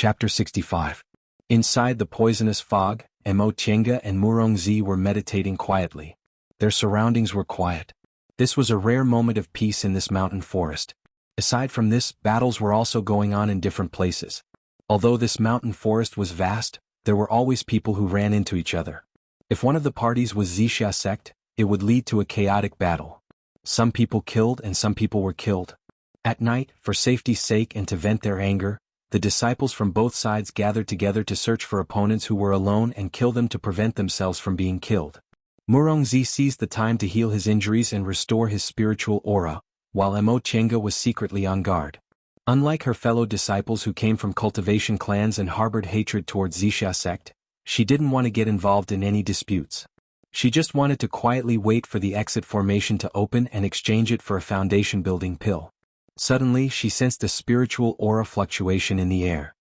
Chapter 65. Inside the poisonous fog, Mo Chenga and Murongzi were meditating quietly. Their surroundings were quiet. This was a rare moment of peace in this mountain forest. Aside from this, battles were also going on in different places. Although this mountain forest was vast, there were always people who ran into each other. If one of the parties was Wuxia sect, it would lead to a chaotic battle. Some people killed and some people were killed. At night, for safety's sake and to vent their anger, the disciples from both sides gathered together to search for opponents who were alone and kill them to prevent themselves from being killed. Murongzi seized the time to heal his injuries and restore his spiritual aura, while Mo Chenga was secretly on guard. Unlike her fellow disciples who came from cultivation clans and harbored hatred towards Wuxia sect, she didn't want to get involved in any disputes. She just wanted to quietly wait for the exit formation to open and exchange it for a foundation-building pill. Suddenly she sensed a spiritual aura fluctuation in the air.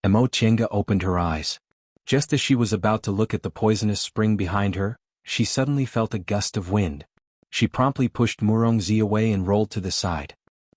Mo Chenga opened her eyes. Just as she was about to look at the poisonous spring behind her, she suddenly felt a gust of wind. She promptly pushed Murongzi away and rolled to the side.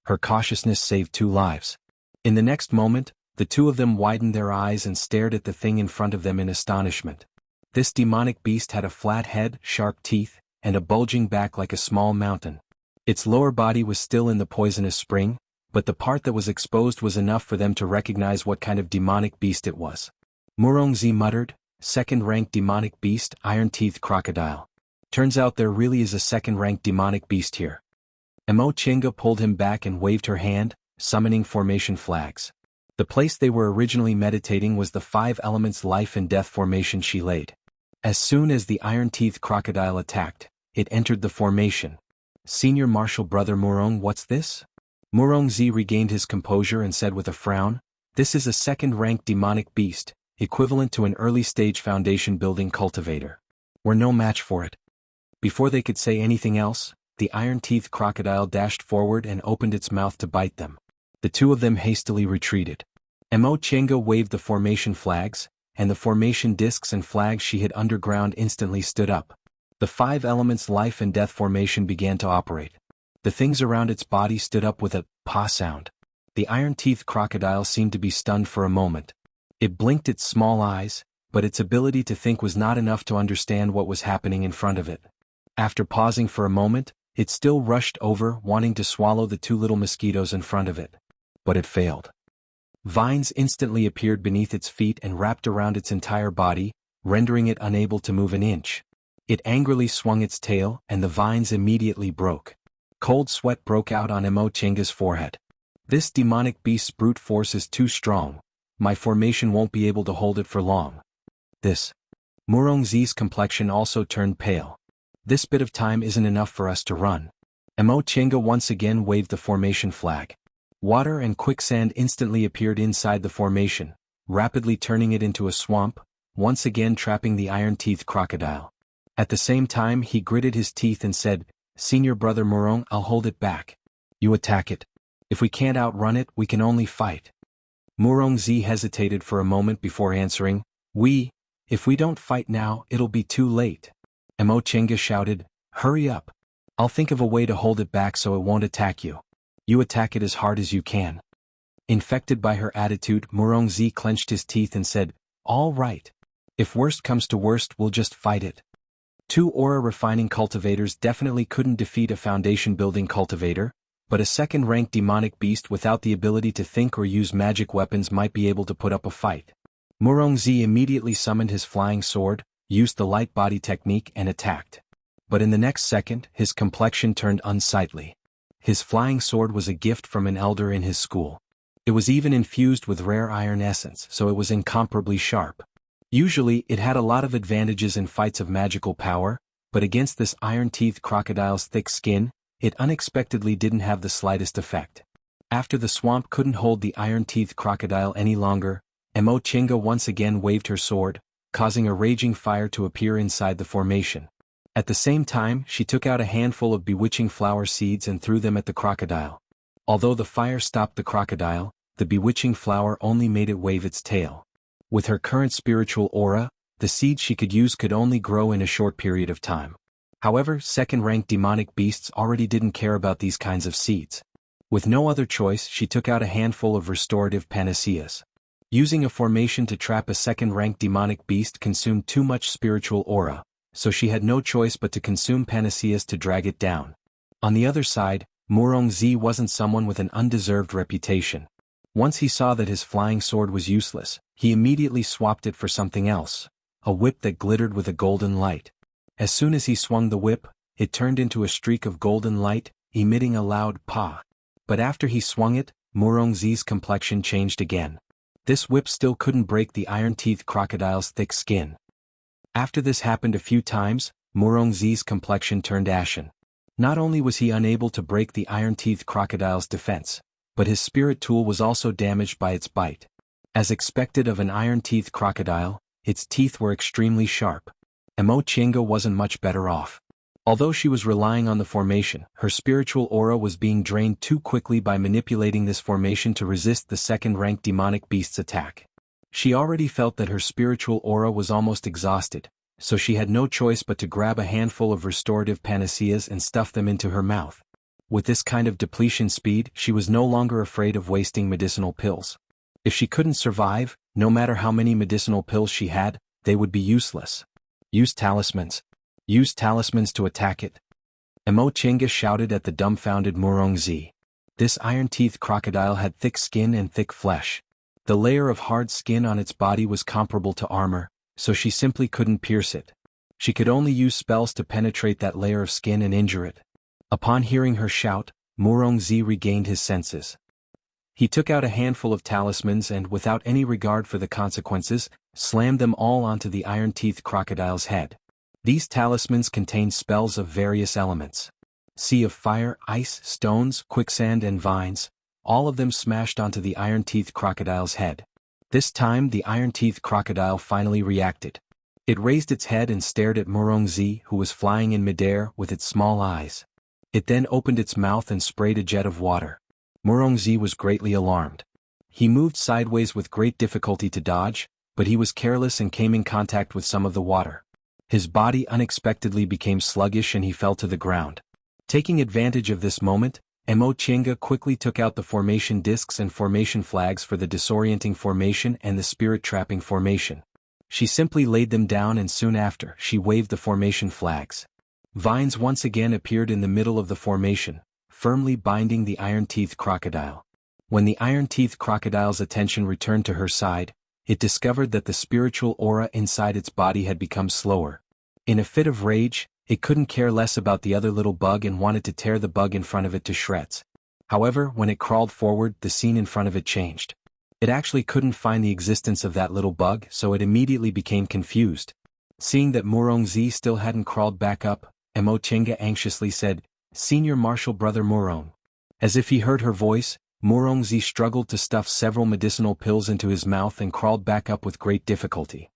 Her cautiousness saved 2 lives. In the next moment, the 2 of them widened their eyes and stared at the thing in front of them in astonishment. This demonic beast had a flat head, sharp teeth, and a bulging back like a small mountain. Its lower body was still in the poisonous spring, but the part that was exposed was enough for them to recognize what kind of demonic beast it was. Murongzi muttered, "Second-rank demonic beast, iron-teethed crocodile. Turns out there really is a second-rank demonic beast here." Mo Chenga pulled him back and waved her hand, summoning formation flags. The place they were originally meditating was the 5 elements life and death formation she laid. As soon as the iron-teethed crocodile attacked, it entered the formation. "Senior Martial Brother Murong, what's this?" Murongzi regained his composure and said with a frown, "This is a second-rank demonic beast, equivalent to an early-stage foundation-building cultivator. We're no match for it." Before they could say anything else, the iron-teethed crocodile dashed forward and opened its mouth to bite them. The 2 of them hastily retreated. Mo Chenga waved the formation flags, and the formation discs and flags she hid underground instantly stood up. The 5 elements life and death formation began to operate. The things around its body stood up with a "pa" sound. The iron-teethed crocodile seemed to be stunned for a moment. It blinked its small eyes, but its ability to think was not enough to understand what was happening in front of it. After pausing for a moment, it still rushed over, wanting to swallow the 2 little mosquitoes in front of it. But it failed. Vines instantly appeared beneath its feet and wrapped around its entire body, rendering it unable to move an inch. It angrily swung its tail, and the vines immediately broke. Cold sweat broke out on Mo Chenga's forehead. "This demonic beast's brute force is too strong. My formation won't be able to hold it for long." This. Murongzi's complexion also turned pale. "This bit of time isn't enough for us to run." Mo Chenga once again waved the formation flag. Water and quicksand instantly appeared inside the formation, rapidly turning it into a swamp, once again trapping the iron-teethed crocodile. At the same time he gritted his teeth and said, "Senior Brother Murong, I'll hold it back. You attack it. If we can't outrun it, we can only fight." Murongzi hesitated for a moment before answering, If we don't fight now, it'll be too late." Mo Chenga shouted, "Hurry up. I'll think of a way to hold it back so it won't attack you. You attack it as hard as you can." Infected by her attitude, Murongzi clenched his teeth and said, "All right. If worst comes to worst, we'll just fight it." 2 aura-refining cultivators definitely couldn't defeat a foundation-building cultivator, but a second-rank demonic beast without the ability to think or use magic weapons might be able to put up a fight. Murongzi immediately summoned his flying sword, used the light body technique and attacked. But in the next second, his complexion turned unsightly. His flying sword was a gift from an elder in his school. It was even infused with rare iron essence, so it was incomparably sharp. Usually, it had a lot of advantages in fights of magical power, but against this iron-teethed crocodile's thick skin, it unexpectedly didn't have the slightest effect. After the swamp couldn't hold the iron-teethed crocodile any longer, Mo Chenga once again waved her sword, causing a raging fire to appear inside the formation. At the same time, she took out a handful of bewitching flower seeds and threw them at the crocodile. Although the fire stopped the crocodile, the bewitching flower only made it wave its tail. With her current spiritual aura, the seeds she could use could only grow in a short period of time. However, second-rank demonic beasts already didn't care about these kinds of seeds. With no other choice, she took out a handful of restorative panaceas. Using a formation to trap a second-rank demonic beast consumed too much spiritual aura, so she had no choice but to consume panaceas to drag it down. On the other side, Murongzi wasn't someone with an undeserved reputation. Once he saw that his flying sword was useless, he immediately swapped it for something else, a whip that glittered with a golden light. As soon as he swung the whip, it turned into a streak of golden light, emitting a loud "pa." But after he swung it, Murongzi's complexion changed again. This whip still couldn't break the iron-teeth crocodile's thick skin. After this happened a few times, Murongzi's complexion turned ashen. Not only was he unable to break the iron-teeth crocodile's defense, but his spirit tool was also damaged by its bite. As expected of an iron-teeth crocodile, its teeth were extremely sharp. Emochenga wasn't much better off. Although she was relying on the formation, her spiritual aura was being drained too quickly by manipulating this formation to resist the second-rank demonic beast's attack. She already felt that her spiritual aura was almost exhausted, so she had no choice but to grab a handful of restorative panaceas and stuff them into her mouth. With this kind of depletion speed, she was no longer afraid of wasting medicinal pills. If she couldn't survive, no matter how many medicinal pills she had, they would be useless. Use talismans. Use talismans to attack it. Emochenga shouted at the dumbfounded Murongzi. This iron-teeth crocodile had thick skin and thick flesh. The layer of hard skin on its body was comparable to armor, so she simply couldn't pierce it. She could only use spells to penetrate that layer of skin and injure it. Upon hearing her shout, Murongzi regained his senses. He took out a handful of talismans and, without any regard for the consequences, slammed them all onto the iron-teeth crocodile's head. These talismans contained spells of various elements. Sea of fire, ice, stones, quicksand and vines, all of them smashed onto the iron-teeth crocodile's head. This time the iron-teeth crocodile finally reacted. It raised its head and stared at Murongzi, who was flying in midair, with its small eyes. It then opened its mouth and sprayed a jet of water. Murongzi was greatly alarmed. He moved sideways with great difficulty to dodge, but he was careless and came in contact with some of the water. His body unexpectedly became sluggish and he fell to the ground. Taking advantage of this moment, Emochenga quickly took out the formation discs and formation flags for the disorienting formation and the spirit-trapping formation. She simply laid them down and soon after, she waved the formation flags. Vines once again appeared in the middle of the formation, firmly binding the iron-teeth crocodile. When the iron-teeth crocodile's attention returned to her side, it discovered that the spiritual aura inside its body had become slower. In a fit of rage, it couldn't care less about the other little bug and wanted to tear the bug in front of it to shreds. However, when it crawled forward, the scene in front of it changed. It actually couldn't find the existence of that little bug, so it immediately became confused. Seeing that Murongzi still hadn't crawled back up, Emochenga anxiously said, "Senior Marshal Brother Murong." As if he heard her voice, Murongzi struggled to stuff several medicinal pills into his mouth and crawled back up with great difficulty.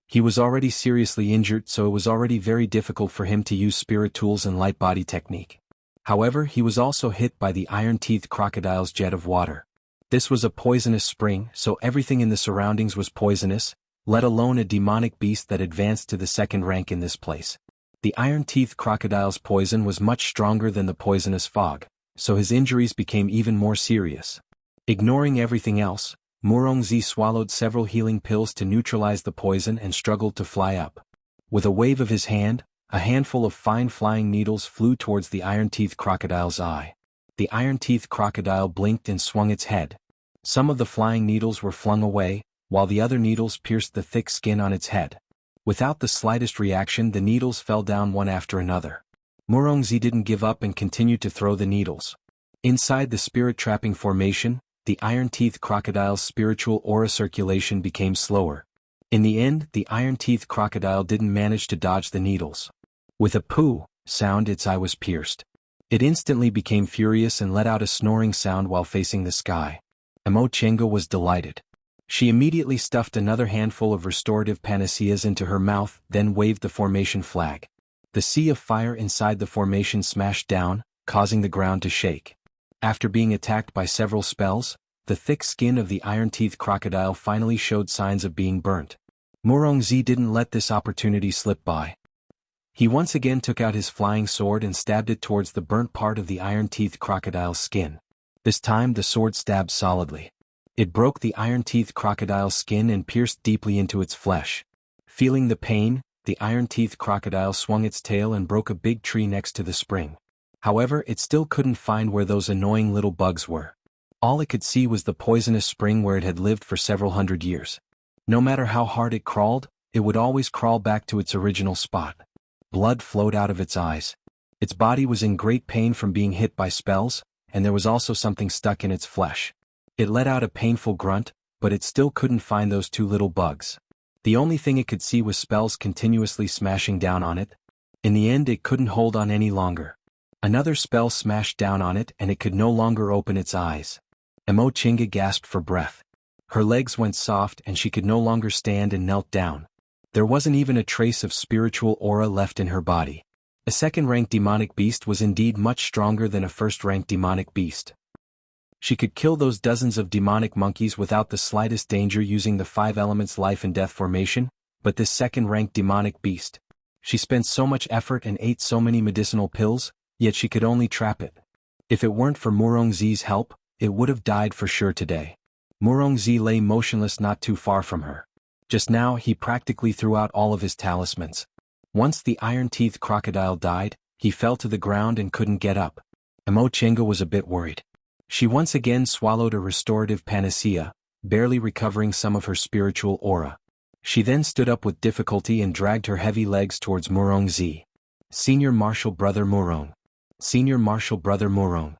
He was already seriously injured, so it was already very difficult for him to use spirit tools and light body technique. However, he was also hit by the iron-teeth crocodile's jet of water. This was a poisonous spring, so everything in the surroundings was poisonous, let alone a demonic beast that advanced to the second rank in this place. The iron-teeth crocodile's poison was much stronger than the poisonous fog, so his injuries became even more serious. Ignoring everything else, Murongzi swallowed several healing pills to neutralize the poison and struggled to fly up. With a wave of his hand, a handful of fine flying needles flew towards the iron-teeth crocodile's eye. The iron-teeth crocodile blinked and swung its head. Some of the flying needles were flung away, while the other needles pierced the thick skin on its head. Without the slightest reaction, the needles fell down one after another. Murongzi didn't give up and continued to throw the needles. Inside the spirit-trapping formation, the iron-teeth crocodile's spiritual aura circulation became slower. In the end, the iron-teeth crocodile didn't manage to dodge the needles. With a poo sound, its eye was pierced. It instantly became furious and let out a snoring sound while facing the sky. Emochenga was delighted. She immediately stuffed another handful of restorative panaceas into her mouth, then waved the formation flag. The sea of fire inside the formation smashed down, causing the ground to shake. After being attacked by several spells, the thick skin of the iron-teeth crocodile finally showed signs of being burnt. Murongzi didn't let this opportunity slip by. He once again took out his flying sword and stabbed it towards the burnt part of the iron-teeth crocodile's skin. This time the sword stabbed solidly. It broke the iron-teethed crocodile's skin and pierced deeply into its flesh. Feeling the pain, the iron-teethed crocodile swung its tail and broke a big tree next to the spring. However, it still couldn't find where those annoying little bugs were. All it could see was the poisonous spring where it had lived for several hundred years. No matter how hard it crawled, it would always crawl back to its original spot. Blood flowed out of its eyes. Its body was in great pain from being hit by spells, and there was also something stuck in its flesh. It let out a painful grunt, but it still couldn't find those two little bugs. The only thing it could see was spells continuously smashing down on it. In the end, it couldn't hold on any longer. Another spell smashed down on it and it could no longer open its eyes. Emochinga gasped for breath. Her legs went soft and she could no longer stand and knelt down. There wasn't even a trace of spiritual aura left in her body. A second-rank demonic beast was indeed much stronger than a first-rank demonic beast. She could kill those dozens of demonic monkeys without the slightest danger using the 5 elements life and death formation, but this second-rank demonic beast. She spent so much effort and ate so many medicinal pills, yet she could only trap it. If it weren't for Murongzi's help, it would have died for sure today. Murongzi lay motionless not too far from her. Just now he practically threw out all of his talismans. Once the iron-teethed crocodile died, he fell to the ground and couldn't get up. Emochinga was a bit worried. She once again swallowed a restorative panacea, barely recovering some of her spiritual aura. She then stood up with difficulty and dragged her heavy legs towards Murongzi. Senior Martial Brother Murong. Senior Martial Brother Murong.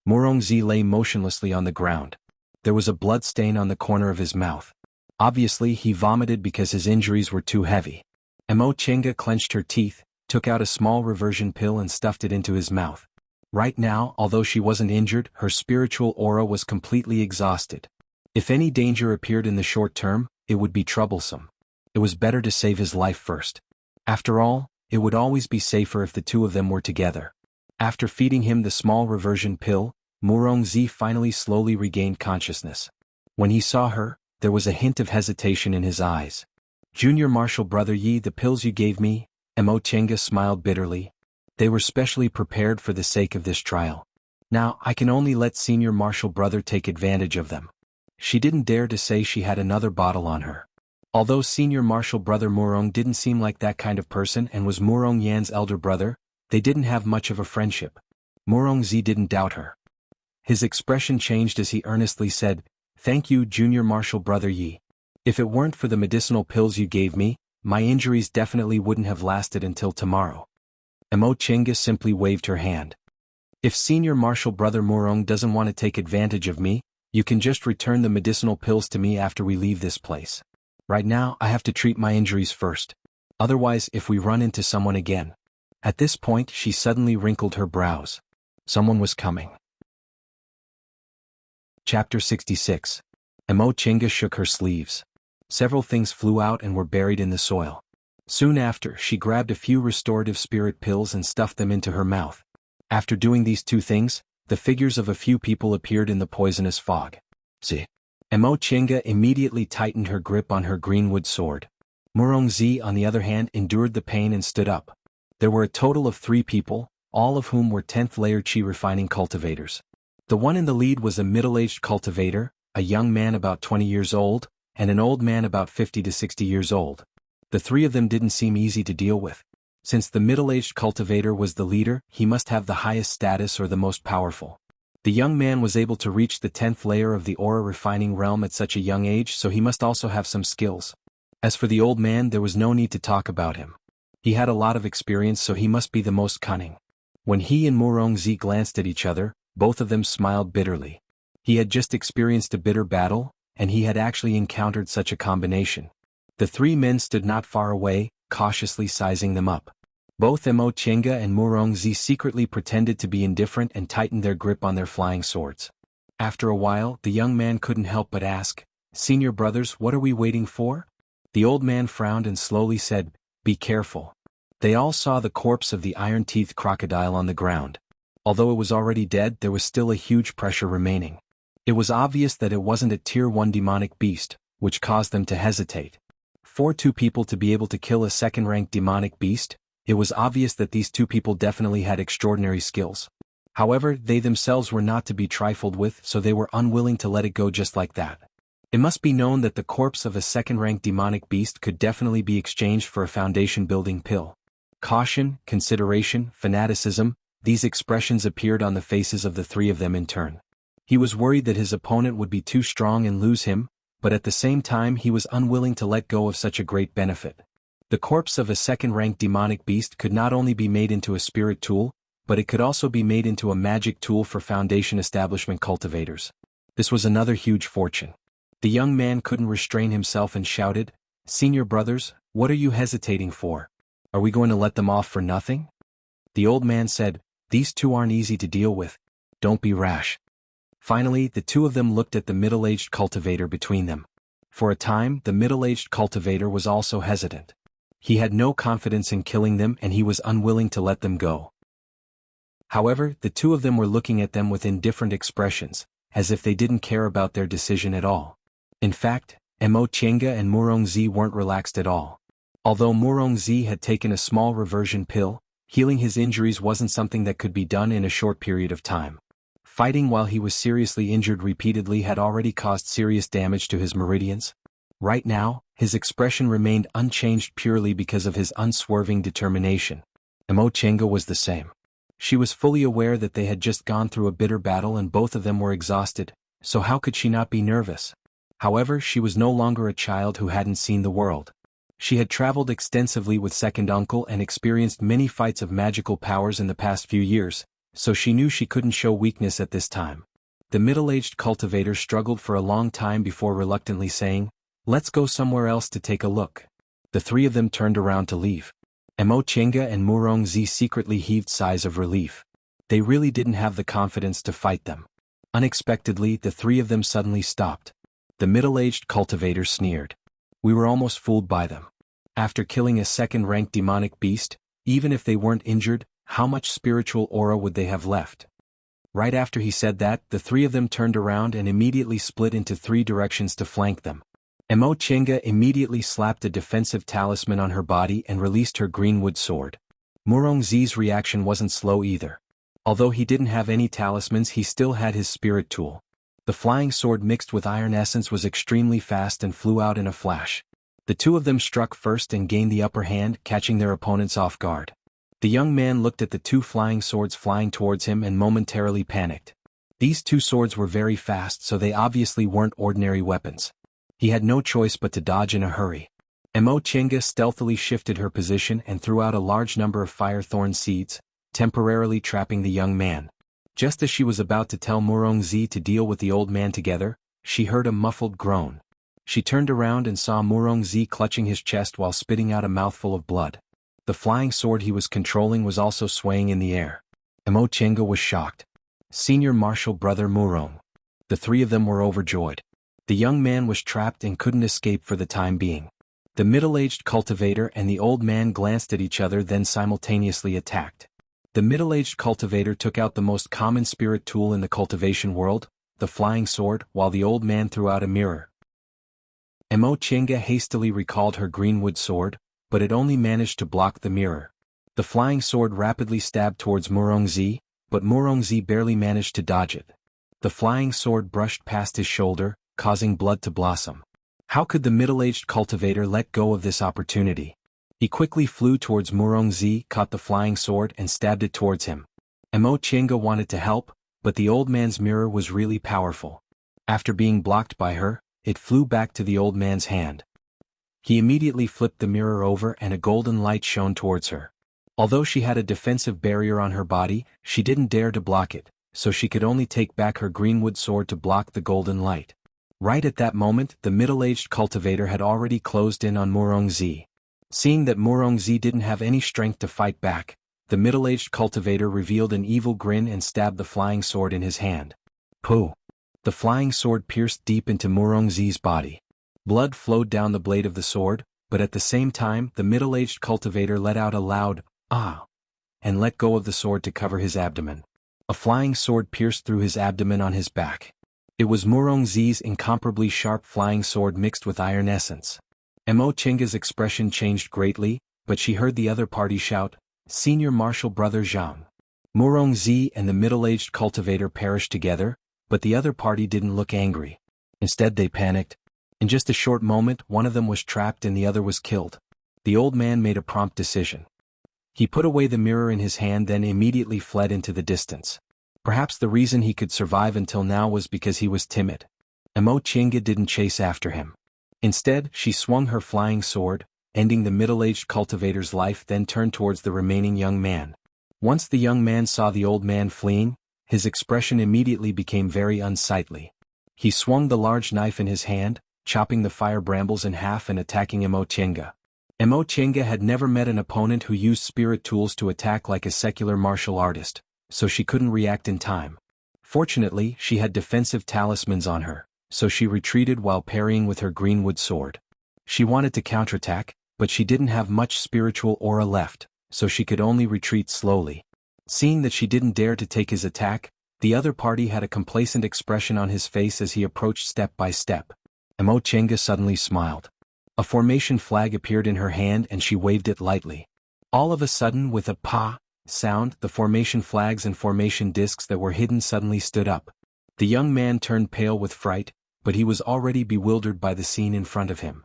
Murongzi lay motionlessly on the ground. There was a blood stain on the corner of his mouth. Obviously he vomited because his injuries were too heavy. Emochinga clenched her teeth, took out a small reversion pill and stuffed it into his mouth. Right now, although she wasn't injured, her spiritual aura was completely exhausted. If any danger appeared in the short term, it would be troublesome. It was better to save his life first. After all, it would always be safer if the two of them were together. After feeding him the small reversion pill, Murongzi finally slowly regained consciousness. When he saw her, there was a hint of hesitation in his eyes. Junior Martial Brother Yi, the pills you gave me? Emochinga smiled bitterly. They were specially prepared for the sake of this trial. Now, I can only let Senior Martial Brother take advantage of them. She didn't dare to say she had another bottle on her. Although Senior Martial Brother Murong didn't seem like that kind of person and was Murong Yan's elder brother, they didn't have much of a friendship. Murongzi didn't doubt her. His expression changed as he earnestly said, "Thank you, Junior Martial Brother Yi. If it weren't for the medicinal pills you gave me, my injuries definitely wouldn't have lasted until tomorrow." Emochinga simply waved her hand. "If Senior Martial Brother Murong doesn't want to take advantage of me, you can just return the medicinal pills to me after we leave this place. Right now, I have to treat my injuries first. Otherwise, if we run into someone again." At this point, she suddenly wrinkled her brows. Someone was coming. Chapter 66. Emochinga shook her sleeves. Several things flew out and were buried in the soil. Soon after, she grabbed a few restorative spirit pills and stuffed them into her mouth. After doing these two things, the figures of a few people appeared in the poisonous fog. Emochinga immediately tightened her grip on her greenwood sword. Murongzi, on the other hand, endured the pain and stood up. There were a total of 3 people, all of whom were 10th layer chi refining cultivators. The one in the lead was a middle-aged cultivator, a young man about 20 years old, and an old man about 50 to 60 years old. The 3 of them didn't seem easy to deal with. Since the middle-aged cultivator was the leader, he must have the highest status or the most powerful. The young man was able to reach the 10th layer of the aura refining realm at such a young age, so he must also have some skills. As for the old man, there was no need to talk about him. He had a lot of experience, so he must be the most cunning. When he and Murongzi glanced at each other, both of them smiled bitterly. He had just experienced a bitter battle, and he had actually encountered such a combination. The 3 men stood not far away, cautiously sizing them up. Both Emochinga and Murongzi secretly pretended to be indifferent and tightened their grip on their flying swords. After a while, the young man couldn't help but ask, "Senior brothers, what are we waiting for?" The old man frowned and slowly said, "Be careful." They all saw the corpse of the iron-teethed crocodile on the ground. Although it was already dead, there was still a huge pressure remaining. It was obvious that it wasn't a Tier 1 demonic beast, which caused them to hesitate. For 2 people to be able to kill a second-rank demonic beast, it was obvious that these 2 people definitely had extraordinary skills. However, they themselves were not to be trifled with, so they were unwilling to let it go just like that. It must be known that the corpse of a second-rank demonic beast could definitely be exchanged for a foundation-building pill. Caution, consideration, fanaticism, these expressions appeared on the faces of the three of them in turn. He was worried that his opponent would be too strong and lose him, but at the same time he was unwilling to let go of such a great benefit. The corpse of a second-rank demonic beast could not only be made into a spirit tool, but it could also be made into a magic tool for foundation establishment cultivators. This was another huge fortune. The young man couldn't restrain himself and shouted, "Senior brothers, what are you hesitating for? Are we going to let them off for nothing?" The old man said, "These two aren't easy to deal with. Don't be rash." Finally, the two of them looked at the middle-aged cultivator between them. For a time, the middle-aged cultivator was also hesitant. He had no confidence in killing them and he was unwilling to let them go. However, the two of them were looking at them with indifferent expressions, as if they didn't care about their decision at all. In fact, Mo Chenga and Murongzi weren't relaxed at all. Although Murongzi had taken a small reversion pill, healing his injuries wasn't something that could be done in a short period of time. Fighting while he was seriously injured repeatedly had already caused serious damage to his meridians. Right now, his expression remained unchanged purely because of his unswerving determination. Mo Chenga was the same. She was fully aware that they had just gone through a bitter battle and both of them were exhausted, so how could she not be nervous? However, she was no longer a child who hadn't seen the world. She had traveled extensively with second uncle and experienced many fights of magical powers in the past few years, so she knew she couldn't show weakness at this time. The middle-aged cultivator struggled for a long time before reluctantly saying, "Let's go somewhere else to take a look." The three of them turned around to leave. Mo Chenga and Murongzi secretly heaved sighs of relief. They really didn't have the confidence to fight them. Unexpectedly, the three of them suddenly stopped. The middle-aged cultivator sneered. "We were almost fooled by them. After killing a second-ranked demonic beast, even if they weren't injured, how much spiritual aura would they have left?" Right after he said that, the three of them turned around and immediately split into three directions to flank them. Mo Chenga immediately slapped a defensive talisman on her body and released her greenwood sword. Murongzi's reaction wasn't slow either. Although he didn't have any talismans, he still had his spirit tool. The flying sword mixed with iron essence was extremely fast and flew out in a flash. The two of them struck first and gained the upper hand, catching their opponents off guard. The young man looked at the two flying swords flying towards him and momentarily panicked. These two swords were very fast, so they obviously weren't ordinary weapons. He had no choice but to dodge in a hurry. Mo Chenga stealthily shifted her position and threw out a large number of fire thorn seeds, temporarily trapping the young man. Just as she was about to tell Murongzi to deal with the old man together, she heard a muffled groan. She turned around and saw Murongzi clutching his chest while spitting out a mouthful of blood. The flying sword he was controlling was also swaying in the air. Mo Chenga was shocked. Senior Martial Brother Murong. The three of them were overjoyed. The young man was trapped and couldn't escape for the time being. The middle-aged cultivator and the old man glanced at each other, then simultaneously attacked. The middle-aged cultivator took out the most common spirit tool in the cultivation world, the flying sword, while the old man threw out a mirror. Mo Chenga hastily recalled her greenwood sword, but it only managed to block the mirror. The flying sword rapidly stabbed towards Murongzi, but Murongzi barely managed to dodge it. The flying sword brushed past his shoulder, causing blood to blossom. How could the middle-aged cultivator let go of this opportunity? He quickly flew towards Murongzi, caught the flying sword and stabbed it towards him. Mo Chenga wanted to help, but the old man's mirror was really powerful. After being blocked by her, it flew back to the old man's hand. He immediately flipped the mirror over and a golden light shone towards her. Although she had a defensive barrier on her body, she didn't dare to block it, so she could only take back her greenwood sword to block the golden light. Right at that moment, the middle-aged cultivator had already closed in on Murongzi. Seeing that Murongzi didn't have any strength to fight back, the middle-aged cultivator revealed an evil grin and stabbed the flying sword in his hand. Pooh! The flying sword pierced deep into Murongzi's body. Blood flowed down the blade of the sword, but at the same time, the middle-aged cultivator let out a loud, "Ah!" and let go of the sword to cover his abdomen. A flying sword pierced through his abdomen on his back. It was Murongzi's incomparably sharp flying sword mixed with iron essence. Mo Chenga's expression changed greatly, but she heard the other party shout, "Senior Martial Brother Zhang." Murongzi and the middle-aged cultivator perished together, but the other party didn't look angry. Instead they panicked. In just a short moment, one of them was trapped and the other was killed. The old man made a prompt decision. He put away the mirror in his hand, then immediately fled into the distance. Perhaps the reason he could survive until now was because he was timid. Emochenga didn't chase after him. Instead, she swung her flying sword, ending the middle-aged cultivator's life, then turned towards the remaining young man. Once the young man saw the old man fleeing, his expression immediately became very unsightly. He swung the large knife in his hand, chopping the fire brambles in half and attacking Emochenga. Emochenga had never met an opponent who used spirit tools to attack like a secular martial artist, so she couldn't react in time. Fortunately, she had defensive talismans on her, so she retreated while parrying with her greenwood sword. She wanted to counterattack, but she didn't have much spiritual aura left, so she could only retreat slowly. Seeing that she didn't dare to take his attack, the other party had a complacent expression on his face as he approached step by step. Emochenga suddenly smiled. A formation flag appeared in her hand and she waved it lightly. All of a sudden, with a pa sound, the formation flags and formation discs that were hidden suddenly stood up. The young man turned pale with fright, but he was already bewildered by the scene in front of him.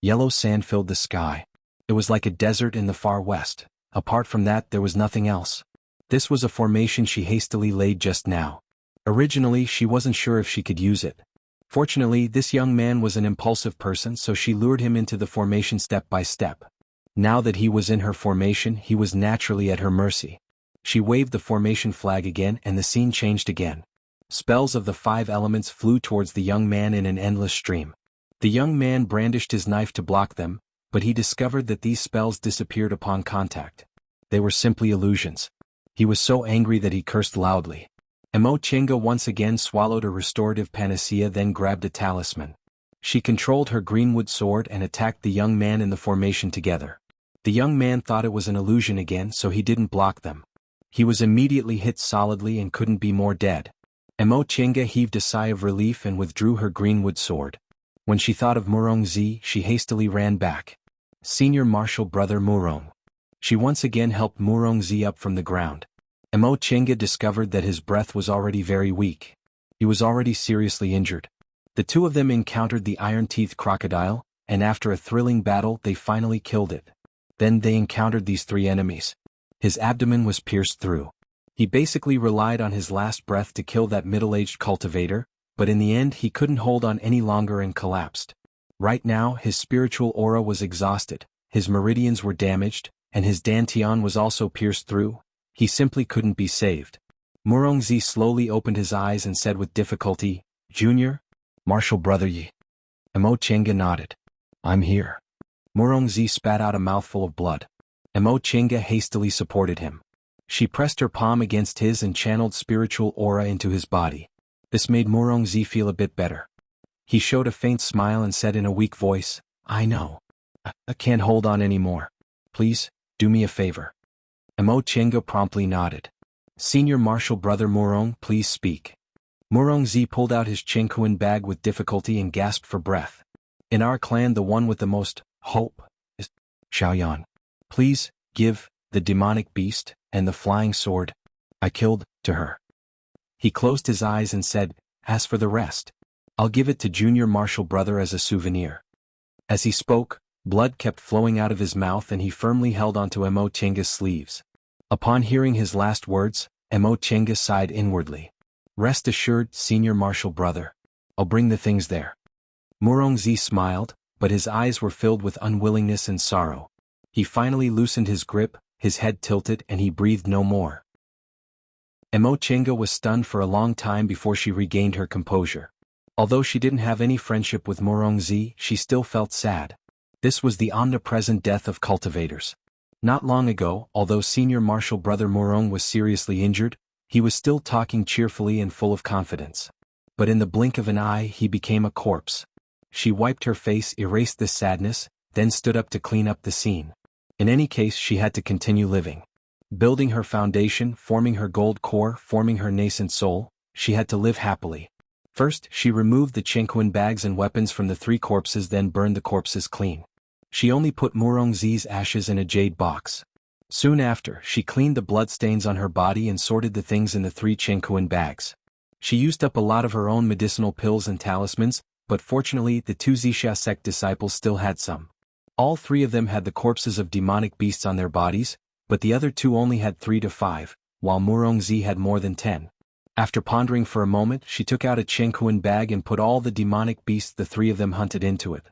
Yellow sand filled the sky. It was like a desert in the far west. Apart from that, there was nothing else. This was a formation she hastily laid just now. Originally, she wasn't sure if she could use it. Fortunately, this young man was an impulsive person, so she lured him into the formation step by step. Now that he was in her formation, he was naturally at her mercy. She waved the formation flag again and the scene changed again. Spells of the 5 elements flew towards the young man in an endless stream. The young man brandished his knife to block them, but he discovered that these spells disappeared upon contact. They were simply illusions. He was so angry that he cursed loudly. Emochenga once again swallowed a restorative panacea, then grabbed a talisman. She controlled her greenwood sword and attacked the young man in the formation together. The young man thought it was an illusion again, so he didn't block them. He was immediately hit solidly and couldn't be more dead. Emochenga heaved a sigh of relief and withdrew her greenwood sword. When she thought of Murongzi, she hastily ran back. Senior Martial Brother Murong. She once again helped Murongzi up from the ground. Emochenga discovered that his breath was already very weak. He was already seriously injured. The two of them encountered the iron-teethed crocodile, and after a thrilling battle they finally killed it. Then they encountered these 3 enemies. His abdomen was pierced through. He basically relied on his last breath to kill that middle-aged cultivator, but in the end he couldn't hold on any longer and collapsed. Right now his spiritual aura was exhausted, his meridians were damaged, and his dantian was also pierced through. He simply couldn't be saved. Murongzi slowly opened his eyes and said with difficulty, "Junior? Martial Brother Yi." Emochenga nodded. "I'm here." Murongzi spat out a mouthful of blood. Emochenga hastily supported him. She pressed her palm against his and channeled spiritual aura into his body. This made Murongzi feel a bit better. He showed a faint smile and said in a weak voice, "I know. I can't hold on anymore. Please, do me a favor." Emochenga promptly nodded. "Senior Martial Brother Murong, please speak." Murongzi pulled out his Chinkuan bag with difficulty and gasped for breath. "In our clan, the one with the most hope is Xiaoyan. Please, give the demonic beast and the flying sword I killed to her." He closed his eyes and said, "As for the rest, I'll give it to Junior Martial Brother as a souvenir." As he spoke, blood kept flowing out of his mouth and he firmly held onto Emochenga's sleeves. Upon hearing his last words, Emochenga sighed inwardly. "Rest assured, Senior Martial Brother. I'll bring the things there." Murongzi smiled, but his eyes were filled with unwillingness and sorrow. He finally loosened his grip, his head tilted and he breathed no more. Emochenga was stunned for a long time before she regained her composure. Although she didn't have any friendship with Murongzi, she still felt sad. This was the omnipresent death of cultivators. Not long ago, although Senior Martial Brother Murong was seriously injured, he was still talking cheerfully and full of confidence. But in the blink of an eye he became a corpse. She wiped her face, erased this sadness, then stood up to clean up the scene. In any case, she had to continue living. Building her foundation, forming her gold core, forming her nascent soul, she had to live happily. First, she removed the Chinquan bags and weapons from the 3 corpses, then burned the corpses clean. She only put Murongzi's ashes in a jade box. Soon after, she cleaned the bloodstains on her body and sorted the things in the 3 Chenkuan bags. She used up a lot of her own medicinal pills and talismans, but fortunately the 2 Wuxia sect disciples still had some. All 3 of them had the corpses of demonic beasts on their bodies, but the other 2 only had 3 to 5, while Murongzi had more than 10. After pondering for a moment, she took out a Chenkuan bag and put all the demonic beasts the 3 of them hunted into it.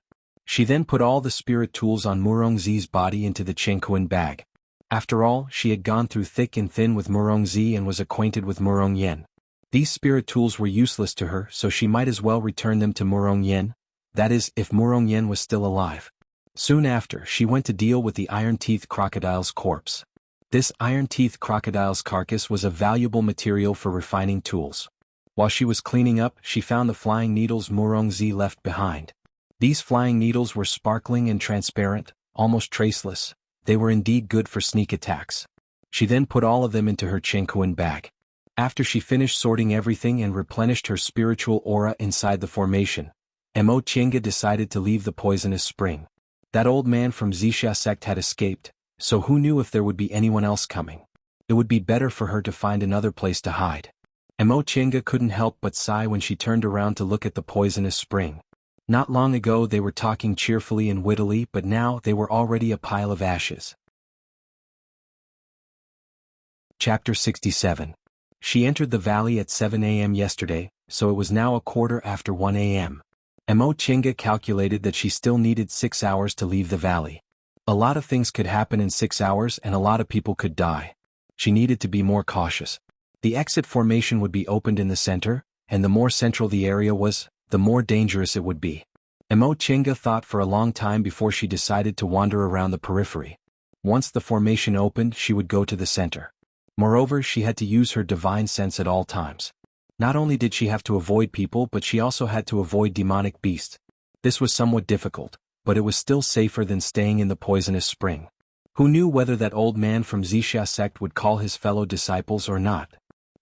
She then put all the spirit tools on Murongzi's body into the Chenkuan bag. After all, she had gone through thick and thin with Murongzi and was acquainted with Murongyen. These spirit tools were useless to her, so she might as well return them to Murongyen, that is, if Murongyen was still alive. Soon after, she went to deal with the iron-teeth crocodile's corpse. This iron-teeth crocodile's carcass was a valuable material for refining tools. While she was cleaning up, she found the flying needles Murongzi left behind. These flying needles were sparkling and transparent, almost traceless. They were indeed good for sneak attacks. She then put all of them into her Chenkuan bag. After she finished sorting everything and replenished her spiritual aura inside the formation, Mo Chenga decided to leave the poisonous spring. That old man from Wuxia sect had escaped, so who knew if there would be anyone else coming. It would be better for her to find another place to hide. Mo Chenga couldn't help but sigh when she turned around to look at the poisonous spring. Not long ago they were talking cheerfully and wittily, but now they were already a pile of ashes. Chapter 67. She entered the valley at 7 a.m. yesterday, so it was now 1:15 a.m. Mo Chenga calculated that she still needed 6 hours to leave the valley. A lot of things could happen in 6 hours and a lot of people could die. She needed to be more cautious. The exit formation would be opened in the center, and the more central the area was, the more dangerous it would be. Mo Chenga thought for a long time before she decided to wander around the periphery. Once the formation opened, she would go to the center. Moreover, she had to use her divine sense at all times. Not only did she have to avoid people, but she also had to avoid demonic beasts. This was somewhat difficult, but it was still safer than staying in the poisonous spring. Who knew whether that old man from Wuxia sect would call his fellow disciples or not?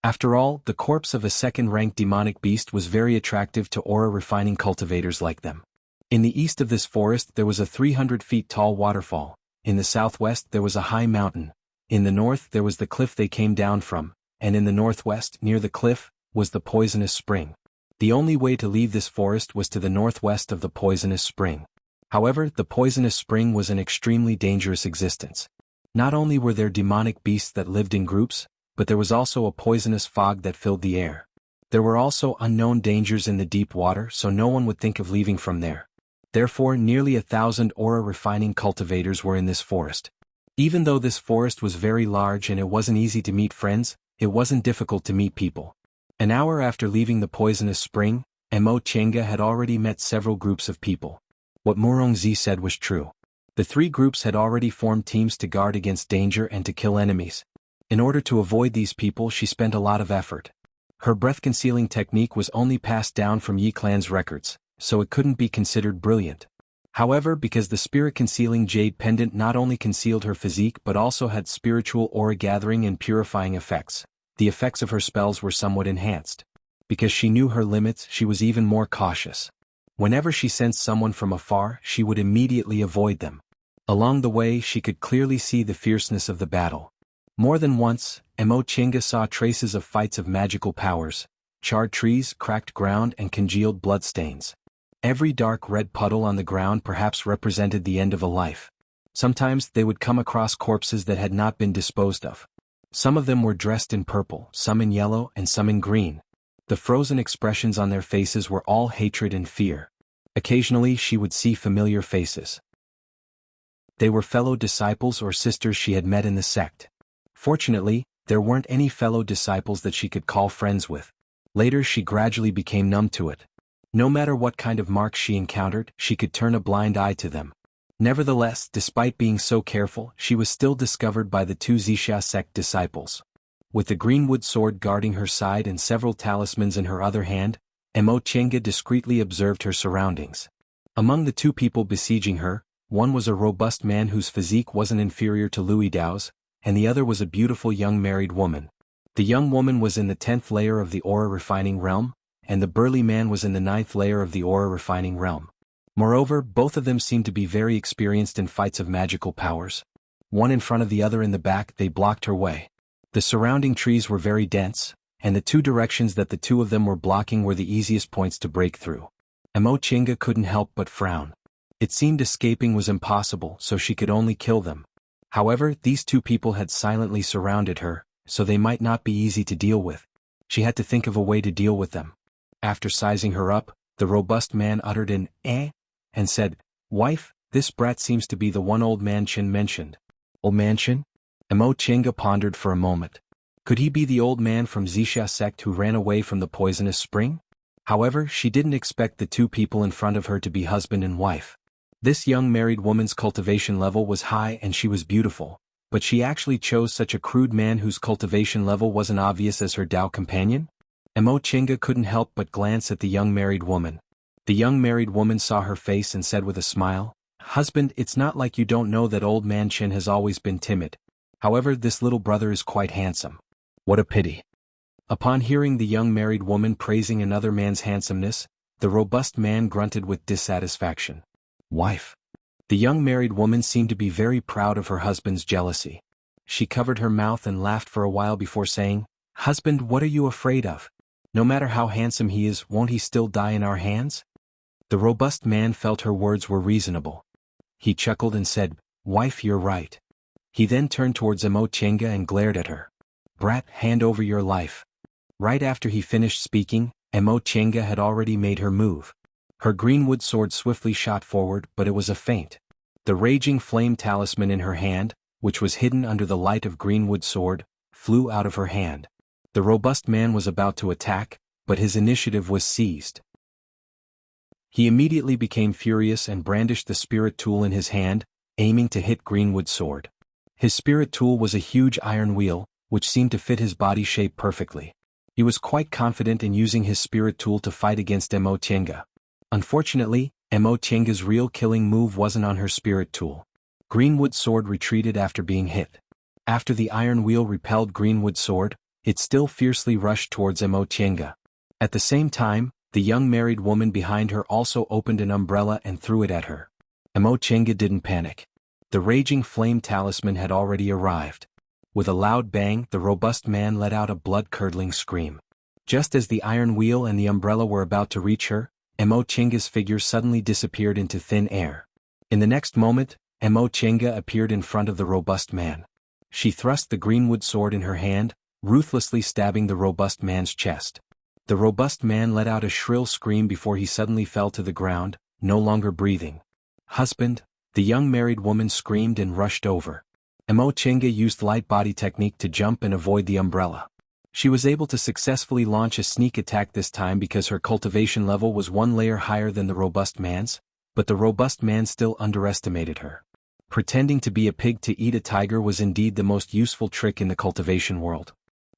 After all, the corpse of a second-ranked demonic beast was very attractive to aura-refining cultivators like them. In the east of this forest there was a 300 feet tall waterfall. In the southwest there was a high mountain. In the north there was the cliff they came down from, and in the northwest, near the cliff, was the poisonous spring. The only way to leave this forest was to the northwest of the poisonous spring. However, the poisonous spring was an extremely dangerous existence. Not only were there demonic beasts that lived in groups, but there was also a poisonous fog that filled the air. There were also unknown dangers in the deep water, so no one would think of leaving from there. Therefore, nearly 1,000 aura-refining cultivators were in this forest. Even though this forest was very large and it wasn't easy to meet friends, it wasn't difficult to meet people. An hour after leaving the poisonous spring, Mo Chenga had already met several groups of people. What Murongzi said was true. The 3 groups had already formed teams to guard against danger and to kill enemies. In order to avoid these people, she spent a lot of effort. Her breath-concealing technique was only passed down from Yi clan's records, so it couldn't be considered brilliant. However, because the spirit-concealing Jade pendant not only concealed her physique but also had spiritual aura-gathering and purifying effects, the effects of her spells were somewhat enhanced. Because she knew her limits, she was even more cautious. Whenever she sensed someone from afar, she would immediately avoid them. Along the way, she could clearly see the fierceness of the battle. More than once, Mo Chenga saw traces of fights of magical powers, charred trees, cracked ground, and congealed bloodstains. Every dark red puddle on the ground perhaps represented the end of a life. Sometimes they would come across corpses that had not been disposed of. Some of them were dressed in purple, some in yellow, and some in green. The frozen expressions on their faces were all hatred and fear. Occasionally she would see familiar faces. They were fellow disciples or sisters she had met in the sect. Fortunately, there weren't any fellow disciples that she could call friends with. Later she gradually became numb to it. No matter what kind of marks she encountered, she could turn a blind eye to them. Nevertheless, despite being so careful, she was still discovered by the 2 Wuxia sect disciples. With the greenwood sword guarding her side and several talismans in her other hand, Mo Chenga discreetly observed her surroundings. Among the 2 people besieging her, one was a robust man whose physique wasn't inferior to Louis Dao's, and the other was a beautiful young married woman. The young woman was in the 10th layer of the aura-refining realm, and the burly man was in the 9th layer of the aura-refining realm. Moreover, both of them seemed to be very experienced in fights of magical powers. One in front of the other in the back, they blocked her way. The surrounding trees were very dense, and the two directions that the two of them were blocking were the easiest points to break through. Emochenga couldn't help but frown. It seemed escaping was impossible, so she could only kill them. However, these two people had silently surrounded her, so they might not be easy to deal with. She had to think of a way to deal with them. After sizing her up, the robust man uttered an "eh" and said, "Wife, this brat seems to be the one old man Chin mentioned." Old man Chin? Emochenga pondered for a moment. Could he be the old man from Zixia sect who ran away from the poisonous spring? However, she didn't expect the two people in front of her to be husband and wife. This young married woman's cultivation level was high and she was beautiful, but she actually chose such a crude man whose cultivation level wasn't obvious as her Dao companion? Emochenga couldn't help but glance at the young married woman. The young married woman saw her face and said with a smile, "Husband, it's not like you don't know that old man Chin has always been timid. However, this little brother is quite handsome." What a pity. Upon hearing the young married woman praising another man's handsomeness, the robust man grunted with dissatisfaction. Wife. The young married woman seemed to be very proud of her husband's jealousy. She covered her mouth and laughed for a while before saying, "Husband, what are you afraid of? No matter how handsome he is, won't he still die in our hands?" The robust man felt her words were reasonable. He chuckled and said, "Wife, you're right." He then turned towards Emochenga and glared at her. "Brat, hand over your life." Right after he finished speaking, Emochenga had already made her move. Her greenwood sword swiftly shot forward, but it was a feint. The raging flame talisman in her hand, which was hidden under the light of greenwood sword, flew out of her hand. The robust man was about to attack, but his initiative was seized. He immediately became furious and brandished the spirit tool in his hand, aiming to hit greenwood sword. His spirit tool was a huge iron wheel, which seemed to fit his body shape perfectly. He was quite confident in using his spirit tool to fight against Emochenga. Unfortunately, Emochenga's real killing move wasn't on her spirit tool. Greenwood sword retreated after being hit. After the iron wheel repelled greenwood sword, it still fiercely rushed towards Emochenga. At the same time, the young married woman behind her also opened an umbrella and threw it at her. Emochenga didn't panic. The raging flame talisman had already arrived. With a loud bang, the robust man let out a blood-curdling scream. Just as the iron wheel and the umbrella were about to reach her, Emochenga's figure suddenly disappeared into thin air. In the next moment, Emochenga appeared in front of the robust man. She thrust the greenwood sword in her hand, ruthlessly stabbing the robust man's chest. The robust man let out a shrill scream before he suddenly fell to the ground, no longer breathing. "Husband!" the young married woman screamed and rushed over. Emochenga used light body technique to jump and avoid the umbrella. She was able to successfully launch a sneak attack this time because her cultivation level was one layer higher than the robust man's, but the robust man still underestimated her. Pretending to be a pig to eat a tiger was indeed the most useful trick in the cultivation world.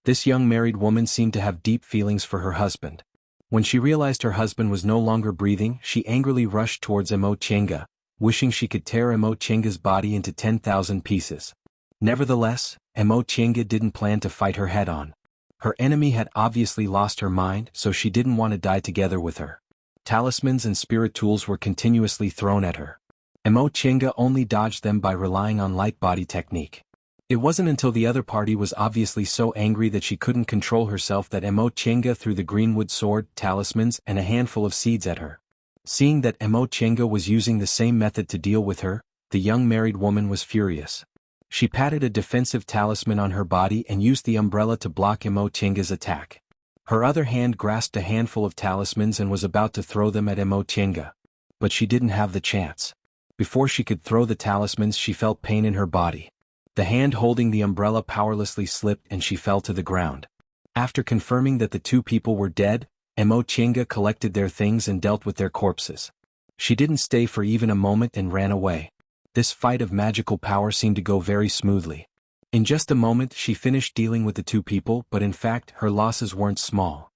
This young married woman seemed to have deep feelings for her husband. When she realized her husband was no longer breathing, she angrily rushed towards Emochenga, wishing she could tear Emochenga's body into 10,000 pieces. Nevertheless, Emochenga didn't plan to fight her head-on. Her enemy had obviously lost her mind, so she didn't want to die together with her. Talismans and spirit tools were continuously thrown at her. Emochenga only dodged them by relying on light body technique. It wasn't until the other party was obviously so angry that she couldn't control herself that Emochenga threw the greenwood sword, talismans, and a handful of seeds at her. Seeing that Emochenga was using the same method to deal with her, the young married woman was furious. She patted a defensive talisman on her body and used the umbrella to block Emochenga's attack. Her other hand grasped a handful of talismans and was about to throw them at Emochenga. But she didn't have the chance. Before she could throw the talismans, she felt pain in her body. The hand holding the umbrella powerlessly slipped and she fell to the ground. After confirming that the two people were dead, Emochenga collected their things and dealt with their corpses. She didn't stay for even a moment and ran away. This fight of magical power seemed to go very smoothly. In just a moment she finished dealing with the two people, but in fact her losses weren't small.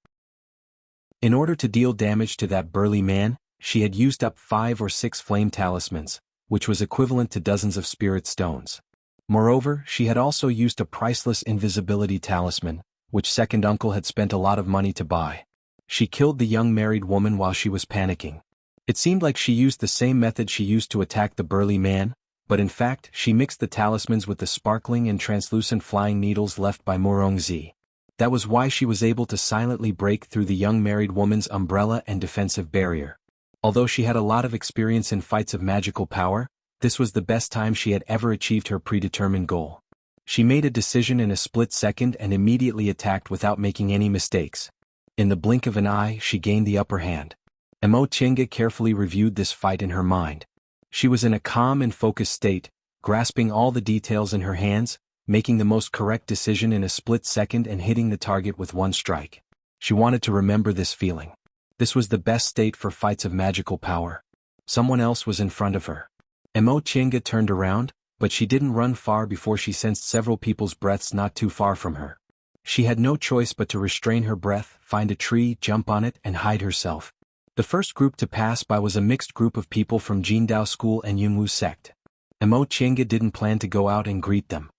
In order to deal damage to that burly man, she had used up 5 or 6 flame talismans, which was equivalent to dozens of spirit stones. Moreover, she had also used a priceless invisibility talisman, which second uncle had spent a lot of money to buy. She killed the young married woman while she was panicking. It seemed like she used the same method she used to attack the burly man, but in fact she mixed the talismans with the sparkling and translucent flying needles left by Murongzi. That was why she was able to silently break through the young married woman's umbrella and defensive barrier. Although she had a lot of experience in fights of magical power, this was the best time she had ever achieved her predetermined goal. She made a decision in a split second and immediately attacked without making any mistakes. In the blink of an eye she gained the upper hand. Emo Chinga carefully reviewed this fight in her mind. She was in a calm and focused state, grasping all the details in her hands, making the most correct decision in a split second and hitting the target with one strike. She wanted to remember this feeling. This was the best state for fights of magical power. Someone else was in front of her. Emo Chinga turned around, but she didn't run far before she sensed several people's breaths not too far from her. She had no choice but to restrain her breath, find a tree, jump on it, and hide herself. The first group to pass by was a mixed group of people from Jindao School and Yunwu sect. Emo Chinga didn't plan to go out and greet them.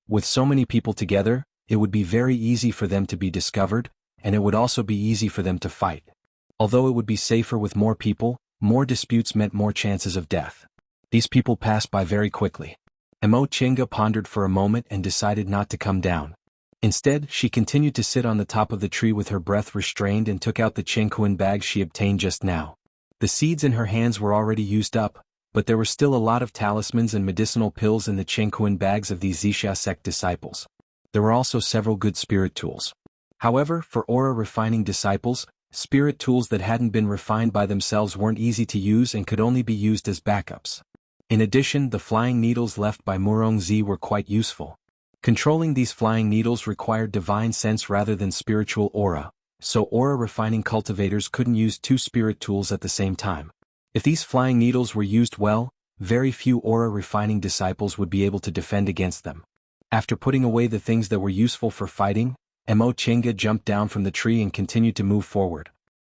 With so many people together, it would be very easy for them to be discovered, and it would also be easy for them to fight. Although it would be safer with more people, more disputes meant more chances of death. These people passed by very quickly. Emo Chinga pondered for a moment and decided not to come down. Instead, she continued to sit on the top of the tree with her breath restrained and took out the Chenkuan bag she obtained just now. The seeds in her hands were already used up, but there were still a lot of talismans and medicinal pills in the Chenkuan bags of these Wuxia sect disciples. There were also several good spirit tools. However, for aura refining disciples, spirit tools that hadn't been refined by themselves weren't easy to use and could only be used as backups. In addition, the flying needles left by Murongzi were quite useful. Controlling these flying needles required divine sense rather than spiritual aura, so aura refining cultivators couldn't use two spirit tools at the same time. If these flying needles were used well, very few aura refining disciples would be able to defend against them. After putting away the things that were useful for fighting, Emo Chinga jumped down from the tree and continued to move forward.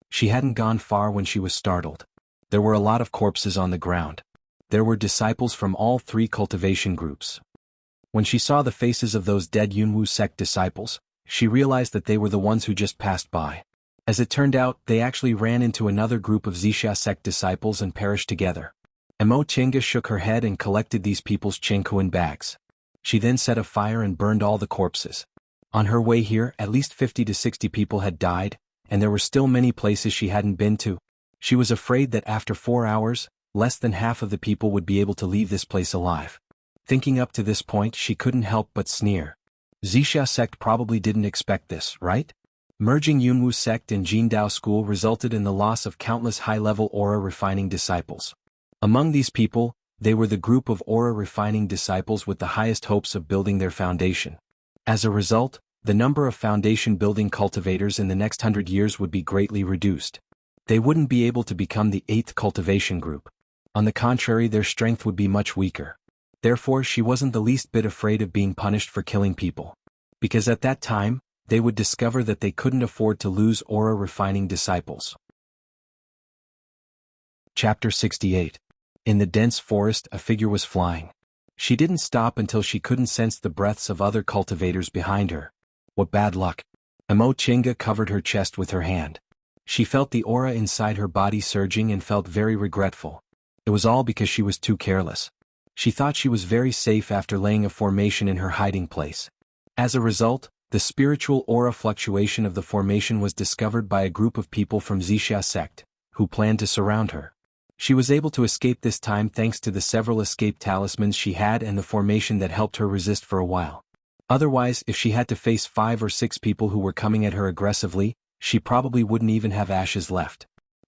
She hadn't gone far when she was startled. There were a lot of corpses on the ground. There were disciples from all three cultivation groups. When she saw the faces of those dead Yunwu sect disciples, she realized that they were the ones who just passed by. As it turned out, they actually ran into another group of Wuxia sect disciples and perished together. Emo Chinga shook her head and collected these people's Chenkuan bags. She then set a fire and burned all the corpses. On her way here, at least 50 to 60 people had died, and there were still many places she hadn't been to. She was afraid that after 4 hours, less than half of the people would be able to leave this place alive. Thinking up to this point, she couldn't help but sneer. Wuxia sect probably didn't expect this, right? Merging Yunwu sect and Jindao school resulted in the loss of countless high-level aura refining disciples. Among these people, they were the group of aura refining disciples with the highest hopes of building their foundation. As a result, the number of foundation building cultivators in the next 100 years would be greatly reduced. They wouldn't be able to become the 8th cultivation group. On the contrary, their strength would be much weaker. Therefore, she wasn't the least bit afraid of being punished for killing people. Because at that time, they would discover that they couldn't afford to lose aura refining disciples. Chapter 68. In the dense forest, a figure was flying. She didn't stop until she couldn't sense the breaths of other cultivators behind her. What bad luck. Emo Chinga covered her chest with her hand. She felt the aura inside her body surging and felt very regretful. It was all because she was too careless. She thought she was very safe after laying a formation in her hiding place. As a result, the spiritual aura fluctuation of the formation was discovered by a group of people from Wuxia sect, who planned to surround her. She was able to escape this time thanks to the several escape talismans she had and the formation that helped her resist for a while. Otherwise, if she had to face 5 or 6 people who were coming at her aggressively, she probably wouldn't even have ashes left.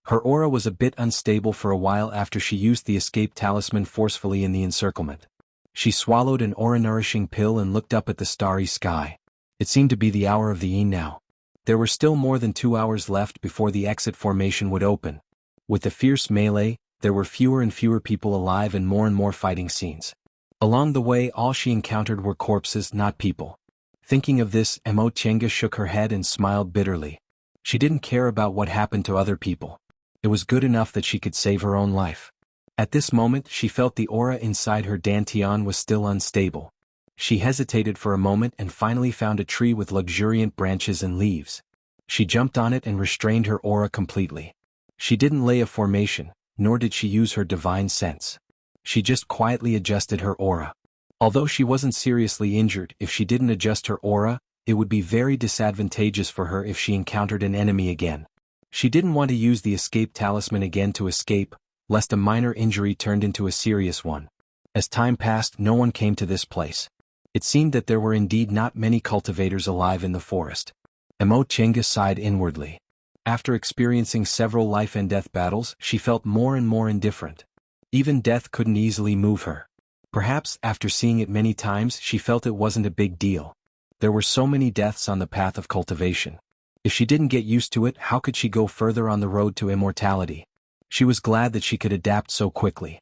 Her aura was a bit unstable for a while after she used the escape talisman forcefully in the encirclement. She swallowed an aura-nourishing pill and looked up at the starry sky. It seemed to be the hour of the yin now. There were still more than 2 hours left before the exit formation would open. With the fierce melee, there were fewer and fewer people alive and more fighting scenes. Along the way, all she encountered were corpses, not people. Thinking of this, Emo Chinga shook her head and smiled bitterly. She didn't care about what happened to other people. It was good enough that she could save her own life. At this moment, she felt the aura inside her dantian was still unstable. She hesitated for a moment and finally found a tree with luxuriant branches and leaves. She jumped on it and restrained her aura completely. She didn't lay a formation, nor did she use her divine sense. She just quietly adjusted her aura. Although she wasn't seriously injured, if she didn't adjust her aura, it would be very disadvantageous for her if she encountered an enemy again. She didn't want to use the escape talisman again to escape, lest a minor injury turned into a serious one. As time passed, no one came to this place. It seemed that there were indeed not many cultivators alive in the forest. Chenga sighed inwardly. After experiencing several life and death battles, she felt more and more indifferent. Even death couldn't easily move her. Perhaps, after seeing it many times, she felt it wasn't a big deal. There were so many deaths on the path of cultivation. If she didn't get used to it, how could she go further on the road to immortality? She was glad that she could adapt so quickly.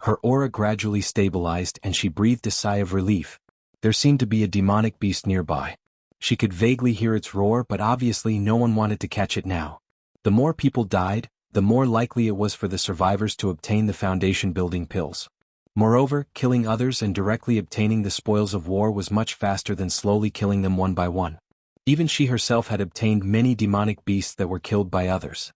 Her aura gradually stabilized and she breathed a sigh of relief. There seemed to be a demonic beast nearby. She could vaguely hear its roar, but obviously no one wanted to catch it now. The more people died, the more likely it was for the survivors to obtain the foundation-building pills. Moreover, killing others and directly obtaining the spoils of war was much faster than slowly killing them one by one. Even she herself had obtained many demonic beasts that were killed by others.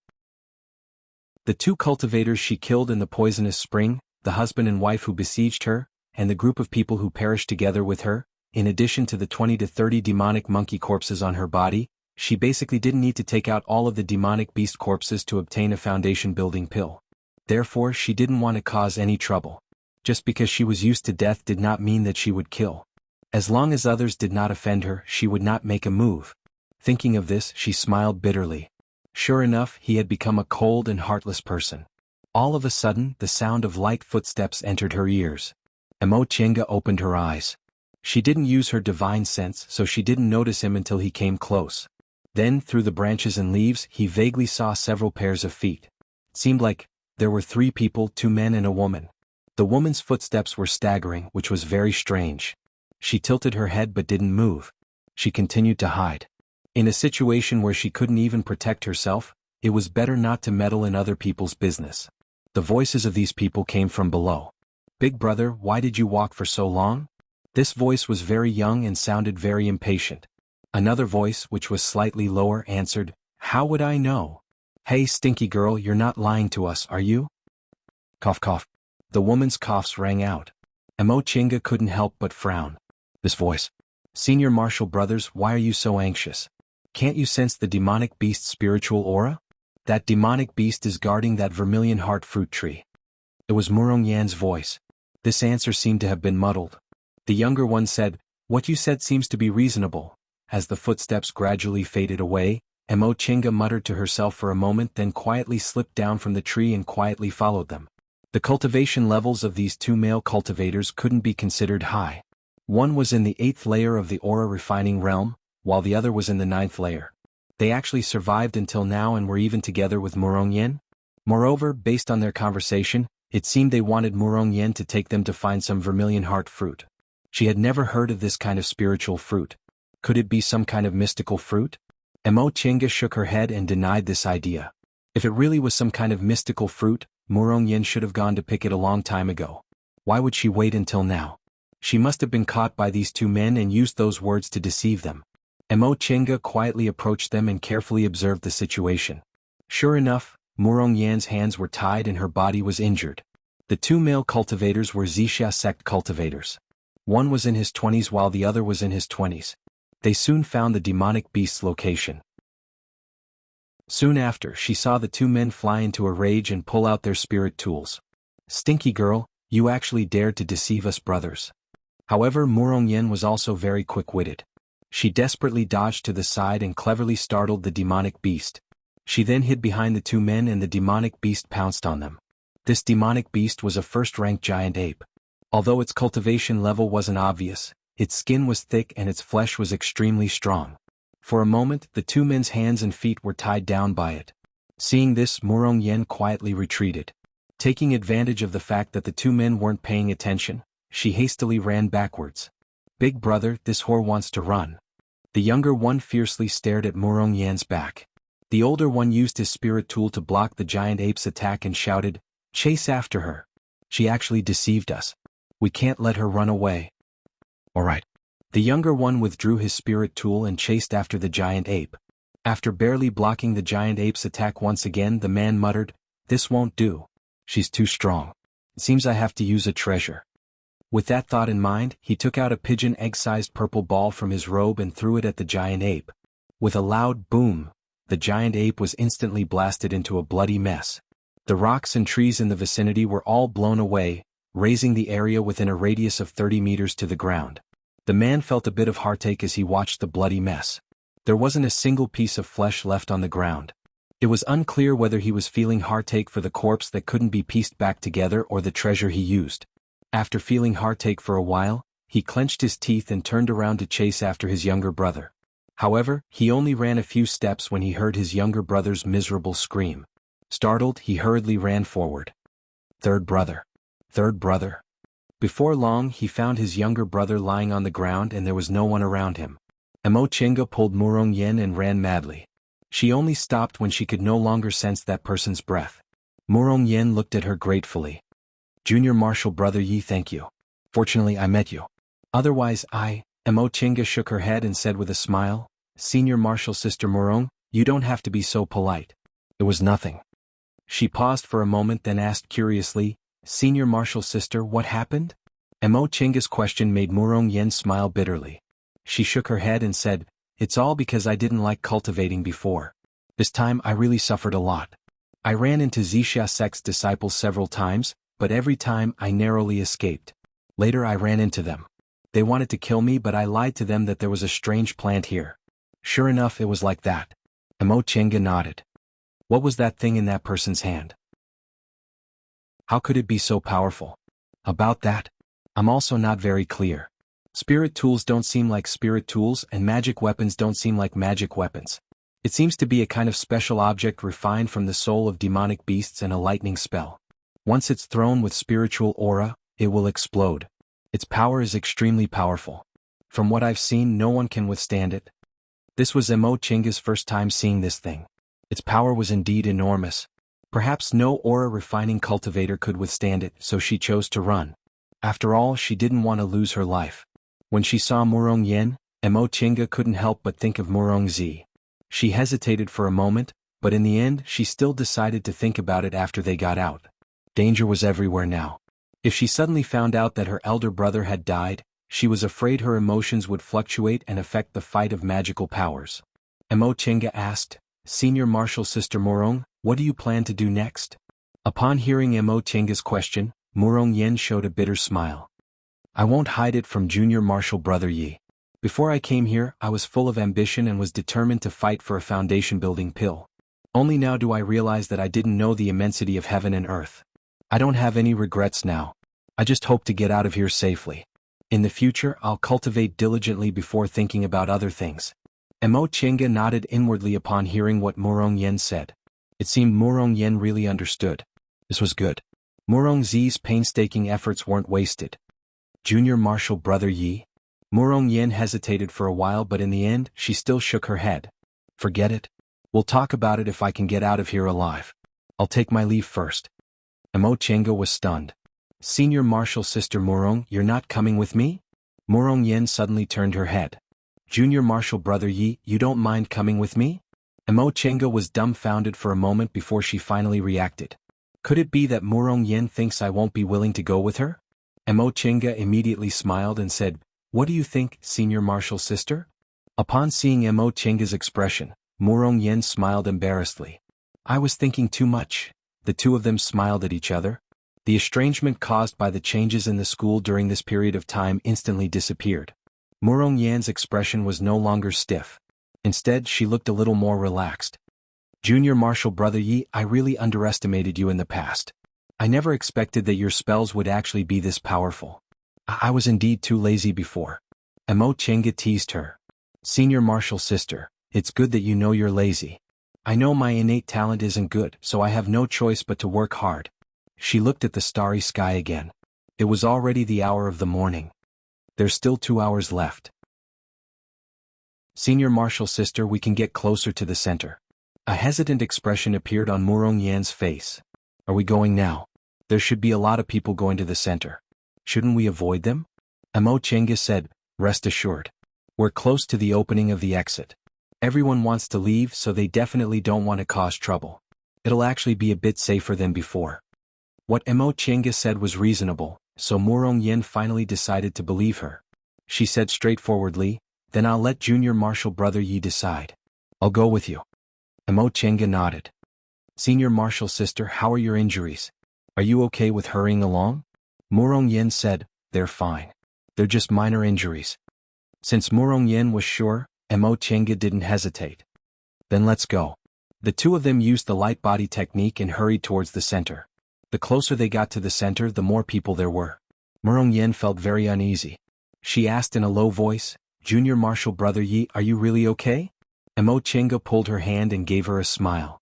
The 2 cultivators she killed in the poisonous spring, the husband and wife who besieged her, and the group of people who perished together with her, in addition to the 20 to 30 demonic monkey corpses on her body, she basically didn't need to take out all of the demonic beast corpses to obtain a foundation-building pill. Therefore, she didn't want to cause any trouble. Just because she was used to death did not mean that she would kill. As long as others did not offend her, she would not make a move. Thinking of this, she smiled bitterly. Sure enough, he had become a cold and heartless person. All of a sudden, the sound of light footsteps entered her ears. Chenga opened her eyes. She didn't use her divine sense, so she didn't notice him until he came close. Then, through the branches and leaves, he vaguely saw several pairs of feet. It seemed like there were 3 people, 2 men and a woman. The woman's footsteps were staggering, which was very strange. She tilted her head but didn't move. She continued to hide. In a situation where she couldn't even protect herself, it was better not to meddle in other people's business. The voices of these people came from below. "Big brother, why did you walk for so long?" This voice was very young and sounded very impatient. Another voice, which was slightly lower, answered, "How would I know?" "Hey stinky girl, you're not lying to us, are you?" Cough cough. The woman's coughs rang out. Chenga couldn't help but frown. This voice. "Senior Martial Brothers, why are you so anxious? Can't you sense the demonic beast's spiritual aura? That demonic beast is guarding that vermilion heart fruit tree." It was Murong Yan's voice. This answer seemed to have been muddled. The younger one said, "What you said seems to be reasonable." As the footsteps gradually faded away, Chenga muttered to herself for a moment, then quietly slipped down from the tree and quietly followed them. The cultivation levels of these 2 male cultivators couldn't be considered high. One was in the 8th layer of the aura refining realm, while the other was in the 9th layer. They actually survived until now and were even together with Murong Yan. Moreover, based on their conversation, it seemed they wanted Murong Yan to take them to find some vermilion heart fruit. She had never heard of this kind of spiritual fruit. Could it be some kind of mystical fruit? Chenga shook her head and denied this idea. If it really was some kind of mystical fruit, Murong Yan should have gone to pick it a long time ago. Why would she wait until now? She must have been caught by these 2 men and used those words to deceive them. Chenga quietly approached them and carefully observed the situation. Sure enough, Murong Yan's hands were tied and her body was injured. The 2 male cultivators were Zixia sect cultivators. One was in his 20s while the other was in his 20s. They soon found the demonic beast's location. Soon after, she saw the 2 men fly into a rage and pull out their spirit tools. "Stinky girl, you actually dared to deceive us brothers." However, Murong Yan was also very quick-witted. She desperately dodged to the side and cleverly startled the demonic beast. She then hid behind the 2 men and the demonic beast pounced on them. This demonic beast was a first-rank giant ape. Although its cultivation level wasn't obvious, its skin was thick and its flesh was extremely strong. For a moment, the 2 men's hands and feet were tied down by it. Seeing this, Murong Yan quietly retreated. Taking advantage of the fact that the 2 men weren't paying attention, she hastily ran backwards. "Big brother, this whore wants to run." The younger one fiercely stared at Murong Yan's back. The older one used his spirit tool to block the giant ape's attack and shouted, "Chase after her. She actually deceived us. We can't let her run away." "Alright." The younger one withdrew his spirit tool and chased after the giant ape. After barely blocking the giant ape's attack once again, the man muttered, "This won't do. She's too strong." It seems I have to use a treasure. With that thought in mind, he took out a pigeon egg-sized purple ball from his robe and threw it at the giant ape. With a loud boom, the giant ape was instantly blasted into a bloody mess. The rocks and trees in the vicinity were all blown away, raising the area within a radius of 30 meters to the ground. The man felt a bit of heartache as he watched the bloody mess. There wasn't a single piece of flesh left on the ground. It was unclear whether he was feeling heartache for the corpse that couldn't be pieced back together or the treasure he used. After feeling heartache for a while, he clenched his teeth and turned around to chase after his younger brother. However, he only ran a few steps when he heard his younger brother's miserable scream. Startled, he hurriedly ran forward. Third brother. Third brother. Before long, he found his younger brother lying on the ground and there was no one around him. Emo Chinga pulled Murong Yen and ran madly. She only stopped when she could no longer sense that person's breath. Murong Yen looked at her gratefully. Junior Marshal Brother Yi, thank you. Fortunately I met you. Otherwise Emo Chinga shook her head and said with a smile, Senior Marshal Sister Murong, you don't have to be so polite. It was nothing. She paused for a moment then asked curiously, Senior Marshal Sister, what happened? Emo Chinga's question made Murong Yen smile bitterly. She shook her head and said, it's all because I didn't like cultivating before. This time I really suffered a lot. I ran into Zixia sect's disciples several times, but every time I narrowly escaped. Later I ran into them. They wanted to kill me but I lied to them that there was a strange plant here. Sure enough it was like that. Emo Chinga nodded. What was that thing in that person's hand? How could it be so powerful? About that, I'm also not very clear. Spirit tools don't seem like spirit tools and magic weapons don't seem like magic weapons. It seems to be a kind of special object refined from the soul of demonic beasts and a lightning spell. Once it's thrown with spiritual aura, it will explode. Its power is extremely powerful. From what I've seen, no one can withstand it. This was Emo Chinga's first time seeing this thing. Its power was indeed enormous. Perhaps no aura refining cultivator could withstand it, so she chose to run. After all, she didn't want to lose her life. When she saw Murong Yen, Emo Chinga couldn't help but think of Murong Zi. She hesitated for a moment, but in the end she still decided to think about it after they got out. Danger was everywhere now. If she suddenly found out that her elder brother had died, she was afraid her emotions would fluctuate and affect the fight of magical powers. Emo Chinga asked, Senior Marshal Sister Murong, what do you plan to do next? Upon hearing Emo Chinga's question, Murong Yen showed a bitter smile. I won't hide it from Junior Marshal Brother Yi. Before I came here, I was full of ambition and was determined to fight for a foundation-building pill. Only now do I realize that I didn't know the immensity of heaven and earth. I don't have any regrets now. I just hope to get out of here safely. In the future, I'll cultivate diligently before thinking about other things. Emo Chinga nodded inwardly upon hearing what Murong Yen said. It seemed Murong Yen really understood. This was good. Murong Zi's painstaking efforts weren't wasted. Junior Marshal Brother Yi? Murong Yen hesitated for a while but in the end, she still shook her head. Forget it. We'll talk about it if I can get out of here alive. I'll take my leave first. Emo Chinga was stunned. Senior Marshal Sister Murong, you're not coming with me? Murong Yen suddenly turned her head. Junior Marshal Brother Yi, you don't mind coming with me? Emo Chinga was dumbfounded for a moment before she finally reacted. Could it be that Murong Yen thinks I won't be willing to go with her? Emo Chinga immediately smiled and said, What do you think, Senior Marshal Sister? Upon seeing Emo Chinga's expression, Murong Yen smiled embarrassedly. I was thinking too much. The two of them smiled at each other. The estrangement caused by the changes in the school during this period of time instantly disappeared. Murong Yan's expression was no longer stiff. Instead, she looked a little more relaxed. Junior Marshal Brother Yi, I really underestimated you in the past. I never expected that your spells would actually be this powerful. I was indeed too lazy before. Emo Chinga teased her. Senior Marshal Sister, it's good that you know you're lazy. I know my innate talent isn't good, so I have no choice but to work hard. She looked at the starry sky again. It was already the hour of the morning. There's still 2 hours left. Senior Marshal Sister, we can get closer to the center. A hesitant expression appeared on Murong Yan's face. Are we going now? There should be a lot of people going to the center. Shouldn't we avoid them? Emo Chinga said, Rest assured. We're close to the opening of the exit. Everyone wants to leave, so they definitely don't want to cause trouble. It'll actually be a bit safer than before. What Mo Chenga said was reasonable, so Murong Yen finally decided to believe her. She said straightforwardly, "Then I'll let Junior Marshal Brother Yi decide. I'll go with you." Mo Chenga nodded. "Senior Marshal Sister, how are your injuries? Are you okay with hurrying along?" Murong Yen said, "They're fine. They're just minor injuries." Since Murong Yen was sure, Mo Chenga didn't hesitate. "Then let's go." The two of them used the light body technique and hurried towards the center. The closer they got to the center, the more people there were. Murong Yen felt very uneasy. She asked in a low voice, "Junior Marshal Brother Yi, are you really okay?" Mo Chenga pulled her hand and gave her a smile.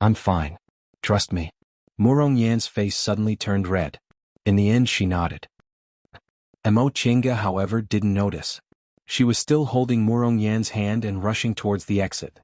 "I'm fine. Trust me." Murong Yan's face suddenly turned red. In the end she nodded. Mo Chenga, however, didn't notice. She was still holding Murong Yan's hand and rushing towards the exit.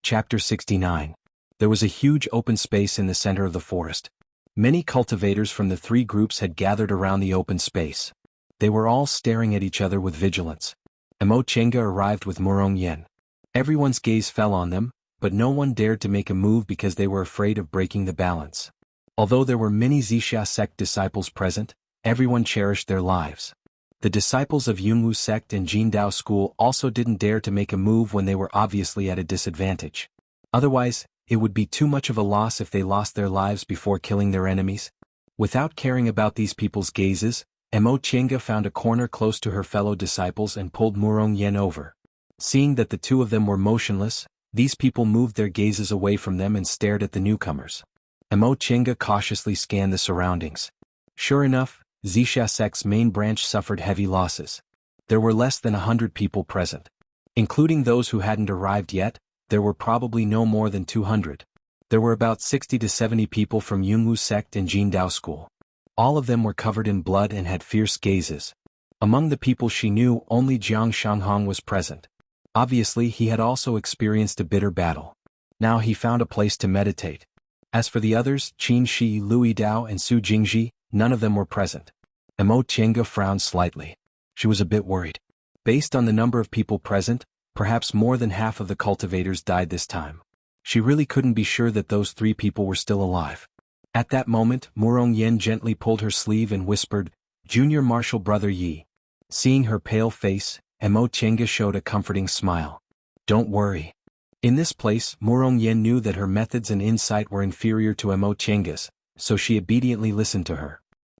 Chapter 69. There was a huge open space in the center of the forest. Many cultivators from the three groups had gathered around the open space. They were all staring at each other with vigilance. Mo Chenga arrived with Murong Yen. Everyone's gaze fell on them, but no one dared to make a move because they were afraid of breaking the balance. Although there were many Wuxia sect disciples present, everyone cherished their lives. The disciples of Yunwu sect and Jindao school also didn't dare to make a move when they were obviously at a disadvantage. Otherwise, it would be too much of a loss if they lost their lives before killing their enemies. Without caring about these people's gazes, Mo Chenga found a corner close to her fellow disciples and pulled Murong Yen over. Seeing that the two of them were motionless, these people moved their gazes away from them and stared at the newcomers. Mo Chenga cautiously scanned the surroundings. Sure enough, Wuxia sect's main branch suffered heavy losses. There were less than 100 people present. Including those who hadn't arrived yet, there were probably no more than 200. There were about 60 to 70 people from Yunwu sect and Jindao school. All of them were covered in blood and had fierce gazes. Among the people she knew, only Jiang Shanghong was present. Obviously, he had also experienced a bitter battle. Now he found a place to meditate. As for the others, Qin Shi, Lui Dao and Su Jingji, none of them were present. Mo Chenga frowned slightly. She was a bit worried. Based on the number of people present, perhaps more than half of the cultivators died this time. She really couldn't be sure that those three people were still alive. At that moment, Murong Yen gently pulled her sleeve and whispered, "Junior Marshal Brother Yi." Seeing her pale face, Mo Chenga showed a comforting smile. "Don't worry." In this place, Murong Yen knew that her methods and insight were inferior to Mo Chenga's, so she obediently listened to her.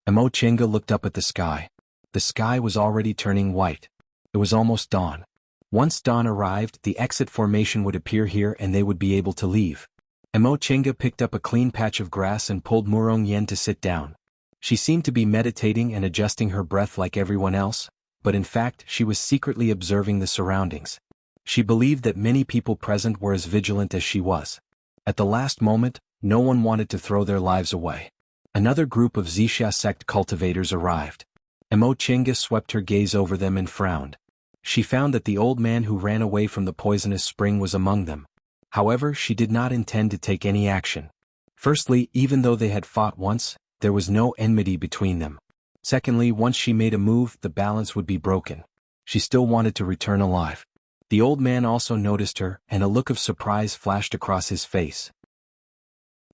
Mo Chenga looked up at the sky. The sky was already turning white. It was almost dawn. Once dawn arrived, the exit formation would appear here and they would be able to leave. Mo Chenga picked up a clean patch of grass and pulled Murong Yen to sit down. She seemed to be meditating and adjusting her breath like everyone else, but in fact she was secretly observing the surroundings. She believed that many people present were as vigilant as she was. At the last moment, no one wanted to throw their lives away. Another group of Wuxia sect cultivators arrived. Mo Chenga swept her gaze over them and frowned. She found that the old man who ran away from the poisonous spring was among them. However, she did not intend to take any action. Firstly, even though they had fought once, there was no enmity between them. Secondly, once she made a move, the balance would be broken. She still wanted to return alive. The old man also noticed her, and a look of surprise flashed across his face.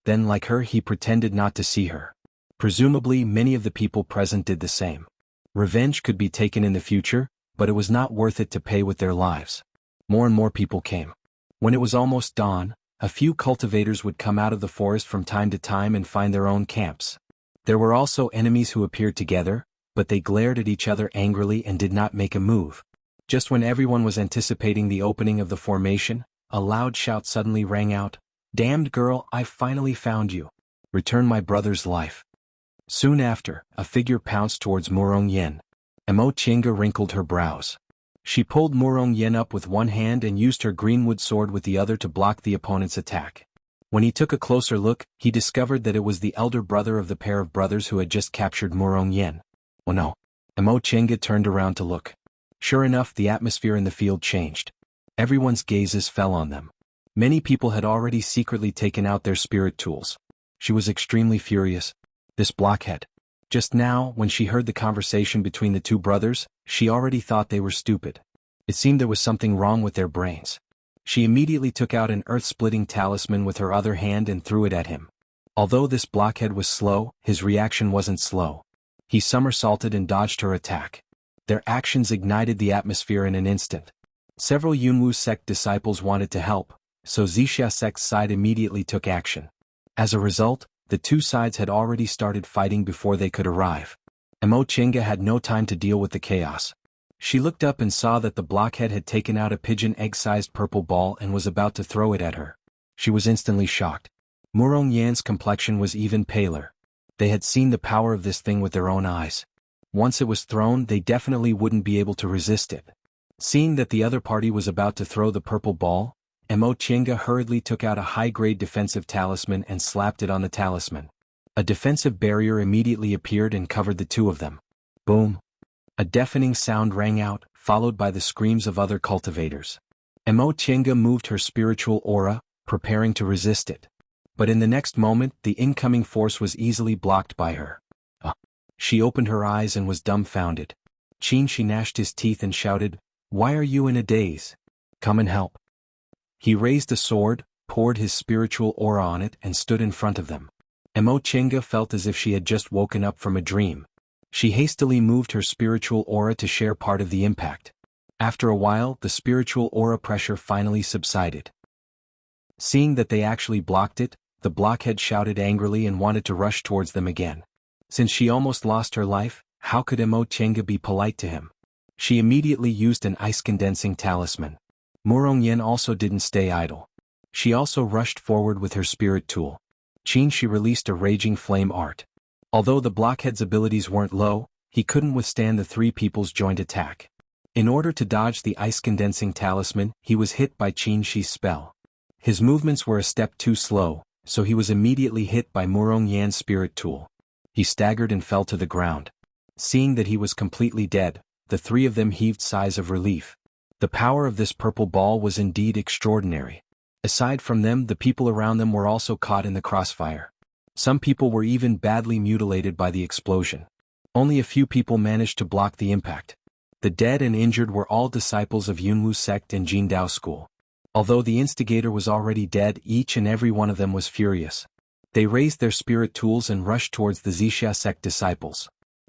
Then, like her, he pretended not to see her. Presumably, many of the people present did the same. Revenge could be taken in the future, but it was not worth it to pay with their lives. More and more people came. When it was almost dawn, a few cultivators would come out of the forest from time to time and find their own camps. There were also enemies who appeared together, but they glared at each other angrily and did not make a move. Just when everyone was anticipating the opening of the formation, a loud shout suddenly rang out, "Damned girl, I finally found you. Return my brother's life." Soon after, a figure pounced towards Murong Yen. Mo Chenga wrinkled her brows. She pulled Murong Yen up with one hand and used her greenwood sword with the other to block the opponent's attack. When he took a closer look, he discovered that it was the elder brother of the pair of brothers who had just captured Murong Yen. Oh no. Mo Chenga turned around to look. Sure enough, the atmosphere in the field changed. Everyone's gazes fell on them. Many people had already secretly taken out their spirit tools. She was extremely furious. This blockhead. Just now, when she heard the conversation between the two brothers, she already thought they were stupid. It seemed there was something wrong with their brains. She immediately took out an earth-splitting talisman with her other hand and threw it at him. Although this blockhead was slow, his reaction wasn't slow. He somersaulted and dodged her attack. Their actions ignited the atmosphere in an instant. Several Yunwu sect disciples wanted to help, so Zixia sect's side immediately took action. As a result, the two sides had already started fighting before they could arrive. Mo Chinga had no time to deal with the chaos. She looked up and saw that the blockhead had taken out a pigeon egg-sized purple ball and was about to throw it at her. She was instantly shocked. Murong Yan's complexion was even paler. They had seen the power of this thing with their own eyes. Once it was thrown, they definitely wouldn't be able to resist it. Seeing that the other party was about to throw the purple ball, Mo Chinga hurriedly took out a high-grade defensive talisman and slapped it on the talisman. A defensive barrier immediately appeared and covered the two of them. Boom! A deafening sound rang out, followed by the screams of other cultivators. Mo Chinga moved her spiritual aura, preparing to resist it. But in the next moment, the incoming force was easily blocked by her. She opened her eyes and was dumbfounded. She gnashed his teeth and shouted, "Why are you in a daze? Come and help." He raised a sword, poured his spiritual aura on it and stood in front of them. Mo Chinga felt as if she had just woken up from a dream. She hastily moved her spiritual aura to share part of the impact. After a while, the spiritual aura pressure finally subsided. Seeing that they actually blocked it, the blockhead shouted angrily and wanted to rush towards them again. Since she almost lost her life, how could Mo Chinga be polite to him? She immediately used an ice-condensing talisman. Murong Yan also didn't stay idle. She also rushed forward with her spirit tool. She released a raging flame art. Although the blockhead's abilities weren't low, he couldn't withstand the three people's joint attack. In order to dodge the ice-condensing talisman, he was hit by Shi's spell. His movements were a step too slow, so he was immediately hit by Murong Yan's spirit tool. He staggered and fell to the ground. Seeing that he was completely dead, the three of them heaved sighs of relief. The power of this purple ball was indeed extraordinary. Aside from them, the people around them were also caught in the crossfire. Some people were even badly mutilated by the explosion. Only a few people managed to block the impact. The dead and injured were all disciples of Yunwu sect and Jindao school. Although the instigator was already dead, each and every one of them was furious. They raised their spirit tools and rushed towards the Zixia sect disciples.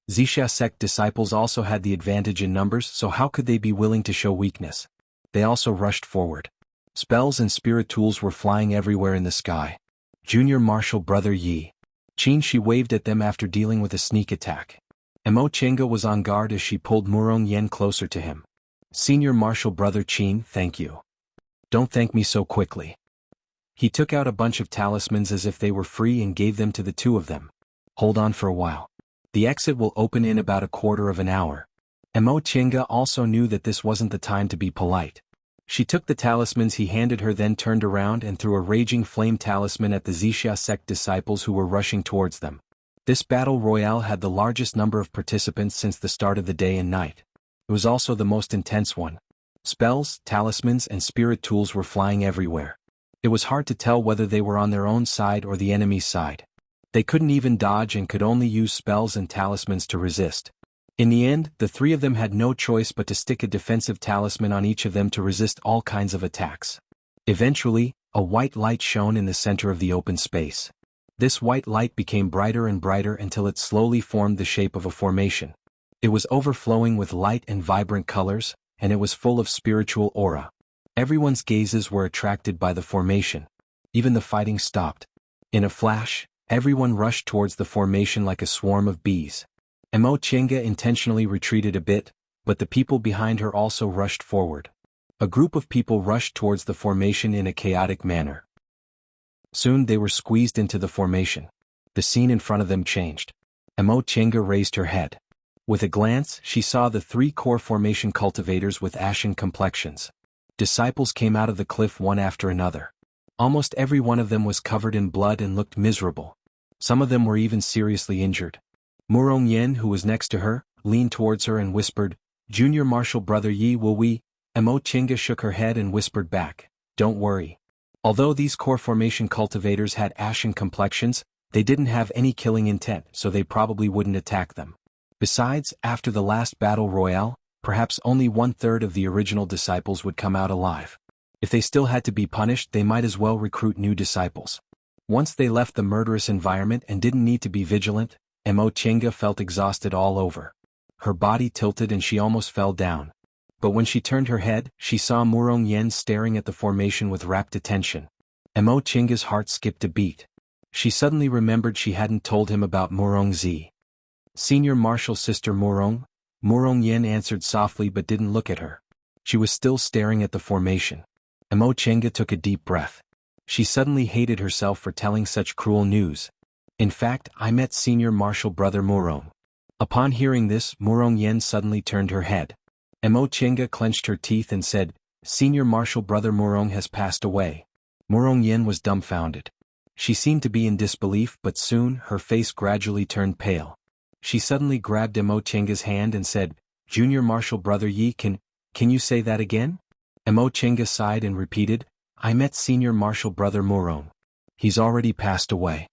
Zixia sect disciples also had the advantage in numbers, so how could they be willing to show weakness? They also rushed forward. Spells and spirit tools were flying everywhere in the sky. Junior Marshal Brother Yi. She waved at them after dealing with a sneak attack. Mo Chinga was on guard as she pulled Murong Yan closer to him. Senior Marshal Brother Qin, thank you. Don't thank me so quickly. He took out a bunch of talismans as if they were free and gave them to the two of them. Hold on for a while. The exit will open in about a quarter of an hour. Mo Chinga also knew that this wasn't the time to be polite. She took the talismans he handed her, then turned around and threw a raging flame talisman at the Zixia sect disciples who were rushing towards them. This battle royale had the largest number of participants since the start of the day and night. It was also the most intense one. Spells, talismans and spirit tools were flying everywhere. It was hard to tell whether they were on their own side or the enemy's side. They couldn't even dodge and could only use spells and talismans to resist. In the end, the three of them had no choice but to stick a defensive talisman on each of them to resist all kinds of attacks. Eventually, a white light shone in the center of the open space. This white light became brighter and brighter until it slowly formed the shape of a formation. It was overflowing with light and vibrant colors, and it was full of spiritual aura. Everyone's gazes were attracted by the formation. Even the fighting stopped. In a flash, everyone rushed towards the formation like a swarm of bees. Mo Chinga intentionally retreated a bit, but the people behind her also rushed forward. A group of people rushed towards the formation in a chaotic manner. Soon they were squeezed into the formation. The scene in front of them changed. Mo Chinga raised her head. With a glance, she saw the three core formation cultivators with ashen complexions. Disciples came out of the cliff one after another. Almost every one of them was covered in blood and looked miserable. Some of them were even seriously injured. Murong Yan, who was next to her, leaned towards her and whispered, "Junior Marshal Brother Yi, will we?" Mo Chinga shook her head and whispered back, "Don't worry." Although these core formation cultivators had ashen complexions, they didn't have any killing intent, so they probably wouldn't attack them. Besides, after the last battle royale, perhaps only 1/3 of the original disciples would come out alive. If they still had to be punished, they might as well recruit new disciples. Once they left the murderous environment and didn't need to be vigilant, Mo Chenga felt exhausted all over. Her body tilted and she almost fell down. But when she turned her head, she saw Murong Yen staring at the formation with rapt attention. Mo Chenga's heart skipped a beat. She suddenly remembered she hadn't told him about Murong Zi. Senior Martial Sister Murong? Murong Yen answered softly but didn't look at her. She was still staring at the formation. Mo Chenga took a deep breath. She suddenly hated herself for telling such cruel news. In fact, I met Senior Martial Brother Murong. Upon hearing this, Murong Yen suddenly turned her head. Mo Chenga clenched her teeth and said, Senior Martial Brother Murong has passed away. Murong Yen was dumbfounded. She seemed to be in disbelief but soon her face gradually turned pale. She suddenly grabbed Mo Chenga's hand and said, Junior Martial Brother Yi, can you say that again? Mo Chenga sighed and repeated, I met Senior Martial Brother Murong. He's already passed away.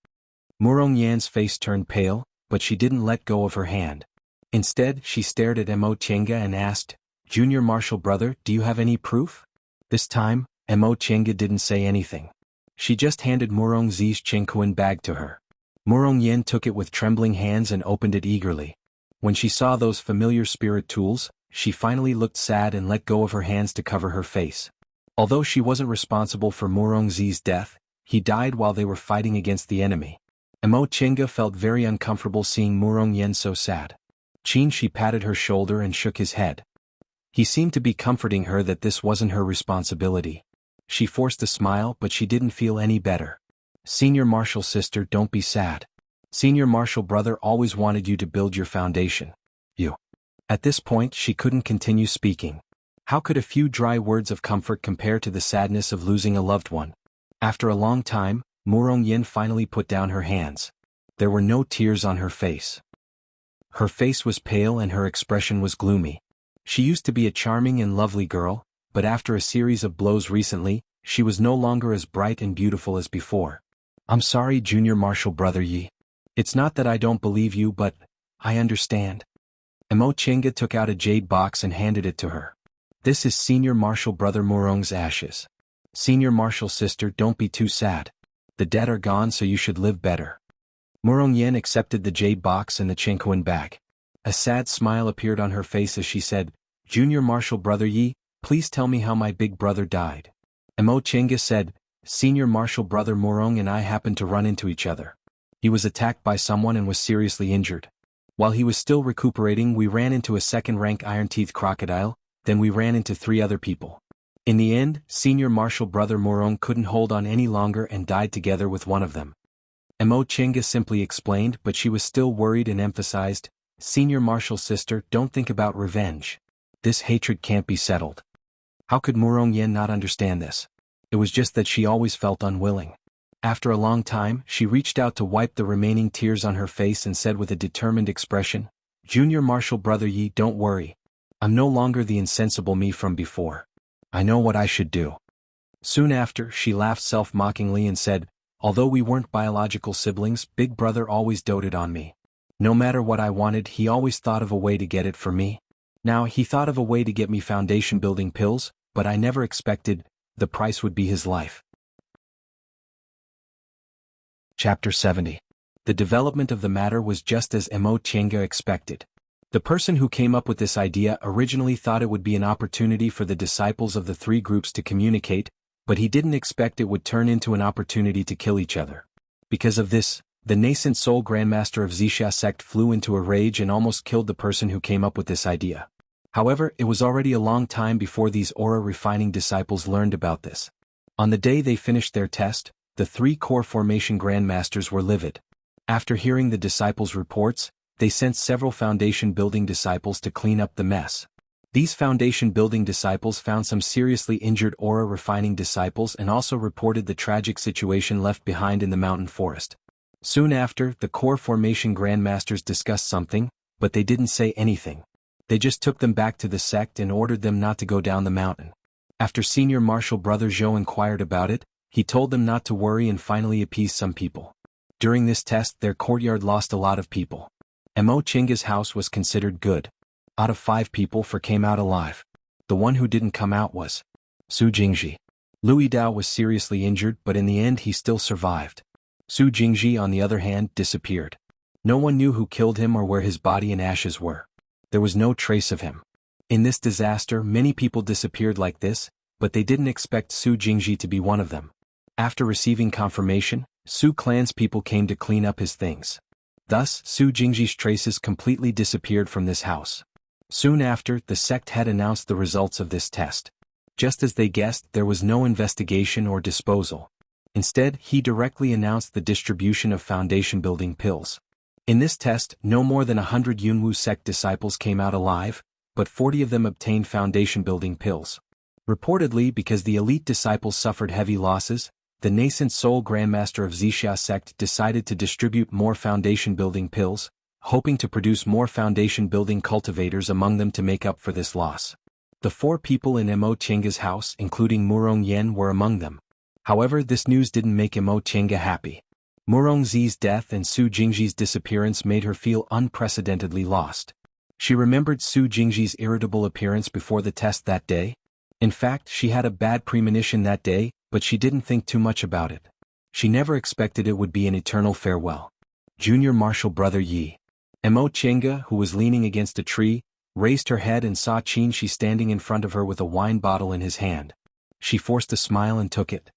Murong Yan's face turned pale, but she didn't let go of her hand. Instead, she stared at Mo Chenga and asked, Junior Martial Brother, do you have any proof? This time, Mo Chenga didn't say anything. She just handed Murong Zi's Chenkuan bag to her. Murong Yen took it with trembling hands and opened it eagerly. When she saw those familiar spirit tools, she finally looked sad and let go of her hands to cover her face. Although she wasn't responsible for Murong Zi's death, he died while they were fighting against the enemy. Mo Chenga felt very uncomfortable seeing Murong Yen so sad. She patted her shoulder and shook his head. He seemed to be comforting her that this wasn't her responsibility. She forced a smile but she didn't feel any better. Senior Martial Sister, don't be sad. Senior Martial Brother always wanted you to build your foundation. You. At this point she couldn't continue speaking. How could a few dry words of comfort compare to the sadness of losing a loved one? After a long time, Murong Yen finally put down her hands. There were no tears on her face. Her face was pale and her expression was gloomy. She used to be a charming and lovely girl, but after a series of blows recently, she was no longer as bright and beautiful as before. I'm sorry, Junior Martial Brother Yi. It's not that I don't believe you, but I understand. Mo Chenga took out a jade box and handed it to her. This is Senior Martial Brother Murong's ashes. Senior Martial Sister, don't be too sad. The dead are gone, so you should live better. Murong Yen accepted the jade box and the Chenkuan bag. A sad smile appeared on her face as she said, Junior Martial Brother Yi, please tell me how my big brother died. Mo Chenga said, Senior Martial Brother Murong and I happened to run into each other. He was attacked by someone and was seriously injured. While he was still recuperating, we ran into a second-rank iron-teeth crocodile, then we ran into 3 other people. In the end, Senior Martial Brother Murong couldn't hold on any longer and died together with one of them. Mo Chenga simply explained, but she was still worried and emphasized, Senior Martial Sister, don't think about revenge. This hatred can't be settled. How could Murong Yen not understand this? It was just that she always felt unwilling. After a long time, she reached out to wipe the remaining tears on her face and said with a determined expression, Junior Martial Brother Yi, don't worry. I'm no longer the insensible me from before. I know what I should do. Soon after, she laughed self-mockingly and said, although we weren't biological siblings, Big Brother always doted on me. No matter what I wanted, he always thought of a way to get it for me. Now, he thought of a way to get me foundation-building pills, but I never expected the price would be his life. Chapter 70. The development of the matter was just as Mo Chenga expected. The person who came up with this idea originally thought it would be an opportunity for the disciples of the 3 groups to communicate, but he didn't expect it would turn into an opportunity to kill each other. Because of this, the nascent soul grandmaster of Zixia sect flew into a rage and almost killed the person who came up with this idea. However, it was already a long time before these aura-refining disciples learned about this. On the day they finished their test, the 3 core formation grandmasters were livid. After hearing the disciples' reports, they sent several foundation-building disciples to clean up the mess. These foundation-building disciples found some seriously injured aura-refining disciples and also reported the tragic situation left behind in the mountain forest. Soon after, the core formation grandmasters discussed something, but they didn't say anything. They just took them back to the sect and ordered them not to go down the mountain. After Senior Martial Brother Zhou inquired about it, he told them not to worry and finally appeased some people. During this test, their courtyard lost a lot of people. Mo Chenga's house was considered good. Out of 5 people, 4 came out alive. The one who didn't come out was Su Jingji. Louis Dao was seriously injured, but in the end he still survived. Su Jingji, on the other hand, disappeared. No one knew who killed him or where his body and ashes were. There was no trace of him. In this disaster, many people disappeared like this, but they didn't expect Su Jingji to be one of them. After receiving confirmation, Su clan's people came to clean up his things. Thus, Su Jingji's traces completely disappeared from this house. Soon after, the sect head announced the results of this test. Just as they guessed, there was no investigation or disposal. Instead, he directly announced the distribution of foundation-building pills. In this test, no more than 100 Yunwu sect disciples came out alive, but 40 of them obtained foundation-building pills. Reportedly, because the elite disciples suffered heavy losses, the nascent Soul Grandmaster of Wuxia sect decided to distribute more foundation-building pills, hoping to produce more foundation-building cultivators among them to make up for this loss. The 4 people in Mo Tianga's house, including Murong Yen, were among them. However, this news didn't make Mo Tianga happy. Murong Zi's death and Su Jingji's disappearance made her feel unprecedentedly lost. She remembered Su Jingji's irritable appearance before the test that day. In fact, she had a bad premonition that day, but she didn't think too much about it. She never expected it would be an eternal farewell. Junior Marshal Brother Yi. Mo Tianga, who was leaning against a tree, raised her head and saw Qin Shi standing in front of her with a wine bottle in his hand. She forced a smile and took it.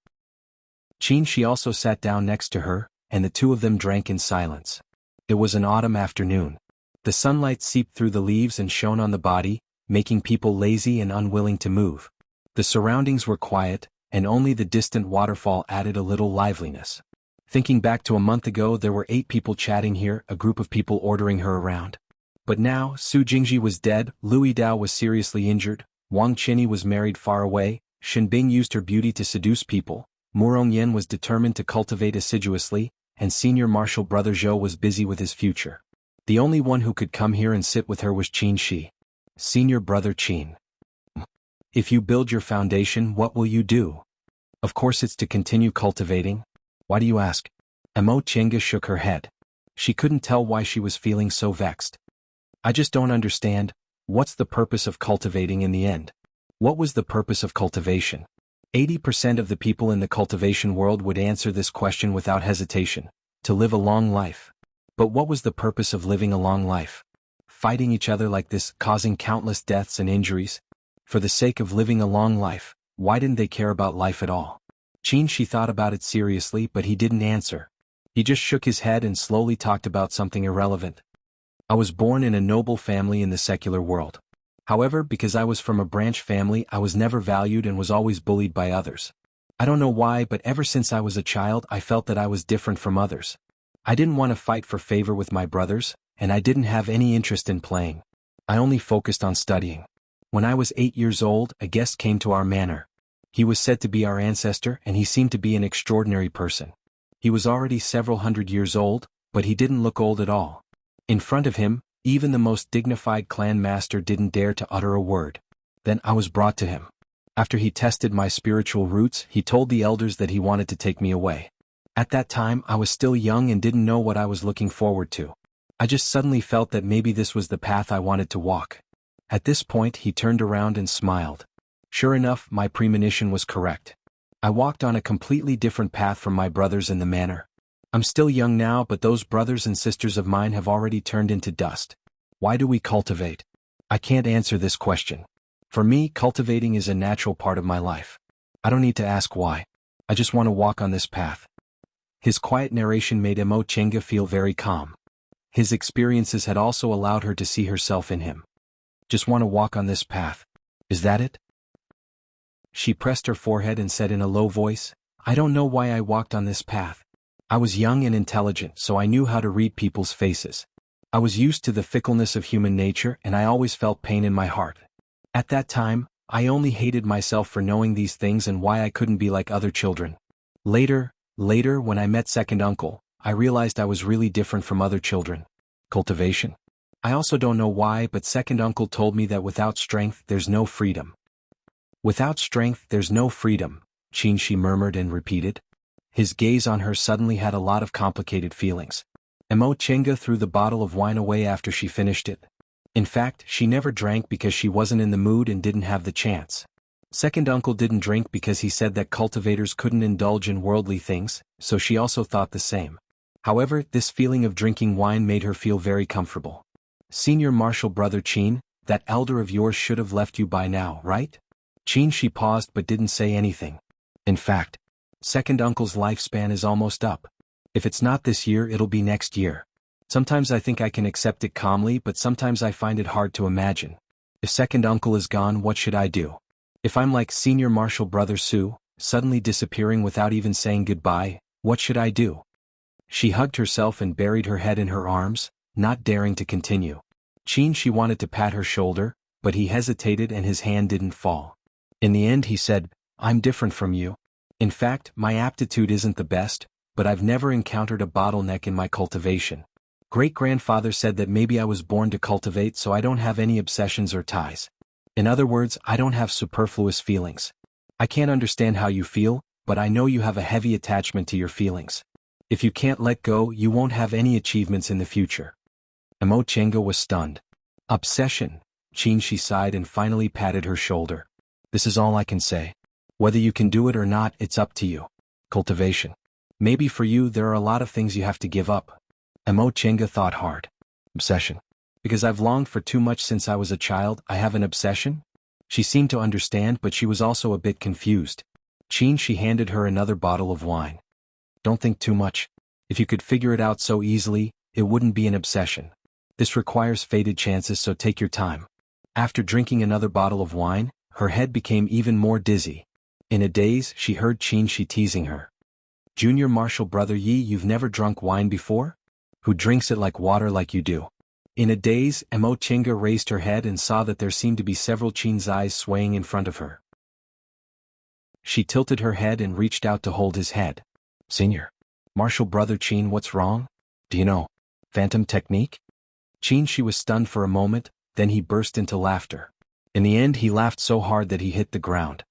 Qin Shi also sat down next to her, and the two of them drank in silence. It was an autumn afternoon. The sunlight seeped through the leaves and shone on the body, making people lazy and unwilling to move. The surroundings were quiet, and only the distant waterfall added a little liveliness. Thinking back to a month ago, there were 8 people chatting here, a group of people ordering her around. But now, Su Jingji was dead, Lui Dao was seriously injured, Wang Qinyi was married far away, Shenbing used her beauty to seduce people, Murong Yen was determined to cultivate assiduously, and Senior Marshal Brother Zhou was busy with his future. The only one who could come here and sit with her was Qin Shi. Senior Brother Qin. If you build your foundation, what will you do? Of course it's to continue cultivating. Why do you ask? Mo Tianga shook her head. She couldn't tell why she was feeling so vexed. I just don't understand. What's the purpose of cultivating in the end? What was the purpose of cultivation? 80% of the people in the cultivation world would answer this question without hesitation. To live a long life. But what was the purpose of living a long life? Fighting each other like this, causing countless deaths and injuries? For the sake of living a long life, why didn't they care about life at all? Qin Shi thought about it seriously, but he didn't answer. He just shook his head and slowly talked about something irrelevant. I was born in a noble family in the secular world. However, because I was from a branch family, I was never valued and was always bullied by others. I don't know why, but ever since I was a child, I felt that I was different from others. I didn't want to fight for favor with my brothers, and I didn't have any interest in playing. I only focused on studying. When I was 8 years old, a guest came to our manor. He was said to be our ancestor, and he seemed to be an extraordinary person. He was already several hundred years old, but he didn't look old at all. In front of him, even the most dignified clan master didn't dare to utter a word. Then I was brought to him. After he tested my spiritual roots, he told the elders that he wanted to take me away. At that time, I was still young and didn't know what I was looking forward to. I just suddenly felt that maybe this was the path I wanted to walk. At this point, he turned around and smiled. Sure enough, my premonition was correct. I walked on a completely different path from my brothers in the manor. I'm still young now, but those brothers and sisters of mine have already turned into dust. Why do we cultivate? I can't answer this question. For me, cultivating is a natural part of my life. I don't need to ask why. I just want to walk on this path. His quiet narration made Mo Tianga feel very calm. His experiences had also allowed her to see herself in him. Just want to walk on this path. Is that it? She pressed her forehead and said in a low voice, I don't know why I walked on this path. I was young and intelligent, so I knew how to read people's faces. I was used to the fickleness of human nature, and I always felt pain in my heart. At that time, I only hated myself for knowing these things and why I couldn't be like other children. Later, when I met second uncle, I realized I was really different from other children. Cultivation? I also don't know why, but second uncle told me that without strength there's no freedom. Without strength there's no freedom, Qin Shi murmured and repeated. His gaze on her suddenly had a lot of complicated feelings. Mo Tianga threw the bottle of wine away after she finished it. In fact, she never drank because she wasn't in the mood and didn't have the chance. Second uncle didn't drink because he said that cultivators couldn't indulge in worldly things, so she also thought the same. However, this feeling of drinking wine made her feel very comfortable. Senior martial brother Qin, that elder of yours should have left you by now, right? Qin, she paused but didn't say anything. In fact, second uncle's lifespan is almost up. If it's not this year, it'll be next year. Sometimes I think I can accept it calmly, but sometimes I find it hard to imagine. If second uncle is gone, what should I do? If I'm like senior martial brother Su, suddenly disappearing without even saying goodbye, what should I do? She hugged herself and buried her head in her arms, not daring to continue. Qin, she wanted to pat her shoulder, but he hesitated and his hand didn't fall. In the end he said, I'm different from you. In fact, my aptitude isn't the best, but I've never encountered a bottleneck in my cultivation. Great-grandfather said that maybe I was born to cultivate, so I don't have any obsessions or ties. In other words, I don't have superfluous feelings. I can't understand how you feel, but I know you have a heavy attachment to your feelings. If you can't let go, you won't have any achievements in the future. Emo Chenga was stunned. Obsession, Qin, she sighed and finally patted her shoulder. This is all I can say. Whether you can do it or not, it's up to you. Cultivation. Maybe for you there are a lot of things you have to give up. Emo Chenga thought hard. Obsession. Because I've longed for too much since I was a child, I have an obsession? She seemed to understand, but she was also a bit confused. Qin, she handed her another bottle of wine. Don't think too much. If you could figure it out so easily, it wouldn't be an obsession. This requires fated chances, so take your time. After drinking another bottle of wine, her head became even more dizzy. In a daze, she heard Qin, she teasing her. Junior martial brother Yi, you've never drunk wine before? Who drinks it like water like you do? In a daze, Emo Chenga raised her head and saw that there seemed to be several Qin's eyes swaying in front of her. She tilted her head and reached out to hold his head. Senior martial brother Qin, what's wrong? Do you know phantom technique? Qin, she was stunned for a moment, then he burst into laughter. In the end he laughed so hard that he hit the ground.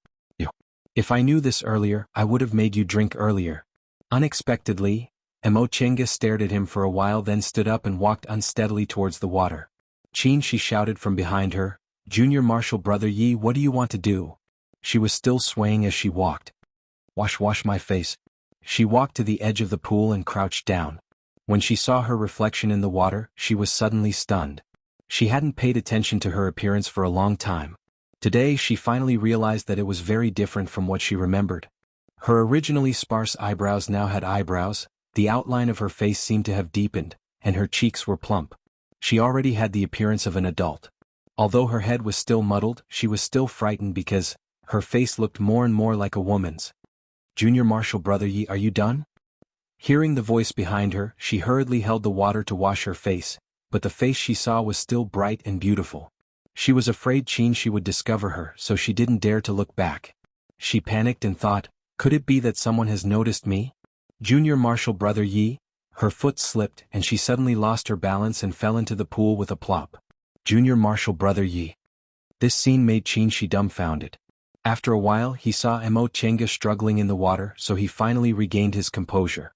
If I knew this earlier, I would have made you drink earlier. Unexpectedly, Emo Chenga stared at him for a while, then stood up and walked unsteadily towards the water. Qin, she shouted from behind her, Junior martial brother Yi, what do you want to do? She was still swaying as she walked. Wash my face. She walked to the edge of the pool and crouched down. When she saw her reflection in the water, she was suddenly stunned. She hadn't paid attention to her appearance for a long time. Today she finally realized that it was very different from what she remembered. Her originally sparse eyebrows now had eyebrows, the outline of her face seemed to have deepened, and her cheeks were plump. She already had the appearance of an adult. Although her head was still muddled, she was still frightened because her face looked more and more like a woman's. Junior martial brother Yi, are you done? Hearing the voice behind her, she hurriedly held the water to wash her face, but the face she saw was still bright and beautiful. She was afraid Qin, she would discover her, so she didn't dare to look back. She panicked and thought, could it be that someone has noticed me? Junior martial brother Yi? Her foot slipped and she suddenly lost her balance and fell into the pool with a plop. Junior martial brother Yi. This scene made Qin, she dumbfounded. After a while he saw Emo Chenga struggling in the water, so he finally regained his composure.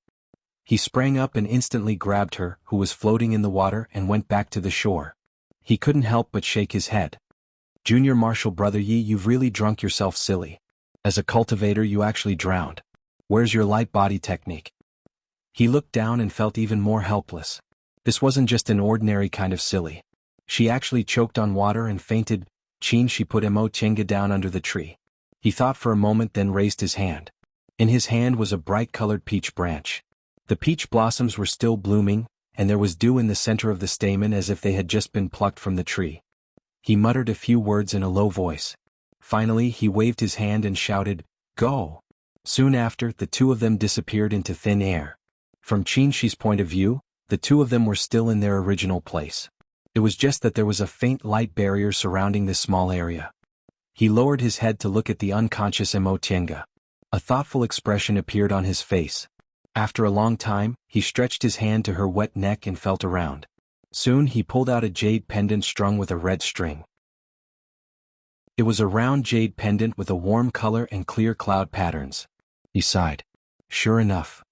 He sprang up and instantly grabbed her, who was floating in the water, and went back to the shore. He couldn't help but shake his head. Junior martial brother Yi, you've really drunk yourself silly. As a cultivator you actually drowned. Where's your light body technique? He looked down and felt even more helpless. This wasn't just an ordinary kind of silly. She actually choked on water and fainted. Qin, she put Emo Chenga down under the tree. He thought for a moment, then raised his hand. In his hand was a bright-colored peach branch. The peach blossoms were still blooming, and there was dew in the center of the stamen as if they had just been plucked from the tree. He muttered a few words in a low voice. Finally he waved his hand and shouted, "Go!" Soon after, the two of them disappeared into thin air. From Qin Shi's point of view, the two of them were still in their original place. It was just that there was a faint light barrier surrounding this small area. He lowered his head to look at the unconscious Emo Chenga. A thoughtful expression appeared on his face. After a long time, he stretched his hand to her wet neck and felt around. Soon he pulled out a jade pendant strung with a red string. It was a round jade pendant with a warm color and clear cloud patterns. He sighed. Sure enough.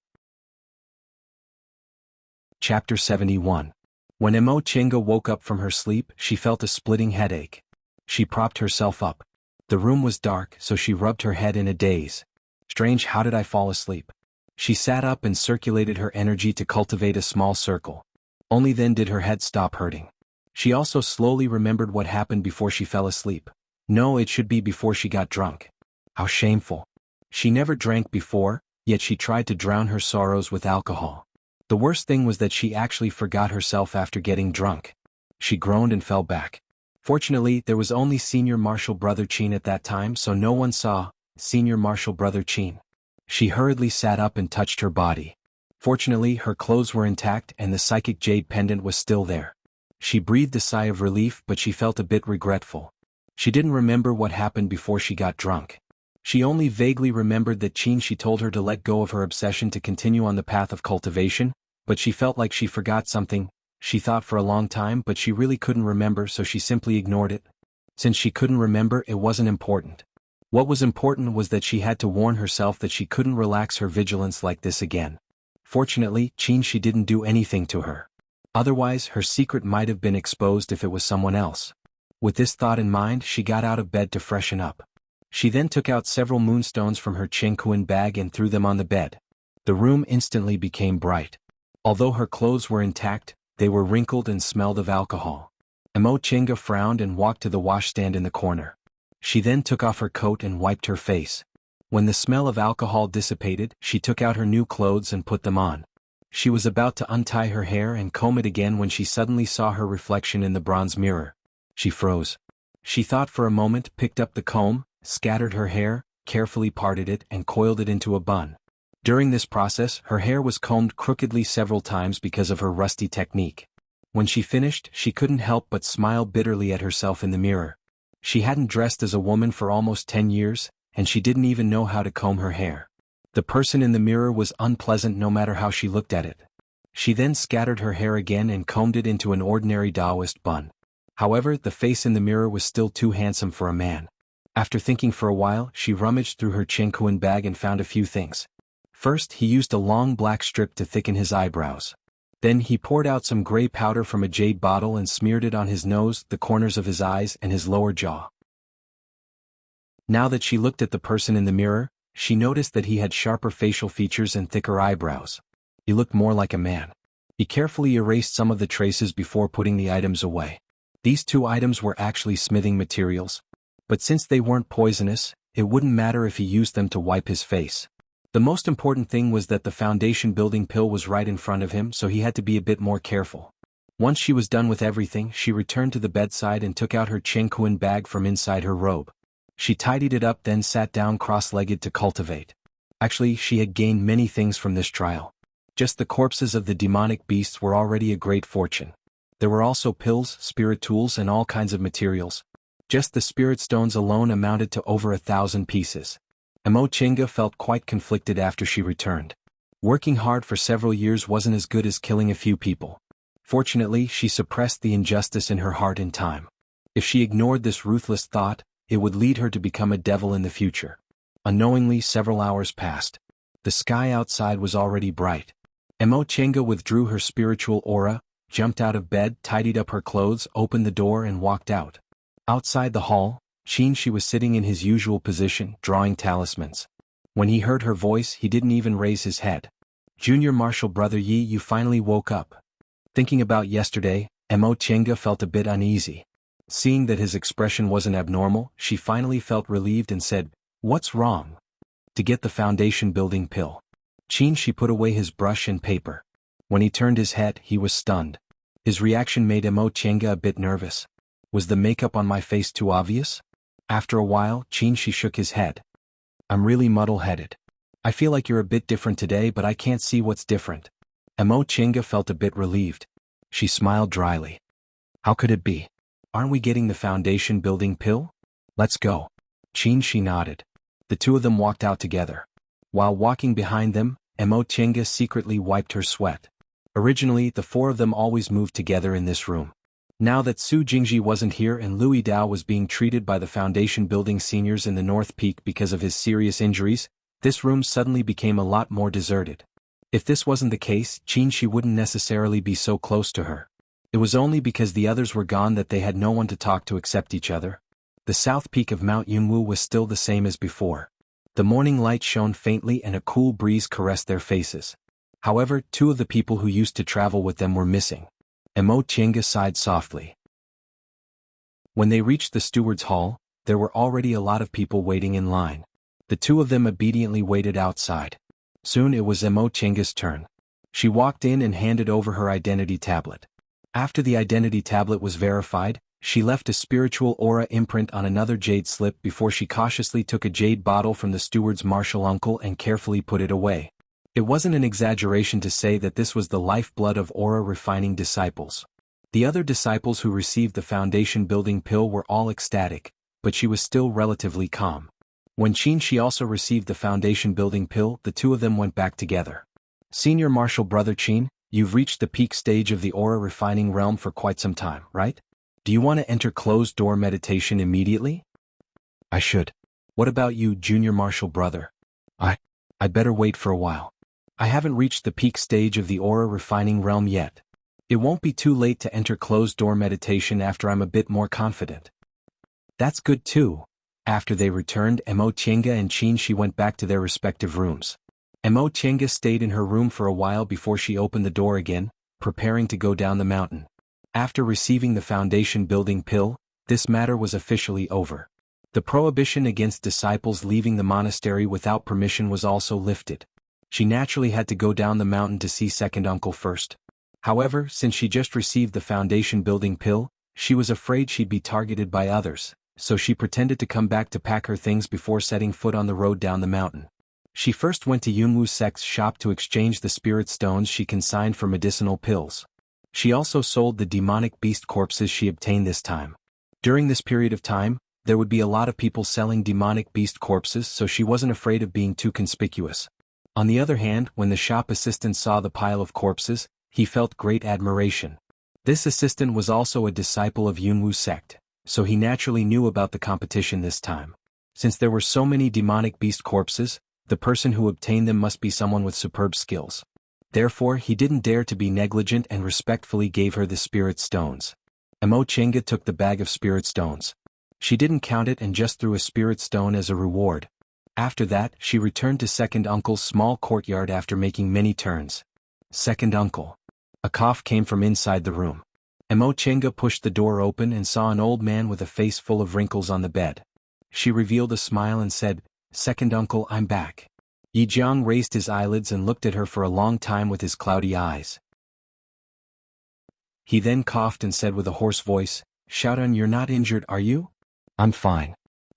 Chapter 71. When Emo Chenga woke up from her sleep, she felt a splitting headache. She propped herself up. The room was dark, so she rubbed her head in a daze. Strange, how did I fall asleep? She sat up and circulated her energy to cultivate a small circle. Only then did her head stop hurting. She also slowly remembered what happened before she fell asleep. No, it should be before she got drunk. How shameful. She never drank before, yet she tried to drown her sorrows with alcohol. The worst thing was that she actually forgot herself after getting drunk. She groaned and fell back. Fortunately, there was only Senior Marshal Brother Chin at that time, so no one saw Senior Marshal Brother Chin. She hurriedly sat up and touched her body. Fortunately, her clothes were intact and the psychic jade pendant was still there. She breathed a sigh of relief, but she felt a bit regretful. She didn't remember what happened before she got drunk. She only vaguely remembered that she told her to let go of her obsession to continue on the path of cultivation, but she felt like she forgot something. She thought for a long time, but she really couldn't remember, so she simply ignored it. Since she couldn't remember, it wasn't important. What was important was that she had to warn herself that she couldn't relax her vigilance like this again. Fortunately, she didn't do anything to her. Otherwise, her secret might have been exposed if it was someone else. With this thought in mind, she got out of bed to freshen up. She then took out several moonstones from her Chenkuan bag and threw them on the bed. The room instantly became bright. Although her clothes were intact, they were wrinkled and smelled of alcohol. Emo Chenga frowned and walked to the washstand in the corner. She then took off her coat and wiped her face. When the smell of alcohol dissipated, she took out her new clothes and put them on. She was about to untie her hair and comb it again when she suddenly saw her reflection in the bronze mirror. She froze. She thought for a moment, picked up the comb, scattered her hair, carefully parted it and coiled it into a bun. During this process, her hair was combed crookedly several times because of her rusty technique. When she finished, she couldn't help but smile bitterly at herself in the mirror. She hadn't dressed as a woman for almost 10 years, and she didn't even know how to comb her hair. The person in the mirror was unpleasant no matter how she looked at it. She then scattered her hair again and combed it into an ordinary Taoist bun. However, the face in the mirror was still too handsome for a man. After thinking for a while, she rummaged through her Chenkuan bag and found a few things. First, he used a long black strip to thicken his eyebrows. Then he poured out some gray powder from a jade bottle and smeared it on his nose, the corners of his eyes, and his lower jaw. Now that she looked at the person in the mirror, she noticed that he had sharper facial features and thicker eyebrows. He looked more like a man. He carefully erased some of the traces before putting the items away. These 2 items were actually smithing materials. But since they weren't poisonous, it wouldn't matter if he used them to wipe his face. The most important thing was that the foundation building pill was right in front of him, so he had to be a bit more careful. Once she was done with everything, she returned to the bedside and took out her Chenkuan bag from inside her robe. She tidied it up, then sat down cross-legged to cultivate. Actually, she had gained many things from this trial. Just the corpses of the demonic beasts were already a great fortune. There were also pills, spirit tools, and all kinds of materials. Just the spirit stones alone amounted to over 1,000 pieces. Emo Chenga felt quite conflicted after she returned. Working hard for several years wasn't as good as killing a few people. Fortunately, she suppressed the injustice in her heart in time. If she ignored this ruthless thought, it would lead her to become a devil in the future. Unknowingly, several hours passed. The sky outside was already bright. Emo Chenga withdrew her spiritual aura, jumped out of bed, tidied up her clothes, opened the door and walked out. Outside the hall, she was sitting in his usual position, drawing talismans. When he heard her voice, he didn't even raise his head. Junior Marshal Brother Yi, you finally woke up. Thinking about yesterday, Emo Chenga felt a bit uneasy. Seeing that his expression wasn't abnormal, she finally felt relieved and said, "What's wrong?" To get the foundation building pill. She put away his brush and paper. When he turned his head, he was stunned. His reaction made Emo Chenga a bit nervous. Was the makeup on my face too obvious? After a while, she shook his head. I'm really muddle-headed. I feel like you're a bit different today, but I can't see what's different. Emo Chenga felt a bit relieved. She smiled dryly. How could it be? Aren't we getting the foundation building pill? Let's go. She nodded. The 2 of them walked out together. While walking behind them, Emo Chenga secretly wiped her sweat. Originally, the 4 of them always moved together in this room. Now that Su Jingji wasn't here and Louis Dao was being treated by the foundation building seniors in the North Peak because of his serious injuries, this room suddenly became a lot more deserted. If this wasn't the case, she wouldn't necessarily be so close to her. It was only because the others were gone that they had no one to talk to except each other. The south peak of Mount Yunwu was still the same as before. The morning light shone faintly and a cool breeze caressed their faces. However, two of the people who used to travel with them were missing. Emo Chenga sighed softly. When they reached the steward's hall, there were already a lot of people waiting in line. The two of them obediently waited outside. Soon it was Emo Chenga's turn. She walked in and handed over her identity tablet. After the identity tablet was verified, she left a spiritual aura imprint on another jade slip before she cautiously took a jade bottle from the steward's martial uncle and carefully put it away. It wasn't an exaggeration to say that this was the lifeblood of aura refining disciples. The other disciples who received the foundation building pill were all ecstatic, but she was still relatively calm. When she also received the foundation building pill, the two of them went back together. Senior Martial Brother Qin, you've reached the peak stage of the aura refining realm for quite some time, right? Do you want to enter closed door meditation immediately? I should. What about you, Junior Martial Brother? I'd better wait for a while. I haven't reached the peak stage of the aura refining realm yet. It won't be too late to enter closed door meditation after I'm a bit more confident. That's good too. After they returned, Emo Chenga and Qin went back to their respective rooms. Emo Chenga stayed in her room for a while before she opened the door again, preparing to go down the mountain. After receiving the foundation building pill, this matter was officially over. The prohibition against disciples leaving the monastery without permission was also lifted. She naturally had to go down the mountain to see second uncle first. However, since she just received the foundation building pill, she was afraid she'd be targeted by others, so she pretended to come back to pack her things before setting foot on the road down the mountain. She first went to Yunwu Sect's shop to exchange the spirit stones she consigned for medicinal pills. She also sold the demonic beast corpses she obtained this time. During this period of time, there would be a lot of people selling demonic beast corpses, so she wasn't afraid of being too conspicuous. On the other hand, when the shop assistant saw the pile of corpses, he felt great admiration. This assistant was also a disciple of Yunwu Sect, so he naturally knew about the competition this time. Since there were so many demonic beast corpses, the person who obtained them must be someone with superb skills. Therefore, he didn't dare to be negligent and respectfully gave her the spirit stones. Emo Chenga took the bag of spirit stones. She didn't count it and just threw a spirit stone as a reward. After that, she returned to second uncle's small courtyard after making many turns. Second uncle. A cough came from inside the room. Emo Chenga pushed the door open and saw an old man with a face full of wrinkles on the bed. She revealed a smile and said, "Second uncle, I'm back." Yi Jiang raised his eyelids and looked at her for a long time with his cloudy eyes. He then coughed and said with a hoarse voice, "Xiaodan, you're not injured, are you?" "I'm fine."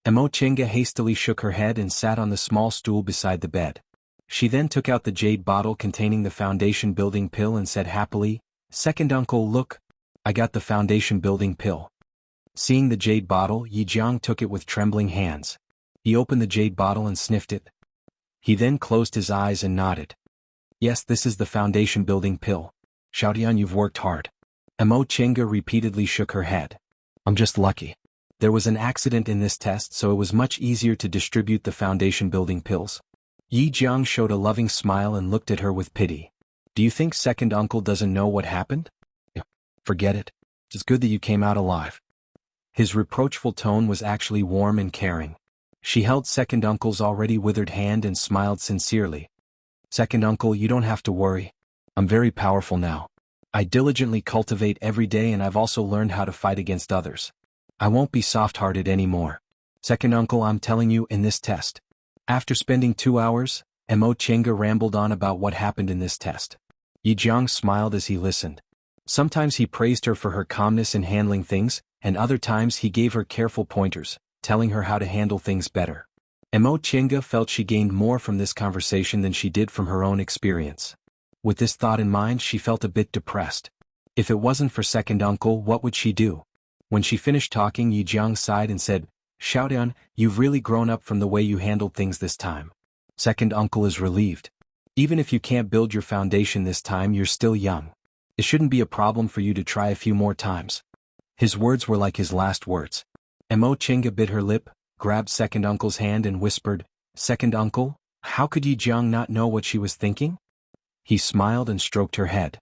Emo Chenga hastily shook her head and sat on the small stool beside the bed. She then took out the jade bottle containing the foundation building pill and said happily, "Second uncle, look. I got the foundation building pill." Seeing the jade bottle, Yi Jiang took it with trembling hands. He opened the jade bottle and sniffed it. He then closed his eyes and nodded. "Yes, this is the foundation building pill. Xiaodian, you've worked hard." Emo Chenga repeatedly shook her head. "I'm just lucky. There was an accident in this test, so it was much easier to distribute the foundation building pills." Yi Jiang showed a loving smile and looked at her with pity. "Do you think second uncle doesn't know what happened?" "Forget it. It's good that you came out alive." His reproachful tone was actually warm and caring. She held second uncle's already withered hand and smiled sincerely. "Second uncle, you don't have to worry. I'm very powerful now. I diligently cultivate every day and I've also learned how to fight against others. I won't be soft-hearted anymore. Second uncle, I'm telling you, in this test." After spending 2 hours, Emo Chenga rambled on about what happened in this test. Yi Jiang smiled as he listened. Sometimes he praised her for her calmness in handling things, and other times he gave her careful pointers, telling her how to handle things better. Emo Chenga felt she gained more from this conversation than she did from her own experience. With this thought in mind, she felt a bit depressed. If it wasn't for second uncle, what would she do? When she finished talking, Yi Jiang sighed and said, "Xiaodian, you've really grown up from the way you handled things this time." Second uncle is relieved. "Even if you can't build your foundation this time, you're still young. It shouldn't be a problem for you to try a few more times." His words were like his last words. Emo Chenga bit her lip, grabbed second uncle's hand and whispered, "Second uncle, how could Yi Jiang not know what she was thinking?" He smiled and stroked her head.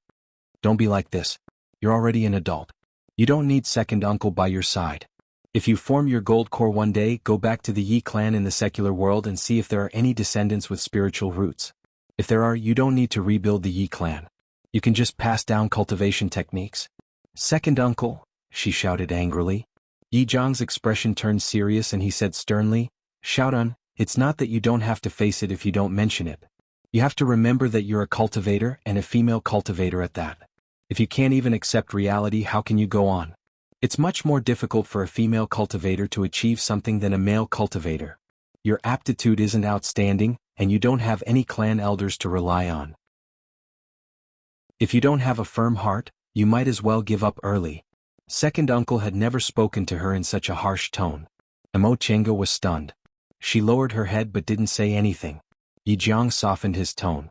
"Don't be like this. You're already an adult. You don't need second uncle by your side. If you form your gold core one day, go back to the Yi clan in the secular world and see if there are any descendants with spiritual roots. If there are, you don't need to rebuild the Yi clan. You can just pass down cultivation techniques. Second uncle, she shouted angrily. Yi Jiang's expression turned serious and he said sternly, "Shout on, it's not that you don't have to face it if you don't mention it. You have to remember that you're a cultivator and a female cultivator at that. If you can't even accept reality, how can you go on? It's much more difficult for a female cultivator to achieve something than a male cultivator. Your aptitude isn't outstanding, and you don't have any clan elders to rely on. If you don't have a firm heart, you might as well give up early." Second uncle had never spoken to her in such a harsh tone. Emo Chenga was stunned. She lowered her head but didn't say anything. Yi Jiang softened his tone.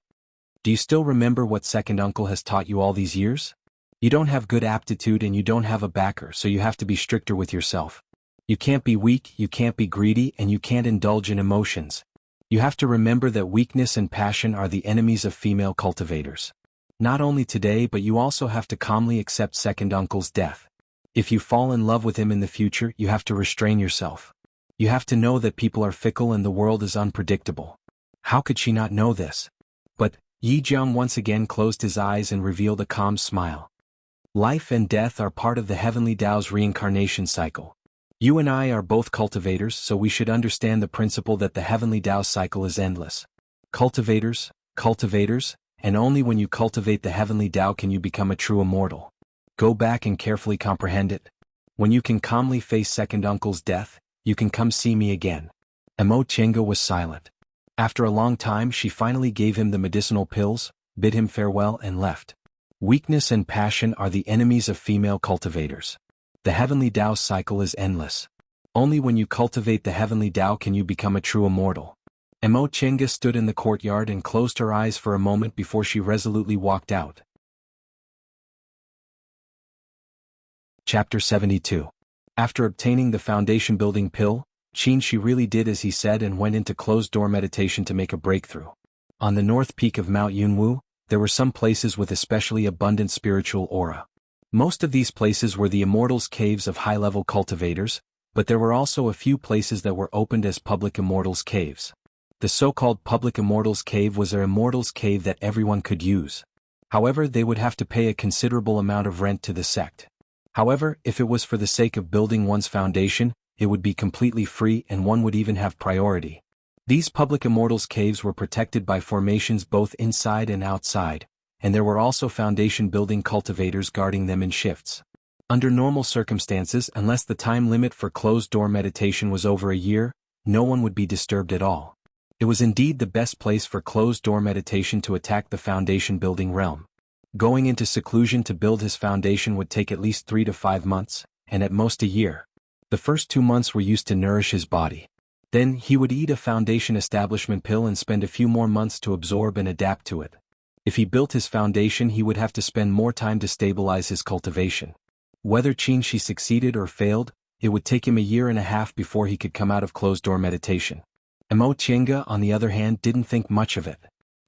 "Do you still remember what second uncle has taught you all these years? You don't have good aptitude and you don't have a backer, so you have to be stricter with yourself. You can't be weak, you can't be greedy, and you can't indulge in emotions. You have to remember that weakness and passion are the enemies of female cultivators. Not only today, but you also have to calmly accept second uncle's death. If you fall in love with him in the future, you have to restrain yourself. You have to know that people are fickle and the world is unpredictable." How could she not know this? But Yi Jiang once again closed his eyes and revealed a calm smile. "Life and death are part of the heavenly Tao's reincarnation cycle. You and I are both cultivators, so we should understand the principle that the heavenly Tao cycle is endless. Cultivators, and only when you cultivate the heavenly Tao can you become a true immortal. Go back and carefully comprehend it. When you can calmly face second uncle's death, you can come see me again." Emo Chenga was silent. After a long time she finally gave him the medicinal pills, bid him farewell and left. Weakness and passion are the enemies of female cultivators. The heavenly Tao cycle is endless. Only when you cultivate the heavenly Tao can you become a true immortal. Emo Chenga stood in the courtyard and closed her eyes for a moment before she resolutely walked out. Chapter 72. After obtaining the foundation building pill, Qin Shi really did as he said and went into closed-door meditation to make a breakthrough. On the north peak of Mount Yunwu, there were some places with especially abundant spiritual aura. Most of these places were the Immortals' Caves of high-level cultivators, but there were also a few places that were opened as public Immortals' Caves. The so-called public Immortals' Cave was an Immortals' Cave that everyone could use. However, they would have to pay a considerable amount of rent to the sect. However, if it was for the sake of building one's foundation, it would be completely free and one would even have priority. These public Immortals' Caves were protected by formations both inside and outside, and there were also foundation building cultivators guarding them in shifts. Under normal circumstances, unless the time limit for closed-door meditation was over a year, no one would be disturbed at all. It was indeed the best place for closed-door meditation to attack the foundation building realm. Going into seclusion to build his foundation would take at least 3 to 5 months, and at most a year. The first 2 months were used to nourish his body. Then he would eat a foundation establishment pill and spend a few more months to absorb and adapt to it. If he built his foundation, he would have to spend more time to stabilize his cultivation. Whether Qin Shi succeeded or failed, it would take him a year and a half before he could come out of closed-door meditation. Emo Chenga, on the other hand, didn't think much of it.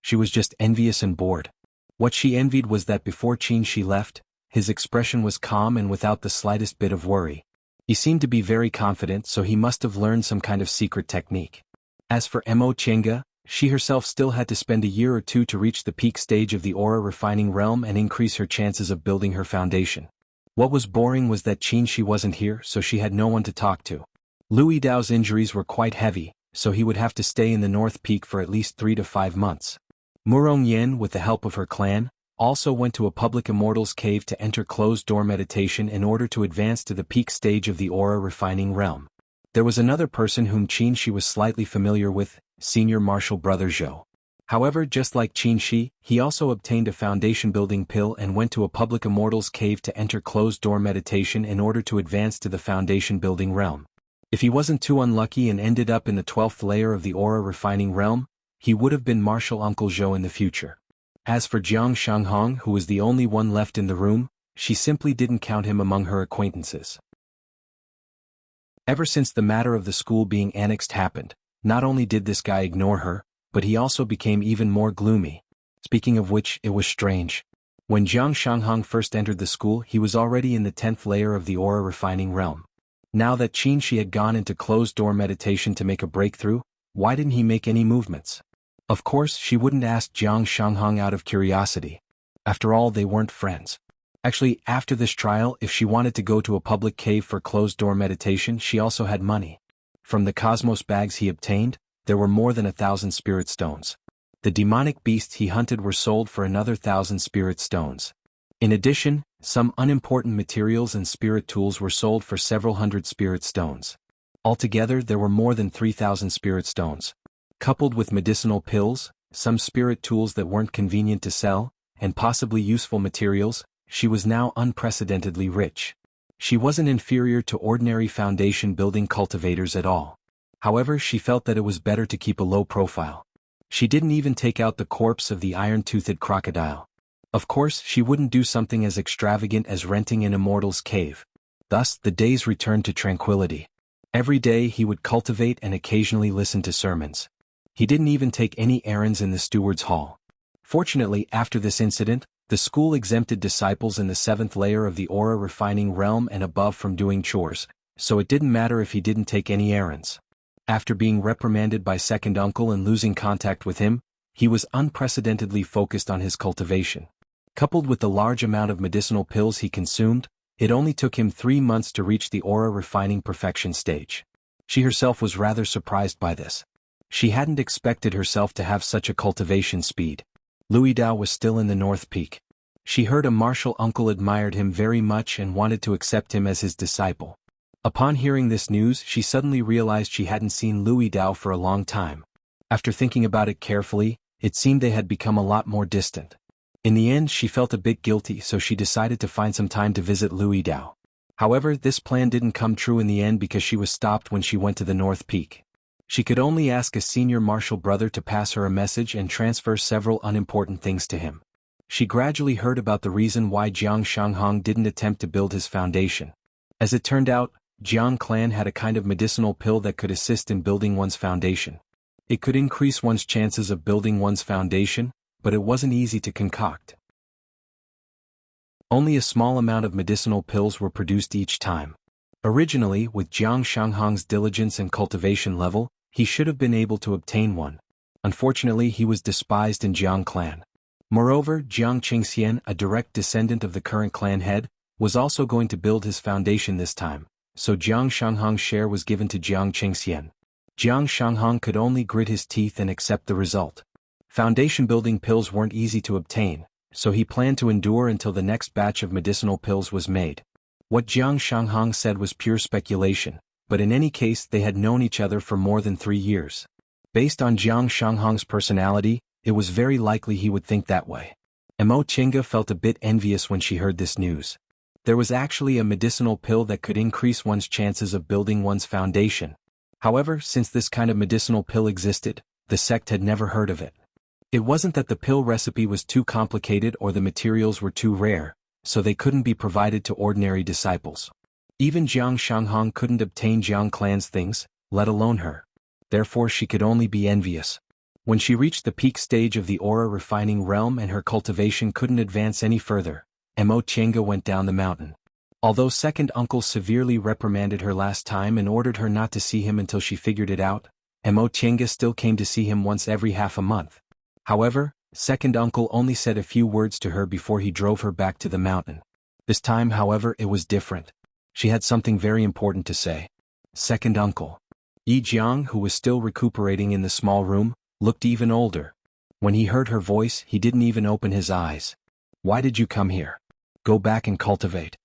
She was just envious and bored. What she envied was that before Qin Shi left, his expression was calm and without the slightest bit of worry. He seemed to be very confident, so he must have learned some kind of secret technique. As for Emo Chenga, she herself still had to spend a year or two to reach the peak stage of the aura refining realm and increase her chances of building her foundation. What was boring was that Qin Shi wasn't here, so she had no one to talk to. Louis Dao's injuries were quite heavy, so he would have to stay in the North Peak for at least 3 to 5 months. Murong Yen, with the help of her clan, also went to a public Immortals' Cave to enter closed-door meditation in order to advance to the peak stage of the aura refining realm. There was another person whom Qin Shi was slightly familiar with, Senior Marshal Brother Zhou. However, just like Qin Shi, he also obtained a foundation-building pill and went to a public Immortals' Cave to enter closed-door meditation in order to advance to the foundation-building realm. If he wasn't too unlucky and ended up in the 12th layer of the aura refining realm, he would have been Marshal Uncle Zhou in the future. As for Jiang Shanghong, who was the only one left in the room, she simply didn't count him among her acquaintances. Ever since the matter of the school being annexed happened, not only did this guy ignore her, but he also became even more gloomy. Speaking of which, it was strange. When Jiang Shanghong first entered the school, he was already in the 10th layer of the aura refining realm. Now that Qin had gone into closed-door meditation to make a breakthrough, why didn't he make any movements? Of course, she wouldn't ask Jiang Shanghang out of curiosity. After all, they weren't friends. Actually, after this trial, if she wanted to go to a public cave for closed-door meditation, she also had money. From the cosmos bags he obtained, there were more than 1,000 spirit stones. The demonic beasts he hunted were sold for another 1,000 spirit stones. In addition, some unimportant materials and spirit tools were sold for several hundred spirit stones. Altogether, there were more than 3,000 spirit stones. Coupled with medicinal pills, some spirit tools that weren't convenient to sell, and possibly useful materials, she was now unprecedentedly rich. She wasn't inferior to ordinary foundation building cultivators at all. However, she felt that it was better to keep a low profile. She didn't even take out the corpse of the iron-toothed crocodile. Of course, she wouldn't do something as extravagant as renting an immortal's cave. Thus, the days returned to tranquility. Every day he would cultivate and occasionally listen to sermons. He didn't even take any errands in the steward's hall. Fortunately, after this incident, the school exempted disciples in the 7th layer of the aura refining realm and above from doing chores, so it didn't matter if he didn't take any errands. After being reprimanded by second uncle and losing contact with him, he was unprecedentedly focused on his cultivation. Coupled with the large amount of medicinal pills he consumed, it only took him 3 months to reach the aura refining perfection stage. She herself was rather surprised by this. She hadn't expected herself to have such a cultivation speed. Louis Dao was still in the North Peak. She heard a martial uncle admired him very much and wanted to accept him as his disciple. Upon hearing this news, she suddenly realized she hadn't seen Louis Dao for a long time. After thinking about it carefully, it seemed they had become a lot more distant. In the end, she felt a bit guilty, so she decided to find some time to visit Louis Dao. However, this plan didn't come true in the end because she was stopped when she went to the North Peak. She could only ask a senior martial brother to pass her a message and transfer several unimportant things to him. She gradually heard about the reason why Jiang Shanghang didn't attempt to build his foundation. As it turned out, Jiang clan had a kind of medicinal pill that could assist in building one's foundation. It could increase one's chances of building one's foundation, but it wasn't easy to concoct. Only a small amount of medicinal pills were produced each time. Originally, with Jiang Shanghang's diligence and cultivation level, he should have been able to obtain one. Unfortunately, he was despised in Jiang clan. Moreover, Jiang Qingxian, a direct descendant of the current clan head, was also going to build his foundation this time, so Jiang Shanghang's share was given to Jiang Qingxian. Jiang Shanghang could only grit his teeth and accept the result. Foundation building pills weren't easy to obtain, so he planned to endure until the next batch of medicinal pills was made. What Jiang Shanghang said was pure speculation, but in any case they had known each other for more than 3 years. Based on Jiang Shanghang's personality, it was very likely he would think that way. Mo Qingge felt a bit envious when she heard this news. There was actually a medicinal pill that could increase one's chances of building one's foundation. However, since this kind of medicinal pill existed, the sect had never heard of it. It wasn't that the pill recipe was too complicated or the materials were too rare, so they couldn't be provided to ordinary disciples. Even Jiang Shanghang couldn't obtain Jiang clan's things, let alone her. Therefore she could only be envious. When she reached the peak stage of the aura refining realm and her cultivation couldn't advance any further, Mo Qingge went down the mountain. Although second uncle severely reprimanded her last time and ordered her not to see him until she figured it out, Mo Qingge still came to see him once every half a month. However, second uncle only said a few words to her before he drove her back to the mountain. This time, however, it was different. She had something very important to say. Second uncle. Yi Jiang, who was still recuperating in the small room, looked even older. When he heard her voice, he didn't even open his eyes. Why did you come here? Go back and cultivate.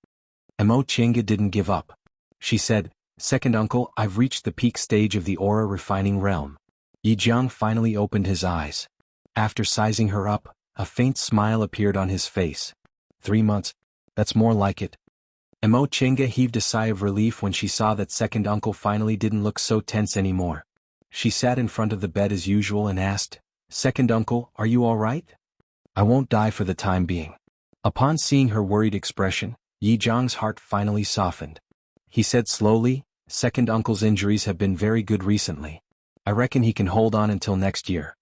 Mo Qingge didn't give up. She said, Second uncle, I've reached the peak stage of the aura refining realm. Yi Jiang finally opened his eyes. After sizing her up, a faint smile appeared on his face. 3 months? That's more like it. Mo Qingge heaved a sigh of relief when she saw that second uncle finally didn't look so tense anymore. She sat in front of the bed as usual and asked, Second uncle, are you all right? I won't die for the time being. Upon seeing her worried expression, Yi Jiang's heart finally softened. He said slowly, Second uncle's injuries have been very good recently. I reckon he can hold on until next year.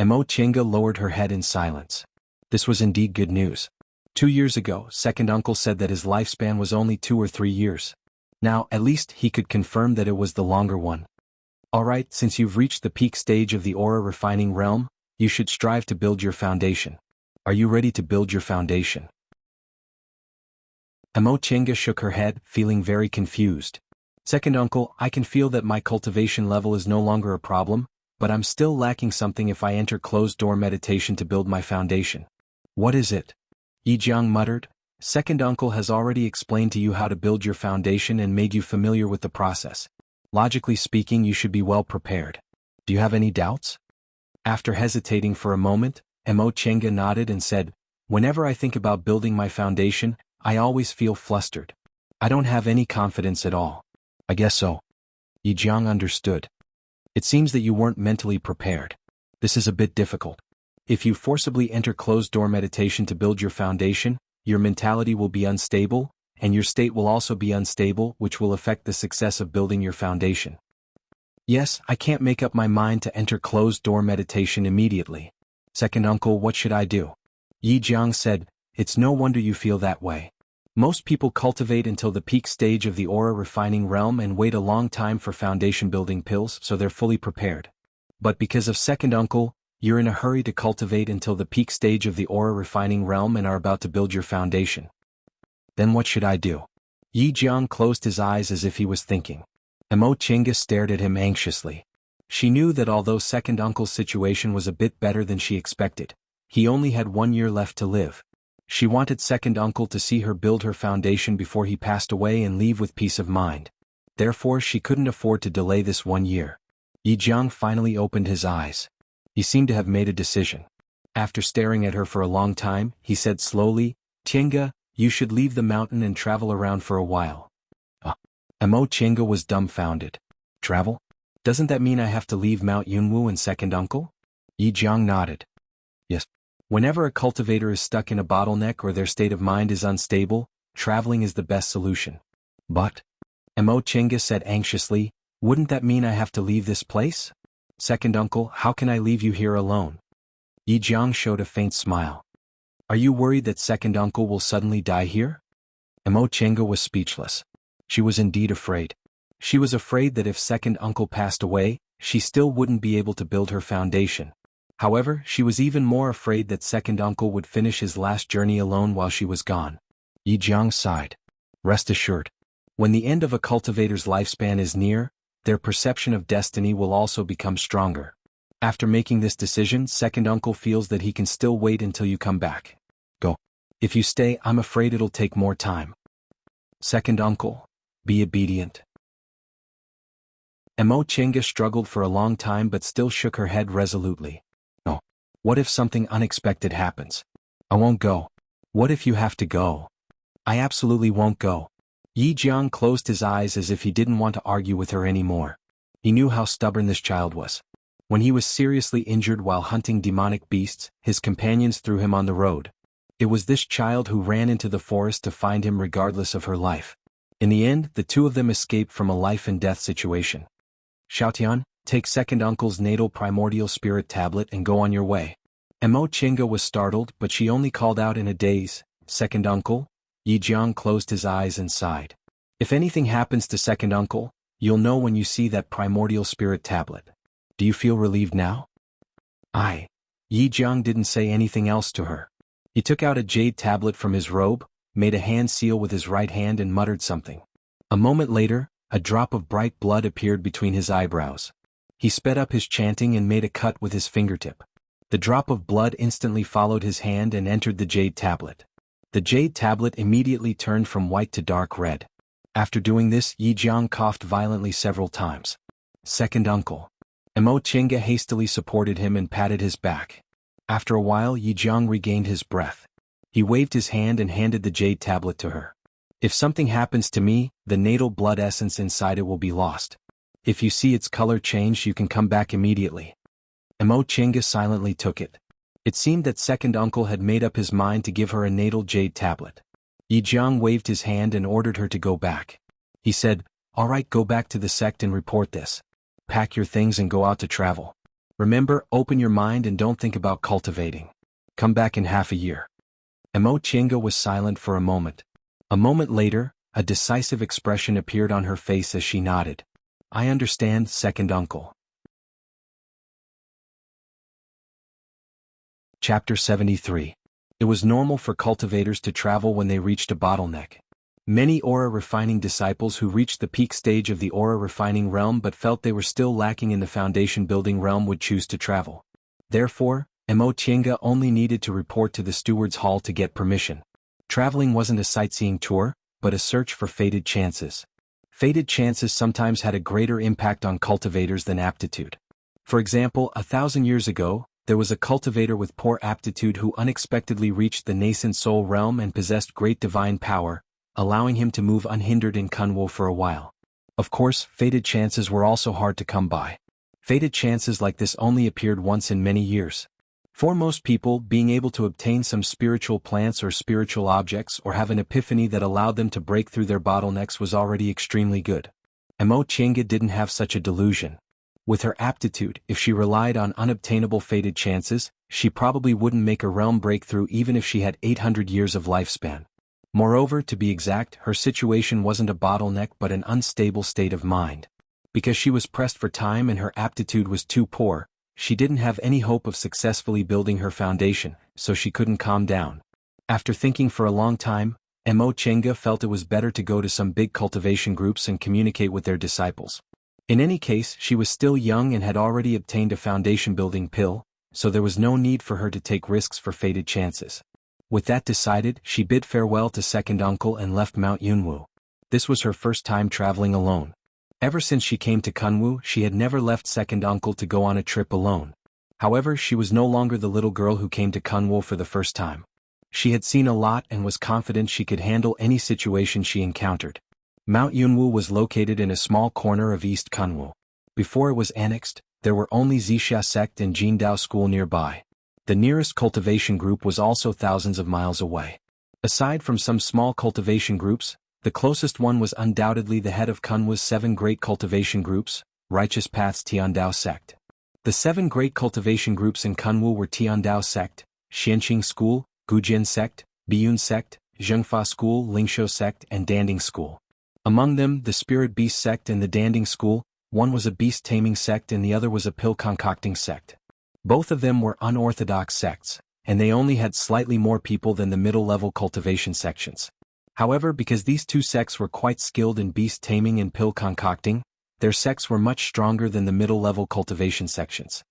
Mo Qingge lowered her head in silence. This was indeed good news. 2 years ago, second uncle said that his lifespan was only 2 or 3 years. Now, at least he could confirm that it was the longer one. Alright, since you've reached the peak stage of the aura refining realm, you should strive to build your foundation. Are you ready to build your foundation? Emochenga shook her head, feeling very confused. Second uncle, I can feel that my cultivation level is no longer a problem, but I'm still lacking something if I enter closed-door meditation to build my foundation. What is it? Yijiang muttered. Second uncle has already explained to you how to build your foundation and made you familiar with the process. Logically speaking, you should be well prepared. Do you have any doubts? After hesitating for a moment, Emochenga nodded and said, Whenever I think about building my foundation, I always feel flustered. I don't have any confidence at all. I guess so. Yijiang understood. It seems that you weren't mentally prepared. This is a bit difficult. If you forcibly enter closed-door meditation to build your foundation, your mentality will be unstable, and your state will also be unstable, which will affect the success of building your foundation. Yes, I can't make up my mind to enter closed-door meditation immediately. Second uncle, what should I do? Yijiang said, It's no wonder you feel that way. Most people cultivate until the peak stage of the aura refining realm and wait a long time for foundation building pills so they're fully prepared. But because of second uncle, you're in a hurry to cultivate until the peak stage of the aura refining realm and are about to build your foundation. Then what should I do? Yijiang closed his eyes as if he was thinking. Emochenga stared at him anxiously. She knew that although second uncle's situation was a bit better than she expected, he only had 1 year left to live. She wanted second uncle to see her build her foundation before he passed away and leave with peace of mind. Therefore she couldn't afford to delay this 1 year. Yijiang finally opened his eyes. He seemed to have made a decision. After staring at her for a long time, he said slowly, Tienga, you should leave the mountain and travel around for a while. Emochenga was dumbfounded. Travel? Doesn't that mean I have to leave Mount Yunwu and second uncle? Yijiang nodded. Yes. Whenever a cultivator is stuck in a bottleneck or their state of mind is unstable, traveling is the best solution. But, Emochenga said anxiously, wouldn't that mean I have to leave this place? Second uncle, how can I leave you here alone? Yijiang showed a faint smile. Are you worried that second uncle will suddenly die here? Emochenga was speechless. She was indeed afraid. She was afraid that if second uncle passed away, she still wouldn't be able to build her foundation. However, she was even more afraid that second uncle would finish his last journey alone while she was gone. Yijiang sighed. Rest assured. When the end of a cultivator's lifespan is near, their perception of destiny will also become stronger. After making this decision, second uncle feels that he can still wait until you come back. Go. If you stay, I'm afraid it'll take more time. Second uncle, be obedient. Emochenga struggled for a long time but still shook her head resolutely. No. What if something unexpected happens? I won't go. What if you have to go? I absolutely won't go. Yijiang closed his eyes as if he didn't want to argue with her anymore. He knew how stubborn this child was. When he was seriously injured while hunting demonic beasts, his companions threw him on the road. It was this child who ran into the forest to find him regardless of her life. In the end, the two of them escaped from a life-and-death situation. Xiaotian, take second uncle's natal primordial spirit tablet and go on your way. Emochenga was startled, but she only called out in a daze, Second uncle? Yijiang closed his eyes and sighed. If anything happens to second uncle, you'll know when you see that primordial spirit tablet. Do you feel relieved now? Yijiang didn't say anything else to her. He took out a jade tablet from his robe, made a hand seal with his right hand and muttered something. A moment later, a drop of bright blood appeared between his eyebrows. He sped up his chanting and made a cut with his fingertip. The drop of blood instantly followed his hand and entered the jade tablet. The jade tablet immediately turned from white to dark red. After doing this, Yijiang coughed violently several times. Second uncle. Emochenga hastily supported him and patted his back. After a while, Yijiang regained his breath. He waved his hand and handed the jade tablet to her. If something happens to me, the natal blood essence inside it will be lost. If you see its color change, you can come back immediately. Emochenga silently took it. It seemed that second uncle had made up his mind to give her a natal jade tablet. Yijiang waved his hand and ordered her to go back. He said, "All right, go back to the sect and report this. Pack your things and go out to travel. Remember, open your mind and don't think about cultivating. Come back in half a year." Emochenga was silent for a moment. A moment later, A decisive expression appeared on her face as she nodded. I understand, second uncle. Chapter 73. It was normal for cultivators to travel when they reached a bottleneck. Many aura refining disciples who reached the peak stage of the aura refining realm but felt they were still lacking in the foundation building realm would choose to travel. Therefore, Tiange only needed to report to the steward's hall to get permission. Traveling wasn't a sightseeing tour, but a search for fated chances. Fated chances sometimes had a greater impact on cultivators than aptitude. For example, 1,000 years ago, there was a cultivator with poor aptitude who unexpectedly reached the nascent soul realm and possessed great divine power, allowing him to move unhindered in Kunwu for a while. Of course, fated chances were also hard to come by. Fated chances like this only appeared once in many years. For most people, being able to obtain some spiritual plants or spiritual objects or have an epiphany that allowed them to break through their bottlenecks was already extremely good. Tiange didn't have such a delusion. With her aptitude, if she relied on unobtainable fated chances, she probably wouldn't make a realm breakthrough even if she had 800 years of lifespan. Moreover, to be exact, her situation wasn't a bottleneck but an unstable state of mind. Because she was pressed for time and her aptitude was too poor, she didn't have any hope of successfully building her foundation, so she couldn't calm down. After thinking for a long time, Tiange felt it was better to go to some big cultivation groups and communicate with their disciples. In any case, she was still young and had already obtained a foundation-building pill, so there was no need for her to take risks for fated chances. With that decided, she bid farewell to second uncle and left Mount Yunwu. This was her first time traveling alone. Ever since she came to Kunwu, she had never left second uncle to go on a trip alone. However, she was no longer the little girl who came to Kunwu for the first time. She had seen a lot and was confident she could handle any situation she encountered. Mount Yunwu was located in a small corner of East Kunwu. Before it was annexed, there were only Zixia sect and Jindao school nearby. The nearest cultivation group was also thousands of miles away. Aside from some small cultivation groups, the closest one was undoubtedly the head of Kunwu's 7 great cultivation groups, Righteous Path's Tiandao sect. The 7 great cultivation groups in Kunwu were Tiandao sect, Xianqing school, Gujian sect, Biyun sect, Zhengfa school, Lingshou sect and Danding school. Among them, the Spirit Beast sect and the Danding school, one was a beast-taming sect and the other was a pill-concocting sect. Both of them were unorthodox sects, and they only had slightly more people than the middle-level cultivation sections. However, because these 2 sects were quite skilled in beast-taming and pill-concocting, their sects were much stronger than the middle-level cultivation sections.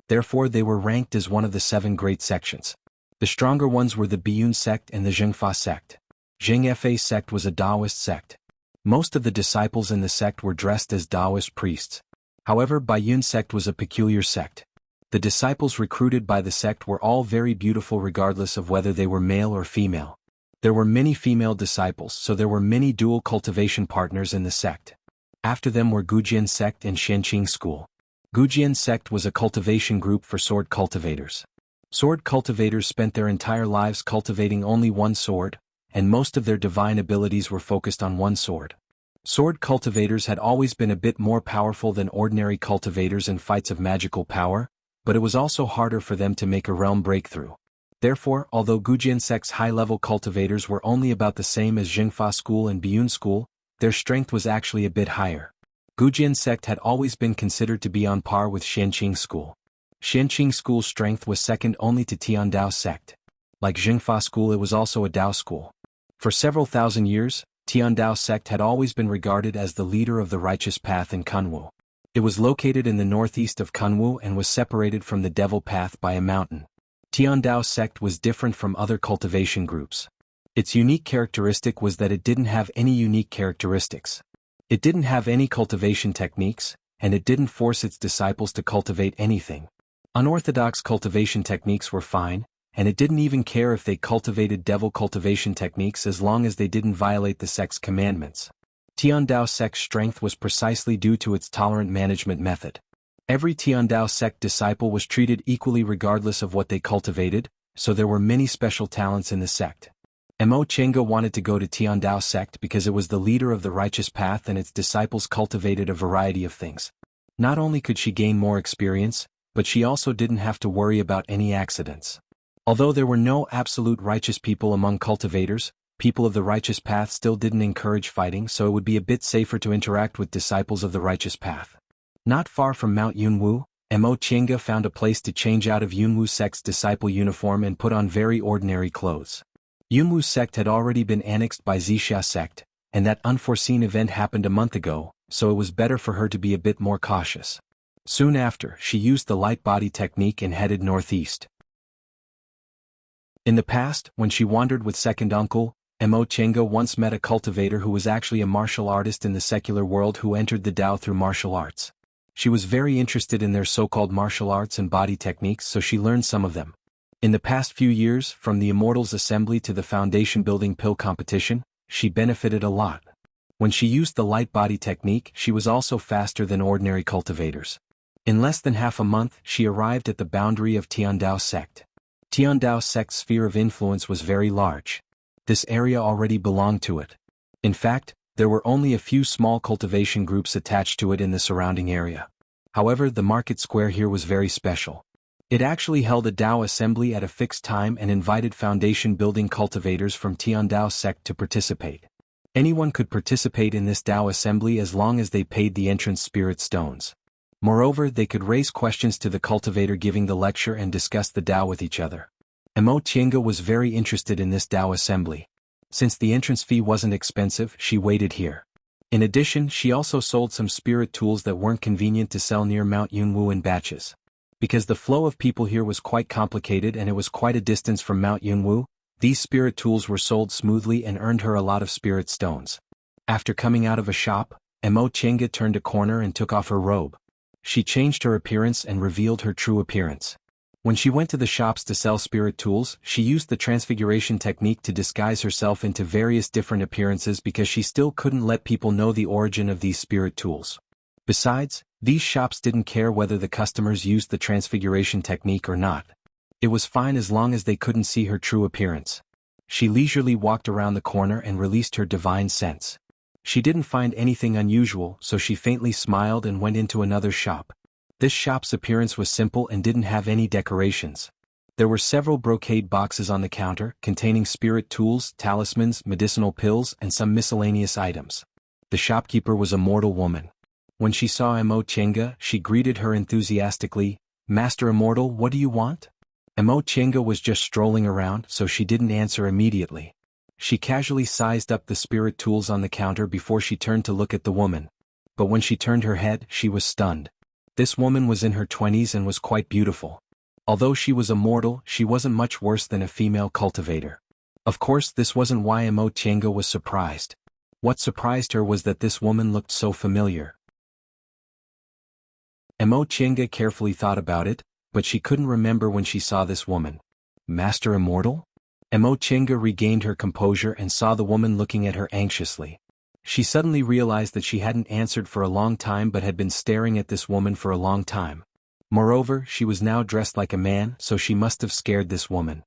Therefore, they were ranked as one of the 7 great sections. The stronger ones were the Biyun sect and the Zhengfa sect. Zhengfa sect was a Taoist sect. Most of the disciples in the sect were dressed as Taoist priests. However, Biyun sect was a peculiar sect. The disciples recruited by the sect were all very beautiful regardless of whether they were male or female. There were many female disciples, so there were many dual cultivation partners in the sect. After them were Gujian sect and Xianqing school. Gujian sect was a cultivation group for sword cultivators. Sword cultivators spent their entire lives cultivating only one sword, and most of their divine abilities were focused on one sword. Sword cultivators had always been a bit more powerful than ordinary cultivators in fights of magical power, but it was also harder for them to make a realm breakthrough. Therefore, although Gujian sect's high-level cultivators were only about the same as Zhengfa school and Biyun school, their strength was actually a bit higher. Gujian sect had always been considered to be on par with Xianqing school. Xianqing school's strength was second only to Tiandao sect. Like Zhengfa school, it was also a Dao school. For several thousand years, Tiandao sect had always been regarded as the leader of the righteous path in Kunwu. It was located in the northeast of Kunwu and was separated from the devil path by a mountain. Tiandao sect was different from other cultivation groups. Its unique characteristic was that it didn't have any unique characteristics. It didn't have any cultivation techniques, and it didn't force its disciples to cultivate anything. Unorthodox cultivation techniques were fine, and it didn't even care if they cultivated devil cultivation techniques as long as they didn't violate the sect's commandments. Tiandao sect's strength was precisely due to its tolerant management method. Every Tiandao sect disciple was treated equally regardless of what they cultivated, so there were many special talents in the sect. Tiange wanted to go to Tiandao sect because it was the leader of the righteous path and its disciples cultivated a variety of things. Not only could she gain more experience, but she also didn't have to worry about any accidents. Although there were no absolute righteous people among cultivators, people of the righteous path still didn't encourage fighting, so it would be a bit safer to interact with disciples of the righteous path. Not far from Mount Yunwu, Mo Qiange found a place to change out of Yunwu sect's disciple uniform and put on very ordinary clothes. Yunwu sect had already been annexed by Zixia sect, and that unforeseen event happened a month ago, so it was better for her to be a bit more cautious. Soon after, she used the light body technique and headed northeast. In the past, when she wandered with second uncle, Mo Qiange once met a cultivator who was actually a martial artist in the secular world who entered the Tao through martial arts. She was very interested in their so-called martial arts and body techniques, so she learned some of them. In the past few years, from the Immortals Assembly to the Foundation Building Pill competition, she benefited a lot. When she used the light body technique, she was also faster than ordinary cultivators. In less than half a month, she arrived at the boundary of Tiandao sect. Tiandao sect's sphere of influence was very large. This area already belonged to it. In fact, there were only a few small cultivation groups attached to it in the surrounding area. However, the market square here was very special. It actually held a Dao assembly at a fixed time and invited foundation building cultivators from Tiandao sect to participate. Anyone could participate in this Dao assembly as long as they paid the entrance spirit stones. Moreover, they could raise questions to the cultivator giving the lecture and discuss the Dao with each other. Mo Qiange was very interested in this Dao assembly. Since the entrance fee wasn't expensive, she waited here. In addition, she also sold some spirit tools that weren't convenient to sell near Mount Yunwu in batches. Because the flow of people here was quite complicated and it was quite a distance from Mount Yunwu, these spirit tools were sold smoothly and earned her a lot of spirit stones. After coming out of a shop, Mo Qiange turned a corner and took off her robe. She changed her appearance and revealed her true appearance. When she went to the shops to sell spirit tools, she used the transfiguration technique to disguise herself into various different appearances because she still couldn't let people know the origin of these spirit tools. Besides, these shops didn't care whether the customers used the transfiguration technique or not. It was fine as long as they couldn't see her true appearance. She leisurely walked around the corner and released her divine sense. She didn't find anything unusual, so she faintly smiled and went into another shop. This shop's appearance was simple and didn't have any decorations. There were several brocade boxes on the counter, containing spirit tools, talismans, medicinal pills, and some miscellaneous items. The shopkeeper was a mortal woman. When she saw Mo Qiange, she greeted her enthusiastically, "Master Immortal, what do you want?" Mo Qiange was just strolling around, so she didn't answer immediately. She casually sized up the spirit tools on the counter before she turned to look at the woman. But when she turned her head, she was stunned. This woman was in her 20s and was quite beautiful. Although she was a mortal, she wasn't much worse than a female cultivator. Of course, this wasn't why Mo Qiange was surprised. What surprised her was that this woman looked so familiar. Mo Qiange carefully thought about it, but she couldn't remember when she saw this woman. Master Immortal? Mo Qiange regained her composure and saw the woman looking at her anxiously. She suddenly realized that she hadn't answered for a long time but had been staring at this woman for a long time. Moreover, she was now dressed like a man, so she must have scared this woman.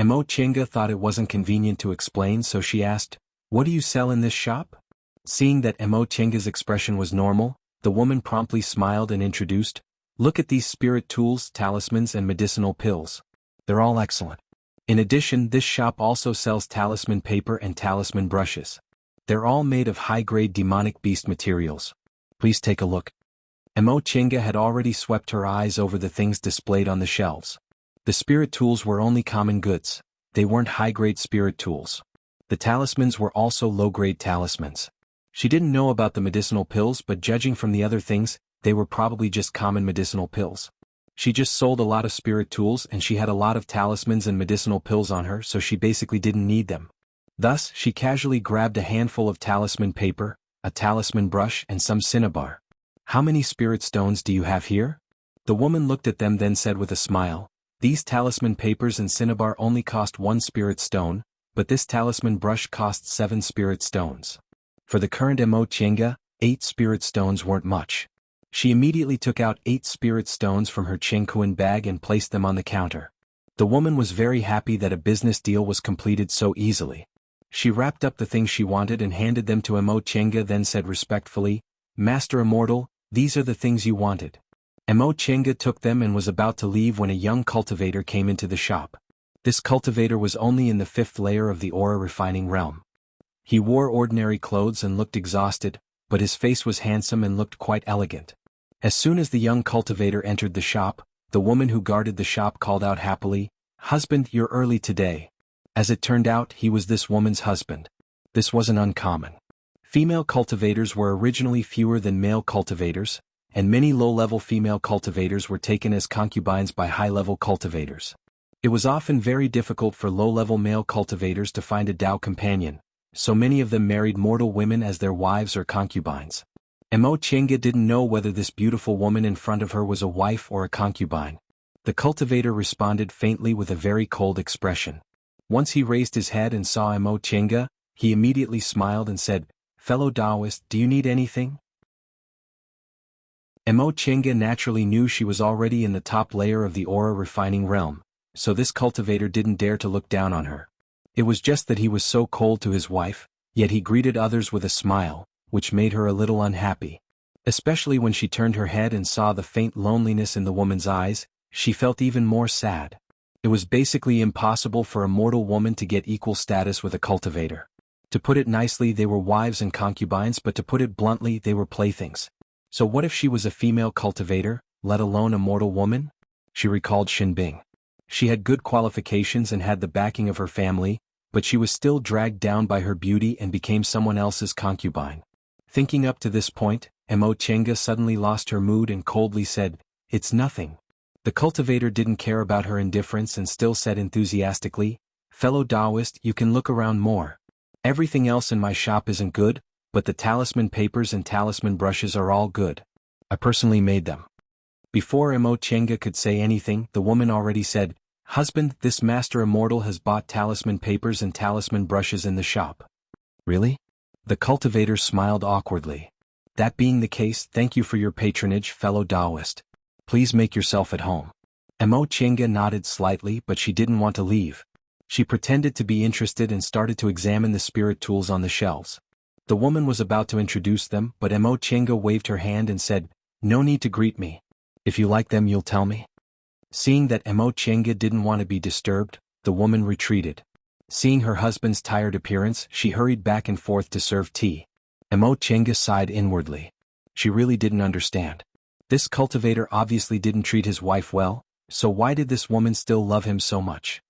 Mo Qiange thought it wasn't convenient to explain, so she asked, "What do you sell in this shop?" Seeing that Mo Qiange's expression was normal, the woman promptly smiled and introduced, "Look at these spirit tools, talismans and medicinal pills. They're all excellent. In addition, this shop also sells talisman paper and talisman brushes. They're all made of high-grade demonic beast materials. Please take a look." Mo Qiange had already swept her eyes over the things displayed on the shelves. The spirit tools were only common goods. They weren't high-grade spirit tools. The talismans were also low-grade talismans. She didn't know about the medicinal pills, but judging from the other things, they were probably just common medicinal pills. She just sold a lot of spirit tools and she had a lot of talismans and medicinal pills on her, so she basically didn't need them. Thus, she casually grabbed a handful of talisman paper, a talisman brush and some cinnabar. "How many spirit stones do you have here?" The woman looked at them, then said with a smile, "These talisman papers and cinnabar only cost 1 spirit stone, but this talisman brush costs 7 spirit stones." For the current Mo Qiange, 8 spirit stones weren't much. She immediately took out 8 spirit stones from her Chengkuan bag and placed them on the counter. The woman was very happy that a business deal was completed so easily. She wrapped up the things she wanted and handed them to Mo Qiange, then said respectfully, "Master Immortal, these are the things you wanted." Mo Qiange took them and was about to leave when a young cultivator came into the shop. This cultivator was only in the 5th layer of the aura refining realm. He wore ordinary clothes and looked exhausted, but his face was handsome and looked quite elegant. As soon as the young cultivator entered the shop, the woman who guarded the shop called out happily, "Husband, you're early today." As it turned out, he was this woman's husband. This wasn't uncommon. Female cultivators were originally fewer than male cultivators, and many low-level female cultivators were taken as concubines by high-level cultivators. It was often very difficult for low-level male cultivators to find a Tao companion, so many of them married mortal women as their wives or concubines. Mo Chenga didn't know whether this beautiful woman in front of her was a wife or a concubine. The cultivator responded faintly with a very cold expression. Once he raised his head and saw Mo Chenga, he immediately smiled and said, "Fellow Taoist, do you need anything?" Mo Chenga naturally knew she was already in the top layer of the aura refining realm, so this cultivator didn't dare to look down on her. It was just that he was so cold to his wife, yet he greeted others with a smile, which made her a little unhappy. Especially when she turned her head and saw the faint loneliness in the woman's eyes, she felt even more sad. It was basically impossible for a mortal woman to get equal status with a cultivator. To put it nicely, they were wives and concubines, but to put it bluntly, they were playthings. So what if she was a female cultivator, let alone a mortal woman? She recalled Shinbing. She had good qualifications and had the backing of her family, but she was still dragged down by her beauty and became someone else's concubine. Thinking up to this point, Mo Chenga suddenly lost her mood and coldly said, "It's nothing." The cultivator didn't care about her indifference and still said enthusiastically, "Fellow Taoist, you can look around more. Everything else in my shop isn't good, but the talisman papers and talisman brushes are all good. I personally made them." Before Mo Chenga could say anything, the woman already said, "Husband, this master immortal has bought talisman papers and talisman brushes in the shop." "Really?" The cultivator smiled awkwardly. "That being the case, thank you for your patronage, fellow Taoist. Please make yourself at home." Mo Chenga nodded slightly, but she didn't want to leave. She pretended to be interested and started to examine the spirit tools on the shelves. The woman was about to introduce them, but Mo Chenga waved her hand and said, "No need to greet me. If you like them, you'll tell me." Seeing that Mo Chenga didn't want to be disturbed, the woman retreated. Seeing her husband's tired appearance, she hurried back and forth to serve tea. Mo Chenga sighed inwardly. She really didn't understand. This cultivator obviously didn't treat his wife well, so why did this woman still love him so much?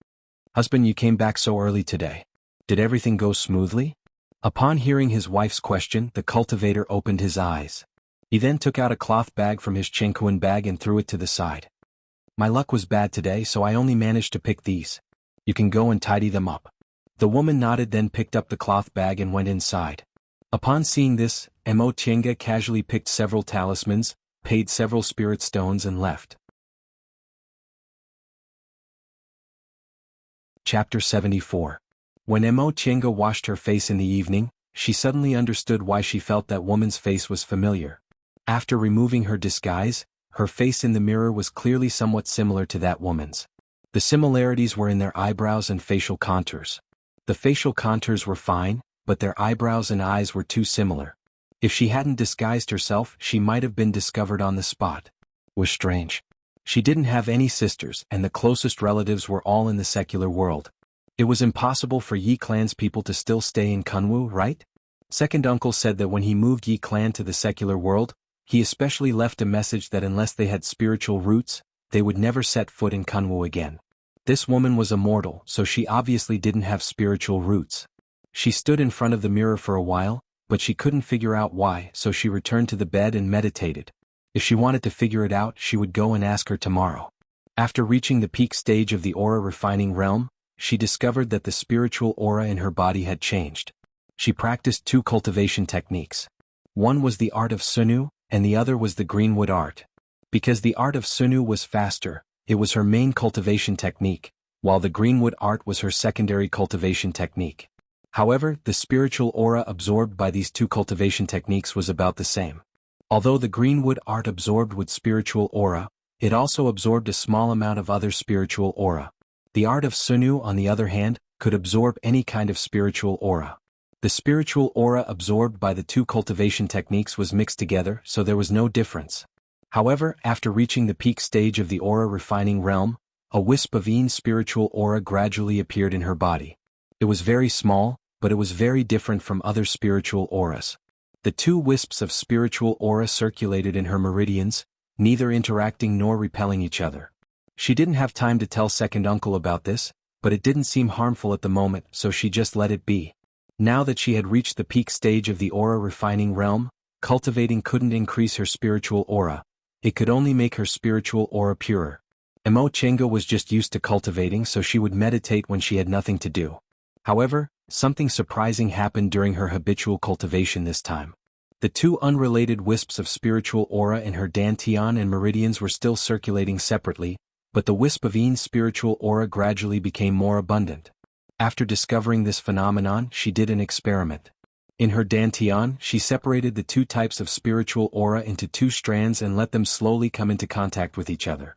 "Husband, you came back so early today. Did everything go smoothly?" Upon hearing his wife's question, the cultivator opened his eyes. He then took out a cloth bag from his chenkuan bag and threw it to the side. "My luck was bad today, so I only managed to pick these. You can go and tidy them up." The woman nodded, then picked up the cloth bag and went inside. Upon seeing this, Mo Chenga casually picked several talismans, paid several spirit stones and left. Chapter 74. When Mo Chenga washed her face in the evening, she suddenly understood why she felt that woman's face was familiar. After removing her disguise, her face in the mirror was clearly somewhat similar to that woman's. The similarities were in their eyebrows and facial contours. The facial contours were fine, but their eyebrows and eyes were too similar. If she hadn't disguised herself, she might have been discovered on the spot. It was strange. She didn't have any sisters, and the closest relatives were all in the secular world. It was impossible for Yi Clan's people to still stay in Kunwu, right? Second uncle said that when he moved Yi Clan to the secular world, he especially left a message that unless they had spiritual roots, they would never set foot in Kunwu again. This woman was immortal, so she obviously didn't have spiritual roots. She stood in front of the mirror for a while, but she couldn't figure out why, so she returned to the bed and meditated. If she wanted to figure it out, she would go and ask her tomorrow. After reaching the peak stage of the aura refining realm, she discovered that the spiritual aura in her body had changed. She practiced 2 cultivation techniques. One was the art of Sunu, and the other was the greenwood art. Because the art of Sunu was faster, it was her main cultivation technique, while the greenwood art was her secondary cultivation technique. However, the spiritual aura absorbed by these 2 cultivation techniques was about the same. Although the greenwood art absorbed with spiritual aura, it also absorbed a small amount of other spiritual aura. The art of Sunu, on the other hand, could absorb any kind of spiritual aura. The spiritual aura absorbed by the 2 cultivation techniques was mixed together, so there was no difference. However, after reaching the peak stage of the aura refining realm, A wisp of Ean's spiritual aura gradually appeared in her body. It was very small, but it was very different from other spiritual auras. The two wisps of spiritual aura circulated in her meridians, neither interacting nor repelling each other. She didn't have time to tell second uncle about this, but it didn't seem harmful at the moment, so she just let it be. Now that she had reached the peak stage of the aura refining realm, cultivating couldn't increase her spiritual aura. It could only make her spiritual aura purer. Chenga was just used to cultivating, so she would meditate when she had nothing to do. However, something surprising happened during her habitual cultivation this time. The two unrelated wisps of spiritual aura in her dantian and meridians were still circulating separately, but the wisp of Ean's spiritual aura gradually became more abundant. After discovering this phenomenon, she did an experiment. In her dantian, she separated the two types of spiritual aura into two strands and let them slowly come into contact with each other.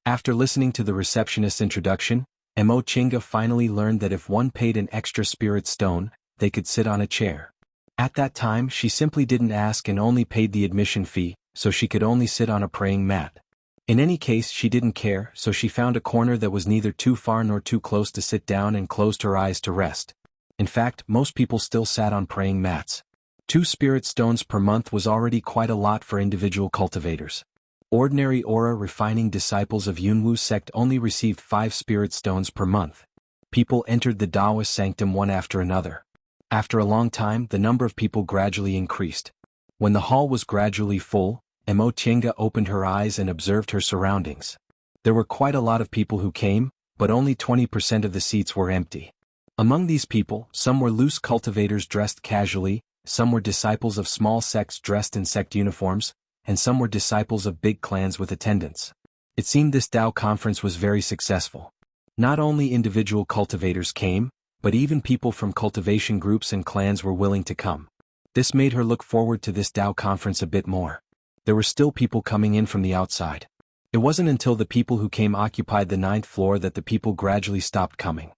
After listening to the receptionist's introduction, Chenga finally learned that if one paid an extra spirit stone, they could sit on a chair. At that time she simply didn't ask and only paid the admission fee, so she could only sit on a praying mat. In any case she didn't care, so she found a corner that was neither too far nor too close to sit down and closed her eyes to rest. In fact, most people still sat on praying mats. 2 spirit stones per month was already quite a lot for individual cultivators. Ordinary aura refining disciples of Yunwu sect only received 5 spirit stones per month. People entered the Taoist sanctum one after another. After a long time, the number of people gradually increased. When the hall was gradually full, Chenga opened her eyes and observed her surroundings. There were quite a lot of people who came, but only 20% of the seats were empty. Among these people, some were loose cultivators dressed casually, some were disciples of small sects dressed in sect uniforms, and some were disciples of big clans with attendants. It seemed this Tao conference was very successful. Not only individual cultivators came, but even people from cultivation groups and clans were willing to come. This made her look forward to this Tao conference a bit more. There were still people coming in from the outside. It wasn't until the people who came occupied the 9th floor that the people gradually stopped coming.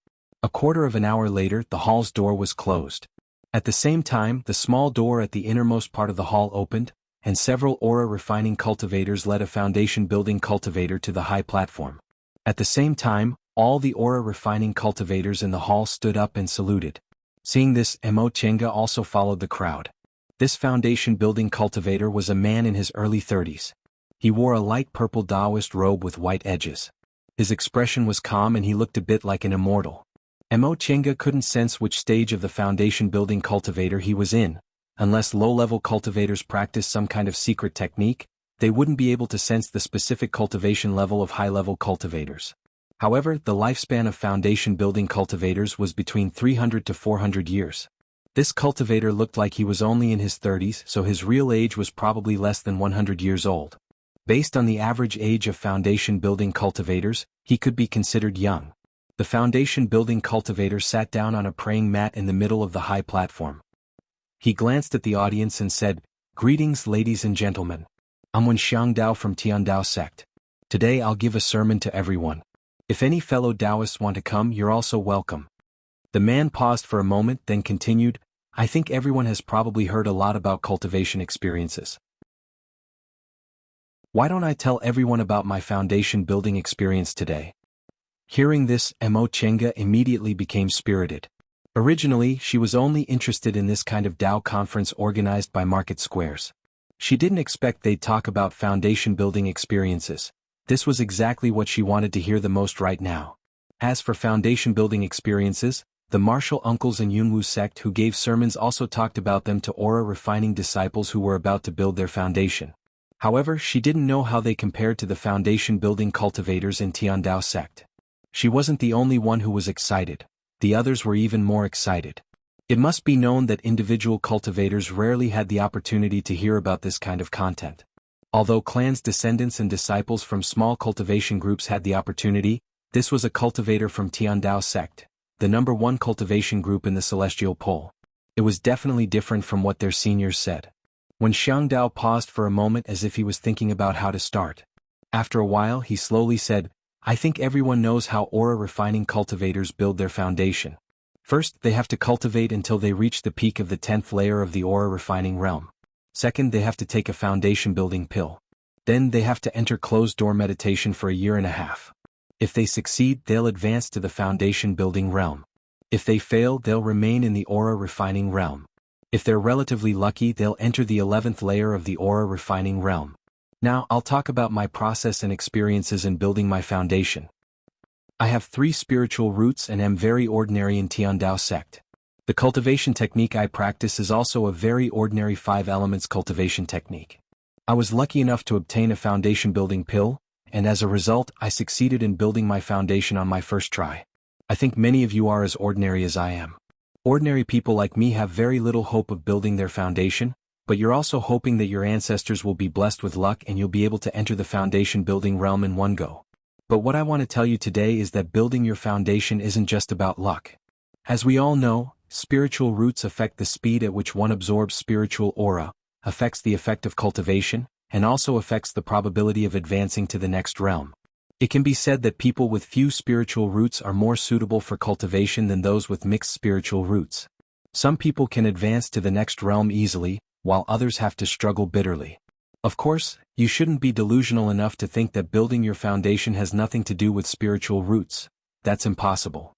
A quarter of an hour later, the hall's door was closed. At the same time, the small door at the innermost part of the hall opened, and several aura refining cultivators led a foundation building cultivator to the high platform. At the same time, all the aura refining cultivators in the hall stood up and saluted. Seeing this, Chenga also followed the crowd. This foundation building cultivator was a man in his early 30s. He wore a light purple Taoist robe with white edges. His expression was calm and he looked a bit like an immortal. Chenga couldn't sense which stage of the foundation building cultivator he was in. Unless low-level cultivators practice some kind of secret technique, they wouldn't be able to sense the specific cultivation level of high-level cultivators. However, the lifespan of foundation building cultivators was between 300 to 400 years. This cultivator looked like he was only in his 30s, so his real age was probably less than 100 years old. Based on the average age of foundation building cultivators, he could be considered young. The foundation building cultivator sat down on a praying mat in the middle of the high platform. He glanced at the audience and said, "Greetings, ladies and gentlemen. I'm Wen Xiangdao from Tiandao sect. Today I'll give a sermon to everyone. If any fellow Taoists want to come, you're also welcome." The man paused for a moment, then continued, "I think everyone has probably heard a lot about cultivation experiences. Why don't I tell everyone about my foundation building experience today?" Hearing this, Chenga immediately became spirited. Originally, she was only interested in this kind of Tao conference organized by market squares. She didn't expect they'd talk about foundation building experiences. This was exactly what she wanted to hear the most right now. As for foundation building experiences, the martial uncles in Yunwu sect who gave sermons also talked about them to aura refining disciples who were about to build their foundation. However, she didn't know how they compared to the foundation building cultivators in Tiandao sect. She wasn't the only one who was excited. The others were even more excited. It must be known that individual cultivators rarely had the opportunity to hear about this kind of content. Although clans' descendants and disciples from small cultivation groups had the opportunity, this was a cultivator from Tiandao sect, the number 1 cultivation group in the celestial pole. It was definitely different from what their seniors said. When Xiangdao paused for a moment as if he was thinking about how to start. After a while he slowly said, "I think everyone knows how aura refining cultivators build their foundation. First, they have to cultivate until they reach the peak of the 10th layer of the aura refining realm. Second, they have to take a foundation building pill. Then they have to enter closed-door meditation for a year and a half. If they succeed, they'll advance to the foundation-building realm. If they fail, they'll remain in the aura-refining realm. If they're relatively lucky, they'll enter the 11th layer of the aura-refining realm. Now, I'll talk about my process and experiences in building my foundation. I have 3 spiritual roots and am very ordinary in Tiandao sect. The cultivation technique I practice is also a very ordinary 5 elements cultivation technique. I was lucky enough to obtain a foundation-building pill, and as a result, I succeeded in building my foundation on my first try. I think many of you are as ordinary as I am. Ordinary people like me have very little hope of building their foundation, but you're also hoping that your ancestors will be blessed with luck and you'll be able to enter the foundation-building realm in one go. But what I want to tell you today is that building your foundation isn't just about luck. As we all know, spiritual roots affect the speed at which one absorbs spiritual aura, affects the effect of cultivation, and also affects the probability of advancing to the next realm. It can be said that people with few spiritual roots are more suitable for cultivation than those with mixed spiritual roots. Some people can advance to the next realm easily, while others have to struggle bitterly. Of course, you shouldn't be delusional enough to think that building your foundation has nothing to do with spiritual roots. That's impossible.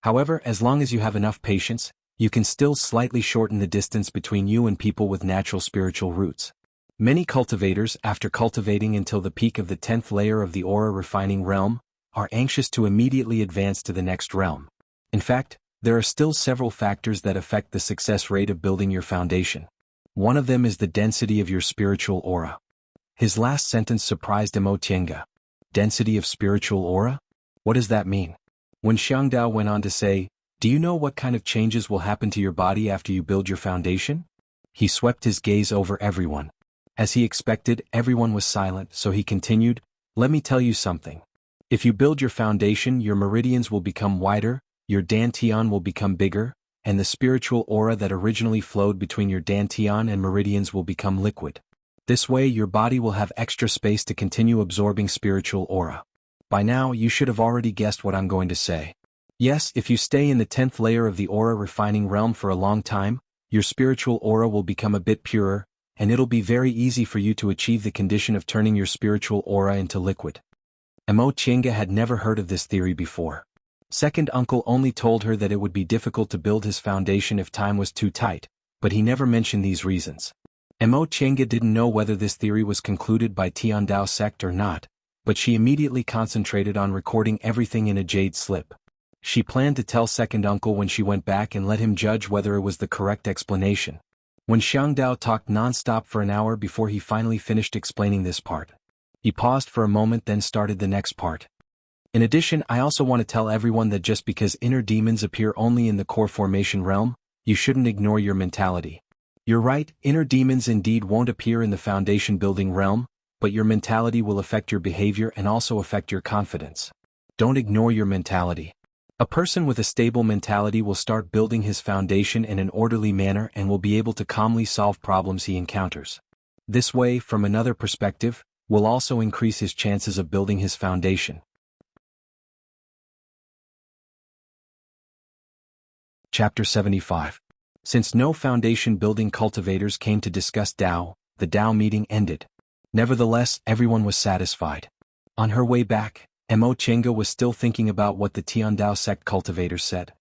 However, as long as you have enough patience, you can still slightly shorten the distance between you and people with natural spiritual roots. Many cultivators, after cultivating until the peak of the 10th layer of the aura refining realm, are anxious to immediately advance to the next realm. In fact, there are still several factors that affect the success rate of building your foundation. One of them is the density of your spiritual aura. His last sentence surprised Mo Tiange. Density of spiritual aura? What does that mean? When Xiangdao went on to say, "Do you know what kind of changes will happen to your body after you build your foundation?" He swept his gaze over everyone. As he expected, everyone was silent, so he continued, "Let me tell you something. If you build your foundation, your meridians will become wider, your dantian will become bigger, and the spiritual aura that originally flowed between your dantian and meridians will become liquid. This way, your body will have extra space to continue absorbing spiritual aura." By now, you should have already guessed what I'm going to say. Yes, if you stay in the 10th layer of the aura refining realm for a long time, your spiritual aura will become a bit purer, and it'll be very easy for you to achieve the condition of turning your spiritual aura into liquid. Mo Tiange had never heard of this theory before. Second uncle only told her that it would be difficult to build his foundation if time was too tight, but he never mentioned these reasons. Mo Tiange didn't know whether this theory was concluded by Tiandao sect or not, but she immediately concentrated on recording everything in a jade slip. She planned to tell second uncle when she went back and let him judge whether it was the correct explanation. When Xiangdao talked non-stop for an hour before he finally finished explaining this part. He paused for a moment, then started the next part. In addition, I also want to tell everyone that just because inner demons appear only in the core formation realm, you shouldn't ignore your mentality. You're right, inner demons indeed won't appear in the foundation building realm, but your mentality will affect your behavior and also affect your confidence. Don't ignore your mentality. A person with a stable mentality will start building his foundation in an orderly manner and will be able to calmly solve problems he encounters. This way, from another perspective, will also increase his chances of building his foundation. Chapter 75. Since no foundation-building cultivators came to discuss Tao, the Tao meeting ended. Nevertheless, everyone was satisfied. On her way back, Mo Tiange was still thinking about what the Tiandao sect cultivators said.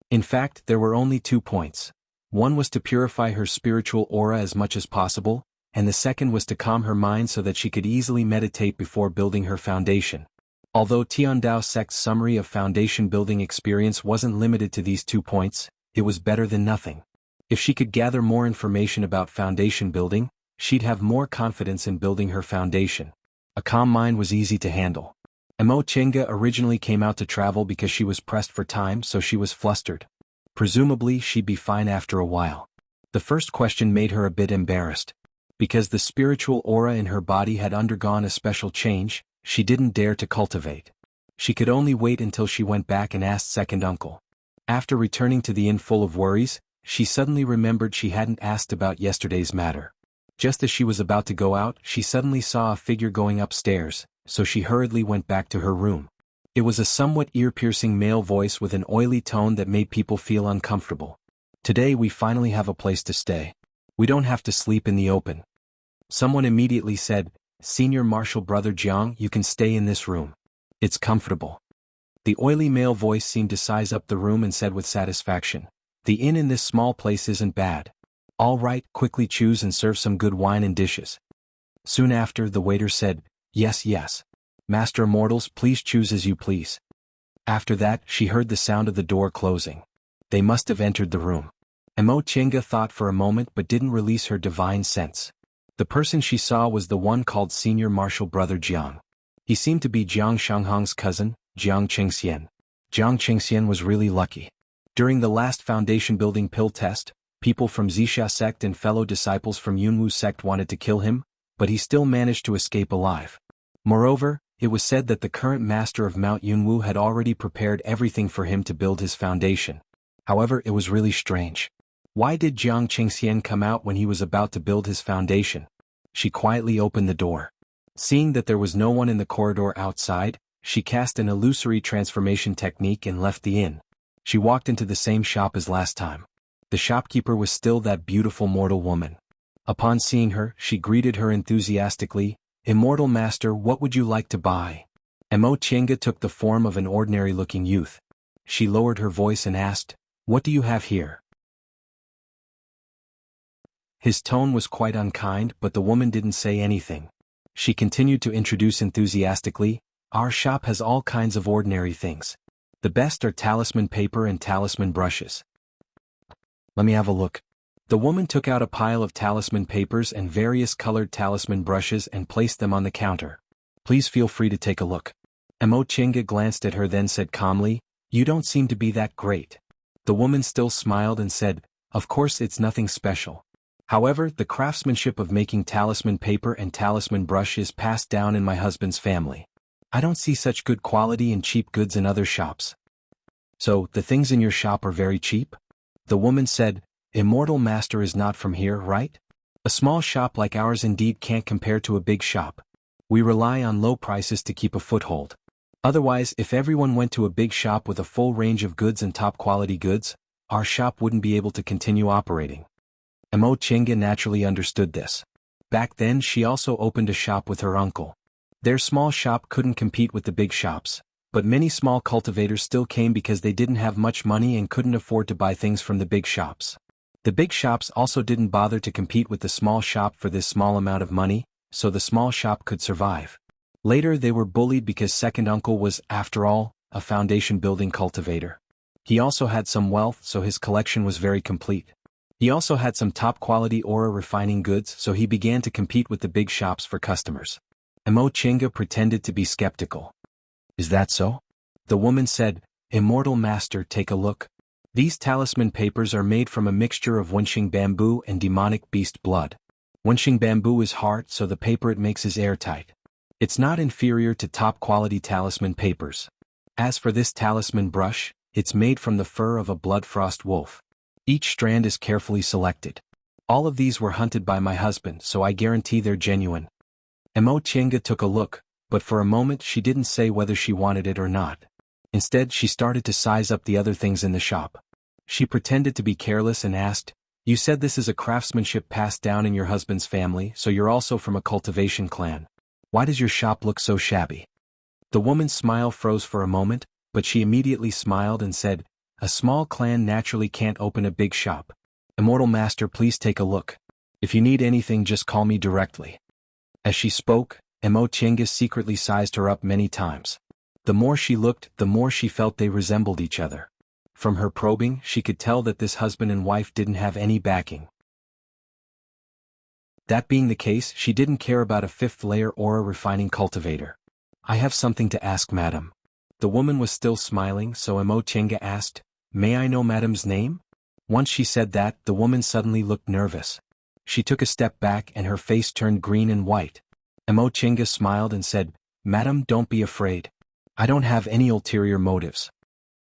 In fact, there were only 2 points. One was to purify her spiritual aura as much as possible, and the second was to calm her mind so that she could easily meditate before building her foundation. Although Tiandao sect's summary of foundation building experience wasn't limited to these 2 points, it was better than nothing. If she could gather more information about foundation building, she'd have more confidence in building her foundation. A calm mind was easy to handle. Mo Tiange originally came out to travel because she was pressed for time, so she was flustered. Presumably, she'd be fine after a while. The first question made her a bit embarrassed. Because the spiritual aura in her body had undergone a special change, she didn't dare to cultivate. She could only wait until she went back and asked second uncle. After returning to the inn full of worries, she suddenly remembered she hadn't asked about yesterday's matter. Just as she was about to go out, she suddenly saw a figure going upstairs, so she hurriedly went back to her room. It was a somewhat ear-piercing male voice with an oily tone that made people feel uncomfortable. "Today we finally have a place to stay. We don't have to sleep in the open." Someone immediately said, "Senior Marshal Brother Jiang, you can stay in this room. It's comfortable." The oily male voice seemed to size up the room and said with satisfaction, "The inn in this small place isn't bad. All right, quickly choose and serve some good wine and dishes." Soon after, the waiter said, "Yes, yes. Master Immortals, please choose as you please." After that, she heard the sound of the door closing. They must have entered the room. Emo Chenga thought for a moment but didn't release her divine sense. The person she saw was the one called Senior Marshal Brother Jiang. He seemed to be Jiang Shanghang's cousin, Jiang Qingxian. Jiang Qingxian was really lucky. During the last foundation building pill test, people from Zixia sect and fellow disciples from Yunwu sect wanted to kill him, but he still managed to escape alive. Moreover, it was said that the current master of Mount Yunwu had already prepared everything for him to build his foundation. However, it was really strange. Why did Jiang Qingxian come out when he was about to build his foundation? She quietly opened the door. Seeing that there was no one in the corridor outside, she cast an illusory transformation technique and left the inn. She walked into the same shop as last time. The shopkeeper was still that beautiful mortal woman. Upon seeing her, she greeted her enthusiastically, "Immortal Master, what would you like to buy?" Emo Chenga took the form of an ordinary-looking youth. She lowered her voice and asked, "What do you have here?" His tone was quite unkind, but the woman didn't say anything. She continued to introduce enthusiastically, "Our shop has all kinds of ordinary things. The best are talisman paper and talisman brushes." "Let me have a look." The woman took out a pile of talisman papers and various colored talisman brushes and placed them on the counter. "Please feel free to take a look." Emo Chinga glanced at her then said calmly, "You don't seem to be that great." The woman still smiled and said, "Of course it's nothing special. However, the craftsmanship of making talisman paper and talisman brush is passed down in my husband's family. I don't see such good quality in cheap goods in other shops." "So, the things in your shop are very cheap?" The woman said, "Immortal Master is not from here, right? A small shop like ours indeed can't compare to a big shop. We rely on low prices to keep a foothold. Otherwise, if everyone went to a big shop with a full range of goods and top-quality goods, our shop wouldn't be able to continue operating." Emo Chinga naturally understood this. Back then she also opened a shop with her uncle. Their small shop couldn't compete with the big shops, but many small cultivators still came because they didn't have much money and couldn't afford to buy things from the big shops. The big shops also didn't bother to compete with the small shop for this small amount of money, so the small shop could survive. Later they were bullied because second uncle was, after all, a foundation building cultivator. He also had some wealth, so his collection was very complete. He also had some top-quality aura refining goods, so he began to compete with the big shops for customers. Emo Chinga pretended to be skeptical. "Is that so?" The woman said, "Immortal Master, take a look. These talisman papers are made from a mixture of Wenxing bamboo and demonic beast blood. Wenxing bamboo is hard, so the paper it makes is airtight. It's not inferior to top-quality talisman papers. As for this talisman brush, it's made from the fur of a blood-frost wolf. Each strand is carefully selected. All of these were hunted by my husband, so I guarantee they're genuine." Emo Chenga took a look, but for a moment she didn't say whether she wanted it or not. Instead, she started to size up the other things in the shop. She pretended to be careless and asked, "You said this is a craftsmanship passed down in your husband's family, so you're also from a cultivation clan. Why does your shop look so shabby?" The woman's smile froze for a moment, but she immediately smiled and said, "A small clan naturally can't open a big shop. Immortal Master, please take a look. If you need anything, just call me directly." As she spoke, Emo Chenga secretly sized her up many times. The more she looked, the more she felt they resembled each other. From her probing, she could tell that this husband and wife didn't have any backing. That being the case, she didn't care about a fifth-layer aura refining cultivator. "I have something to ask, madam." The woman was still smiling, so Emo Chenga asked, "May I know madam's name?" Once she said that, the woman suddenly looked nervous. She took a step back and her face turned green and white. Emo Chenga smiled and said, "Madam, don't be afraid. I don't have any ulterior motives."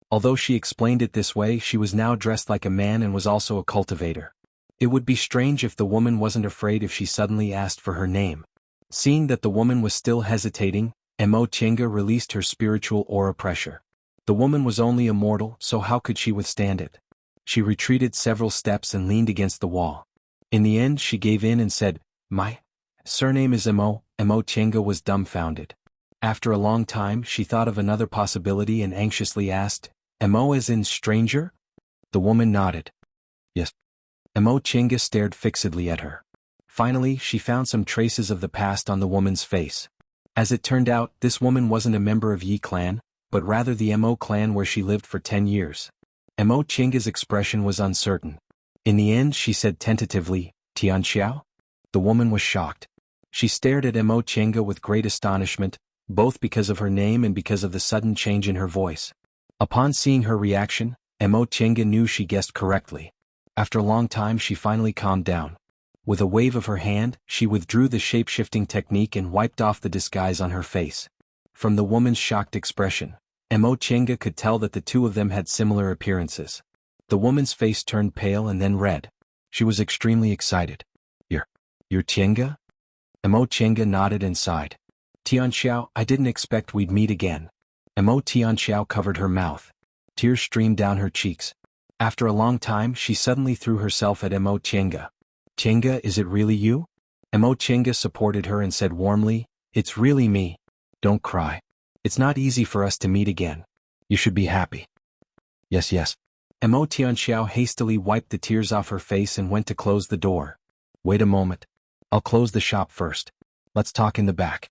Although she explained it this way, she was now dressed like a man and was also a cultivator. It would be strange if the woman wasn't afraid if she suddenly asked for her name. Seeing that the woman was still hesitating, Emo Chenga released her spiritual aura pressure. The woman was only a mortal, so how could she withstand it? She retreated several steps and leaned against the wall. In the end she gave in and said, "My Surname is Mo. Mo Chenga was dumbfounded. After a long time she thought of another possibility and anxiously asked, Mo as in stranger? The woman nodded. Yes. Mo Chenga stared fixedly at her. Finally she found some traces of the past on the woman's face. As it turned out, this woman wasn't a member of Yi clan, but rather the Mo clan where she lived for 10 years. Mo Chenga's expression was uncertain. In the end she said tentatively, Tianxiao? The woman was shocked. She stared at Mo Chenga with great astonishment, both because of her name and because of the sudden change in her voice. Upon seeing her reaction, Mo Chenga knew she guessed correctly. After a long time she finally calmed down. With a wave of her hand, she withdrew the shape-shifting technique and wiped off the disguise on her face. From the woman's shocked expression, Mo Chenga could tell that the two of them had similar appearances. The woman's face turned pale and then red. She was extremely excited. You're Chenga? Mo Chenga nodded and sighed. Tianxiao, I didn't expect we'd meet again. Mo Tianxiao covered her mouth. Tears streamed down her cheeks. After a long time she suddenly threw herself at Mo Chenga. Chenga, is it really you? Mo Chenga supported her and said warmly, It's really me. Don't cry. It's not easy for us to meet again. You should be happy. Yes. Mo Tianxiao hastily wiped the tears off her face and went to close the door. Wait a moment. I'll close the shop first. Let's talk in the back.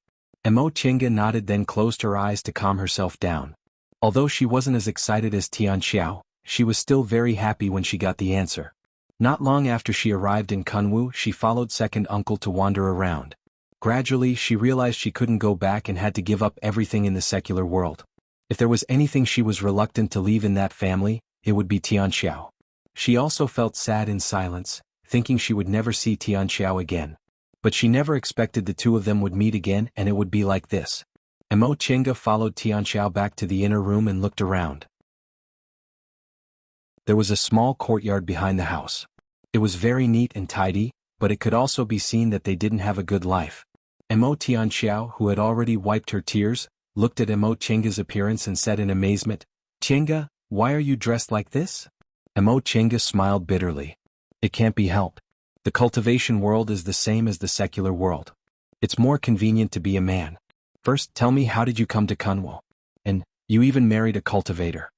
Mo Chenga nodded, then closed her eyes to calm herself down. Although she wasn't as excited as Tianxiao, she was still very happy when she got the answer. Not long after she arrived in Kunwu, she followed second uncle to wander around. Gradually she realized she couldn't go back and had to give up everything in the secular world. If there was anything she was reluctant to leave in that family, it would be Tianxiao. She also felt sad in silence, thinking she would never see Tianxiao again. But she never expected the two of them would meet again and it would be like this. Mo Chenga followed Tianxiao back to the inner room and looked around. There was a small courtyard behind the house. It was very neat and tidy, but it could also be seen that they didn't have a good life. Mo Tianxiao, who had already wiped her tears, looked at Mo Chenga's appearance and said in amazement, Chenga, why are you dressed like this? Mo Chenga smiled bitterly. It can't be helped. The cultivation world is the same as the secular world. It's more convenient to be a man. First, tell me, how did you come to Kunwu? And, you even married a cultivator.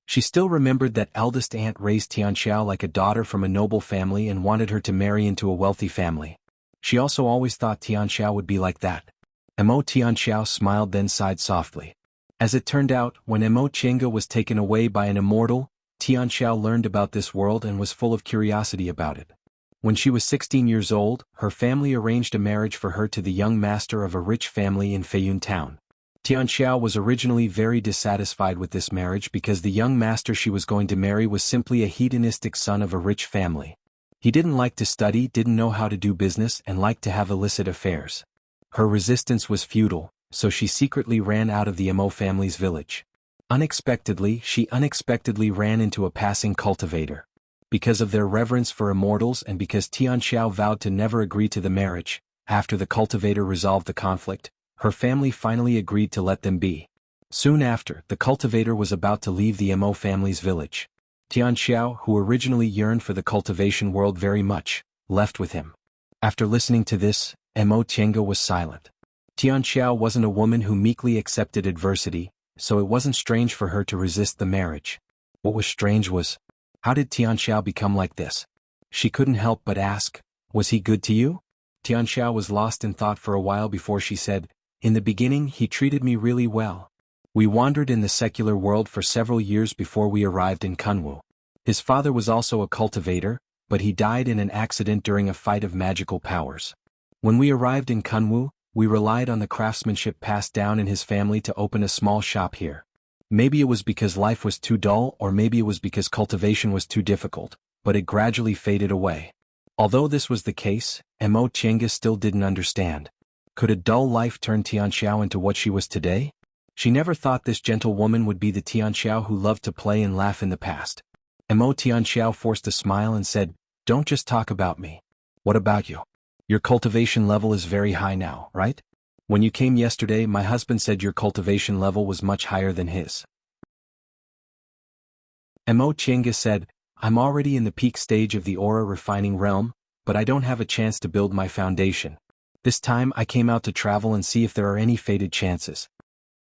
She still remembered that eldest aunt raised Tianxiao like a daughter from a noble family and wanted her to marry into a wealthy family. She also always thought Tianxiao would be like that. Mo Tianxiao smiled, then sighed softly. As it turned out, when Mo Chenga was taken away by an immortal, Tianxiao learned about this world and was full of curiosity about it. When she was 16 years old, her family arranged a marriage for her to the young master of a rich family in Feiyun town. Tianxiao was originally very dissatisfied with this marriage because the young master she was going to marry was simply a hedonistic son of a rich family. He didn't like to study, didn't know how to do business, and liked to have illicit affairs. Her resistance was futile, so she secretly ran out of the Mo family's village. She unexpectedly ran into a passing cultivator. Because of their reverence for immortals and because Tianxiao vowed to never agree to the marriage, after the cultivator resolved the conflict, her family finally agreed to let them be. Soon after, the cultivator was about to leave the Mo family's village. Tianxiao, who originally yearned for the cultivation world very much, left with him. After listening to this, Mo Chenga was silent. Tianxiao wasn't a woman who meekly accepted adversity, so it wasn't strange for her to resist the marriage. What was strange was, how did Tianxiao become like this? She couldn't help but ask, was he good to you? Tianxiao was lost in thought for a while before she said, in the beginning he treated me really well. We wandered in the secular world for several years before we arrived in Kunwu. His father was also a cultivator, but he died in an accident during a fight of magical powers. When we arrived in Kunwu, we relied on the craftsmanship passed down in his family to open a small shop here. Maybe it was because life was too dull, or maybe it was because cultivation was too difficult, but it gradually faded away. Although this was the case, Mo Chenga still didn't understand. Could a dull life turn Tianxiao into what she was today? She never thought this gentle woman would be the Tianxiao who loved to play and laugh in the past. Mo Tianxiao forced a smile and said, don't just talk about me. What about you? Your cultivation level is very high now, right? When you came yesterday, my husband said your cultivation level was much higher than his. Mo Chenga said, I'm already in the peak stage of the aura refining realm, but I don't have a chance to build my foundation. This time I came out to travel and see if there are any fated chances.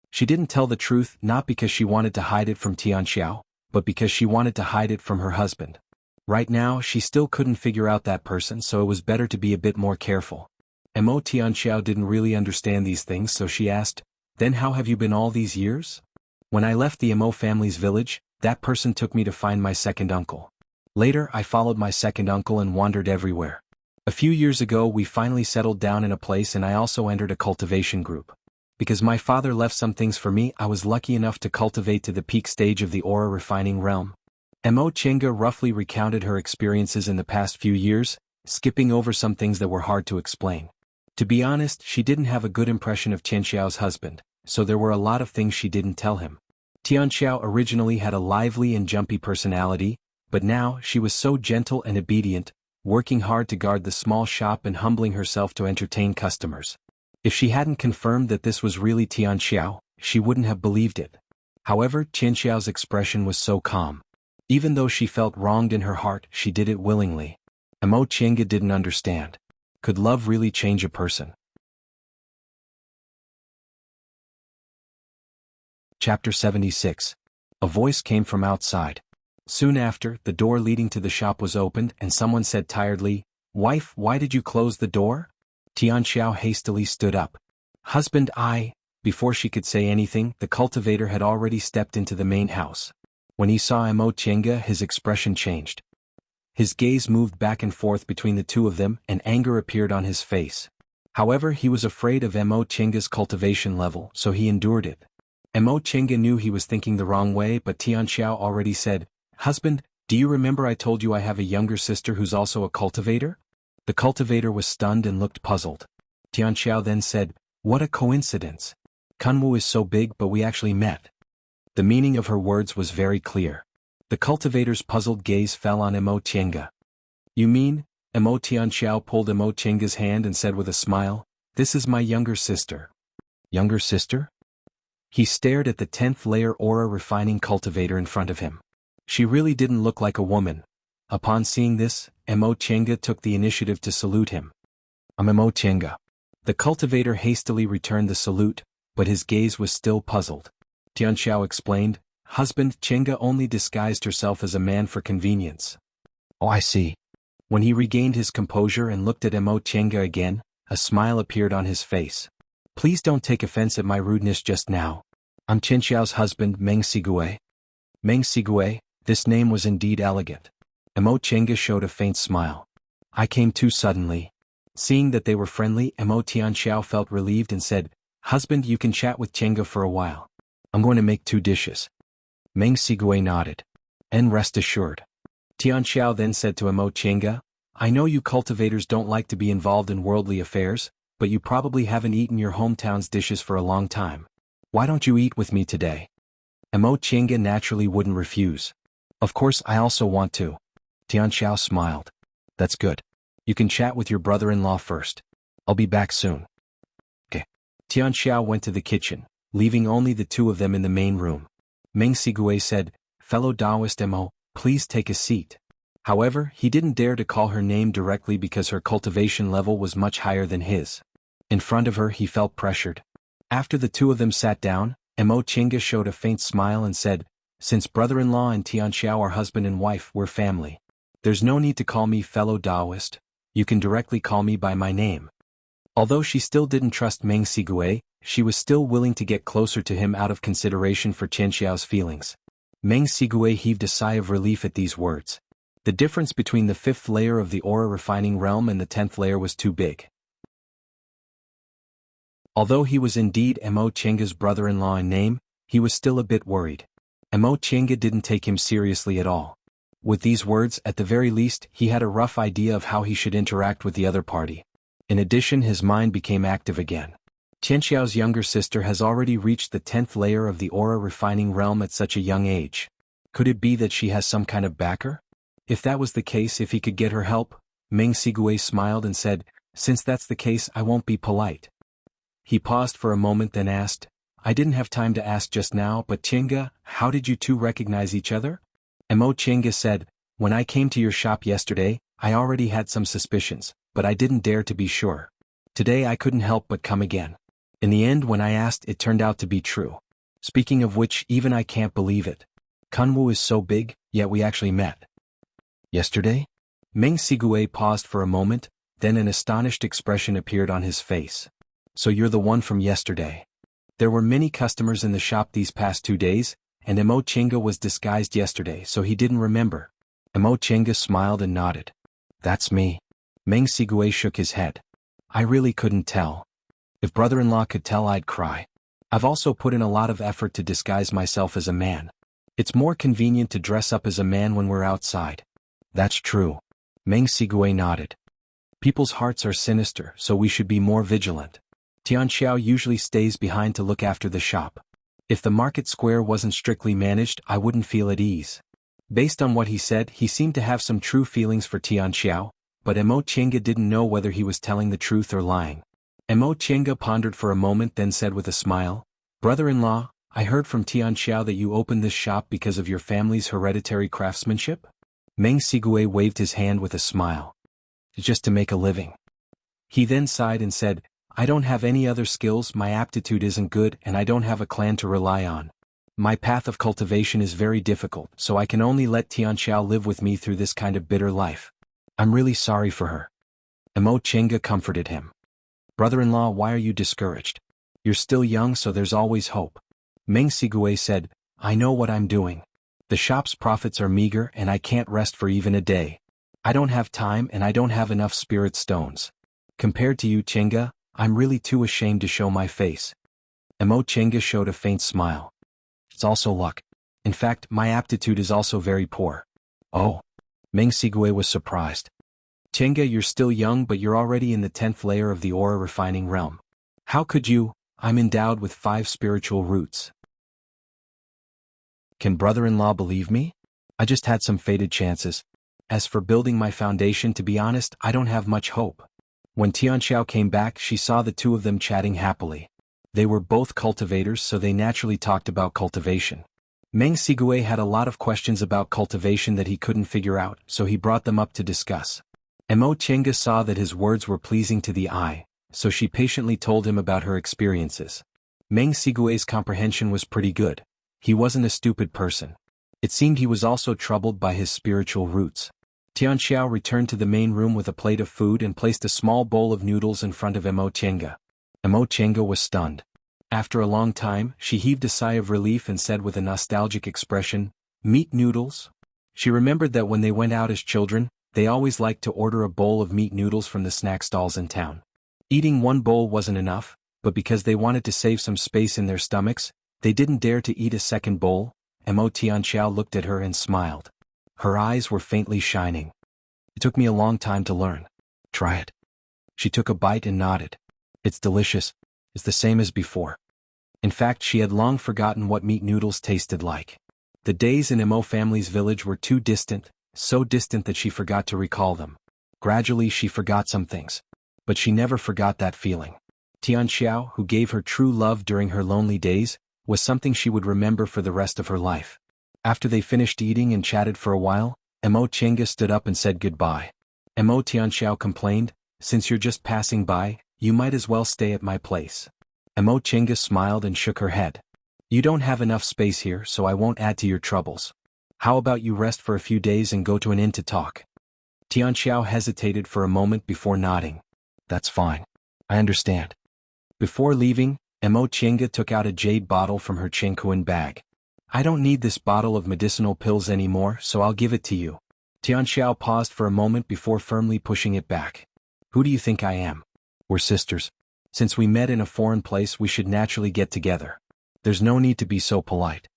She didn't tell the truth not because she wanted to hide it from Tianxiao, but because she wanted to hide it from her husband. Right now she still couldn't figure out that person, so it was better to be a bit more careful. Mo Tianxiao didn't really understand these things, so she asked, "Then how have you been all these years?" "When I left the Mo family's village, that person took me to find my second uncle. Later I followed my second uncle and wandered everywhere. A few years ago we finally settled down in a place and I also entered a cultivation group. Because my father left some things for me, I was lucky enough to cultivate to the peak stage of the aura refining realm." Mo Chenga roughly recounted her experiences in the past few years, skipping over some things that were hard to explain. To be honest, she didn't have a good impression of Tianxiao's husband, so there were a lot of things she didn't tell him. Tianxiao originally had a lively and jumpy personality, but now she was so gentle and obedient, working hard to guard the small shop and humbling herself to entertain customers. If she hadn't confirmed that this was really Tianxiao, she wouldn't have believed it. However, Tianxiao's expression was so calm. Even though she felt wronged in her heart, she did it willingly. Mo Chenga didn't understand. Could love really change a person? Chapter 76. A voice came from outside. Soon after, the door leading to the shop was opened and someone said tiredly, "Wife, why did you close the door?" Tianxiao hastily stood up. "Husband, Before she could say anything, the cultivator had already stepped into the main house. When he saw Mo Chenga, his expression changed. His gaze moved back and forth between the two of them and anger appeared on his face. However, he was afraid of Mo Chenga's cultivation level, so he endured it. Mo Chenga knew he was thinking the wrong way, but Tianxiao already said, "Husband, do you remember I told you I have a younger sister who's also a cultivator?" The cultivator was stunned and looked puzzled. Tianxiao then said, "What a coincidence. Kunwu is so big, but we actually met." The meaning of her words was very clear. The cultivator's puzzled gaze fell on Mo Chenga. "You mean?" Mo Tianxiao pulled Mo Chenga's hand and said with a smile, "This is my younger sister." "Younger sister?" He stared at the 10th layer aura refining cultivator in front of him. She really didn't look like a woman. Upon seeing this, Mo Chenga took the initiative to salute him. "I'm Mo Chenga." The cultivator hastily returned the salute, but his gaze was still puzzled. Tianxiao explained, "Husband, Chenga only disguised herself as a man for convenience." "Oh, I see." When he regained his composure and looked at Mo Chenga again, a smile appeared on his face. "Please don't take offense at my rudeness just now. I'm Tianxiao's husband, Meng Sigue." Meng Sigue, this name was indeed elegant. Mo Chenga showed a faint smile. "I came too suddenly." Seeing that they were friendly, Mo Tianxiao felt relieved and said, "Husband, you can chat with Chenga for a while. I'm going to make 2 dishes. Meng Sigue nodded. "And rest assured." Tianxiao then said to Mo Chenga, "I know you cultivators don't like to be involved in worldly affairs, but you probably haven't eaten your hometown's dishes for a long time. Why don't you eat with me today?" Mo Chenga naturally wouldn't refuse. "Of course, I also want to." Tianxiao smiled. "That's good. You can chat with your brother-in-law first. I'll be back soon." "Okay." Tianxiao went to the kitchen, leaving only the two of them in the main room. Meng Sigue said, "Fellow Taoist Mo, please take a seat." However, he didn't dare to call her name directly because her cultivation level was much higher than his. In front of her he felt pressured. After the two of them sat down, Mo Chenga showed a faint smile and said, "Since brother-in-law and Tianxiao are husband and wife, we're family. There's no need to call me fellow Taoist. You can directly call me by my name." Although she still didn't trust Meng Sigue, she was still willing to get closer to him out of consideration for Tianxiao's feelings. Meng Sigue heaved a sigh of relief at these words. The difference between the 5th layer of the aura refining realm and the 10th layer was too big. Although he was indeed Mo Chenga's brother-in-law in name, he was still a bit worried. Mo Chenga didn't take him seriously at all. With these words, at the very least, he had a rough idea of how he should interact with the other party. In addition, his mind became active again. Tianxiao's younger sister has already reached the 10th layer of the aura refining realm at such a young age. Could it be that she has some kind of backer? If that was the case, if he could get her help, Meng Sigue smiled and said, "Since that's the case, I won't be polite." He paused for a moment then asked, "I didn't have time to ask just now, but Chenga, how did you two recognize each other?" Mo Chenga said, "When I came to your shop yesterday, I already had some suspicions, but I didn't dare to be sure." Today I couldn't help but come again. In the end, when I asked, it turned out to be true. Speaking of which, even I can't believe it. Kunwu is so big, yet we actually met. Yesterday? Meng Sigue paused for a moment, then an astonished expression appeared on his face. So you're the one from yesterday. There were many customers in the shop these past 2 days, and Mo Chinga was disguised yesterday, so he didn't remember. Mo Chinga smiled and nodded. That's me. Meng Sigue shook his head. I really couldn't tell. If brother-in-law could tell, I'd cry. I've also put in a lot of effort to disguise myself as a man. It's more convenient to dress up as a man when we're outside. That's true. Meng Sigue nodded. People's hearts are sinister, so we should be more vigilant. Tianxiao usually stays behind to look after the shop. If the market square wasn't strictly managed, I wouldn't feel at ease. Based on what he said, he seemed to have some true feelings for Tianxiao, but Mo Chinga didn't know whether he was telling the truth or lying. Mo Chinga pondered for a moment, then said with a smile, Brother-in-law, I heard from Tianxiao that you opened this shop because of your family's hereditary craftsmanship? Meng Sigue waved his hand with a smile. Just to make a living. He then sighed and said, I don't have any other skills, my aptitude isn't good, and I don't have a clan to rely on. My path of cultivation is very difficult, so I can only let Tianxiao live with me through this kind of bitter life. I'm really sorry for her. Mo Chinga comforted him. Brother-in-law, why are you discouraged? You're still young, so there's always hope. Meng Sigue said, I know what I'm doing. The shop's profits are meager and I can't rest for even a day. I don't have time and I don't have enough spirit stones. Compared to you, Chinga, I'm really too ashamed to show my face. Mo Chinga showed a faint smile. It's also luck. In fact, my aptitude is also very poor. Oh. Meng Sigue was surprised. Chinga, you're still young, but you're already in the 10th layer of the aura refining realm. How could you? I'm endowed with 5 spiritual roots. Can brother-in-law believe me? I just had some fated chances. As for building my foundation, to be honest, I don't have much hope. When Tianxiao came back, she saw the two of them chatting happily. They were both cultivators, so they naturally talked about cultivation. Meng Sigue had a lot of questions about cultivation that he couldn't figure out, so he brought them up to discuss. Mo Chinga saw that his words were pleasing to the eye, so she patiently told him about her experiences. Meng Sigue's comprehension was pretty good. He wasn't a stupid person. It seemed he was also troubled by his spiritual roots. Tianxiao returned to the main room with a plate of food and placed a small bowl of noodles in front of Mo Chinga. Mo Chinga was stunned. After a long time, she heaved a sigh of relief and said with a nostalgic expression, Meat noodles? She remembered that when they went out as children, they always liked to order a bowl of meat noodles from the snack stalls in town. Eating one bowl wasn't enough, but because they wanted to save some space in their stomachs, they didn't dare to eat a second bowl. Mo Tianxiao looked at her and smiled. Her eyes were faintly shining. It took me a long time to learn. Try it. She took a bite and nodded. It's delicious. It's the same as before. In fact, she had long forgotten what meat noodles tasted like. The days in Mo family's village were too distant, so distant that she forgot to recall them. Gradually she forgot some things. But she never forgot that feeling. Tianxiao, who gave her true love during her lonely days, was something she would remember for the rest of her life. After they finished eating and chatted for a while, Mo Chinga stood up and said goodbye. Mo Tianxiao complained, Since you're just passing by, you might as well stay at my place. Mo Chinga smiled and shook her head. You don't have enough space here, so I won't add to your troubles. How about you rest for a few days and go to an inn to talk? Tianxiao hesitated for a moment before nodding. That's fine. I understand. Before leaving, Mo Chinga took out a jade bottle from her Qingquan bag. I don't need this bottle of medicinal pills anymore, so I'll give it to you. Tianxiao paused for a moment before firmly pushing it back. Who do you think I am? We're sisters. Since we met in a foreign place, we should naturally get together. There's no need to be so polite.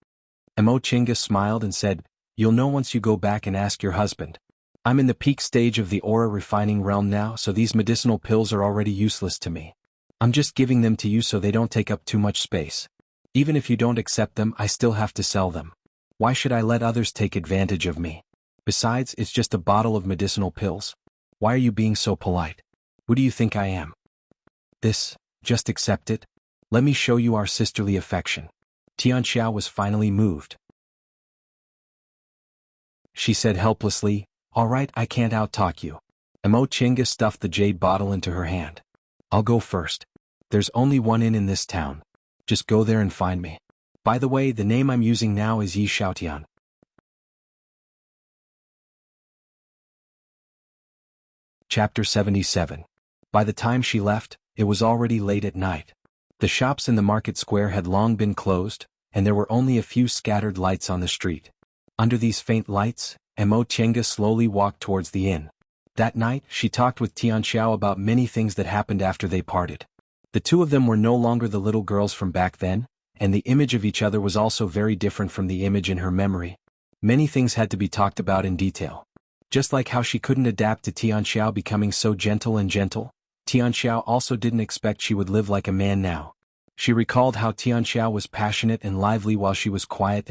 Mo Chinga smiled and said, You'll know once you go back and ask your husband. I'm in the peak stage of the aura refining realm now, so these medicinal pills are already useless to me. I'm just giving them to you so they don't take up too much space. Even if you don't accept them, I still have to sell them. Why should I let others take advantage of me? Besides, it's just a bottle of medicinal pills. Why are you being so polite? Who do you think I am? Just accept it. Let me show you our sisterly affection. Tianxiao was finally moved. She said helplessly, All right, I can't out-talk you. Mo Chinga stuffed the jade bottle into her hand. I'll go first. There's only one inn in this town. Just go there and find me. By the way, the name I'm using now is Yi Xiaotian. Chapter 77. By the time she left, it was already late at night. The shops in the market square had long been closed, and there were only a few scattered lights on the street. Under these faint lights, Mo Chenga slowly walked towards the inn. That night, she talked with Tianxiao about many things that happened after they parted. The two of them were no longer the little girls from back then, and the image of each other was also very different from the image in her memory. Many things had to be talked about in detail. Just like how she couldn't adapt to Tianxiao becoming so gentle, Tianxiao also didn't expect she would live like a man now. She recalled how Tianxiao was passionate and lively while she was quiet.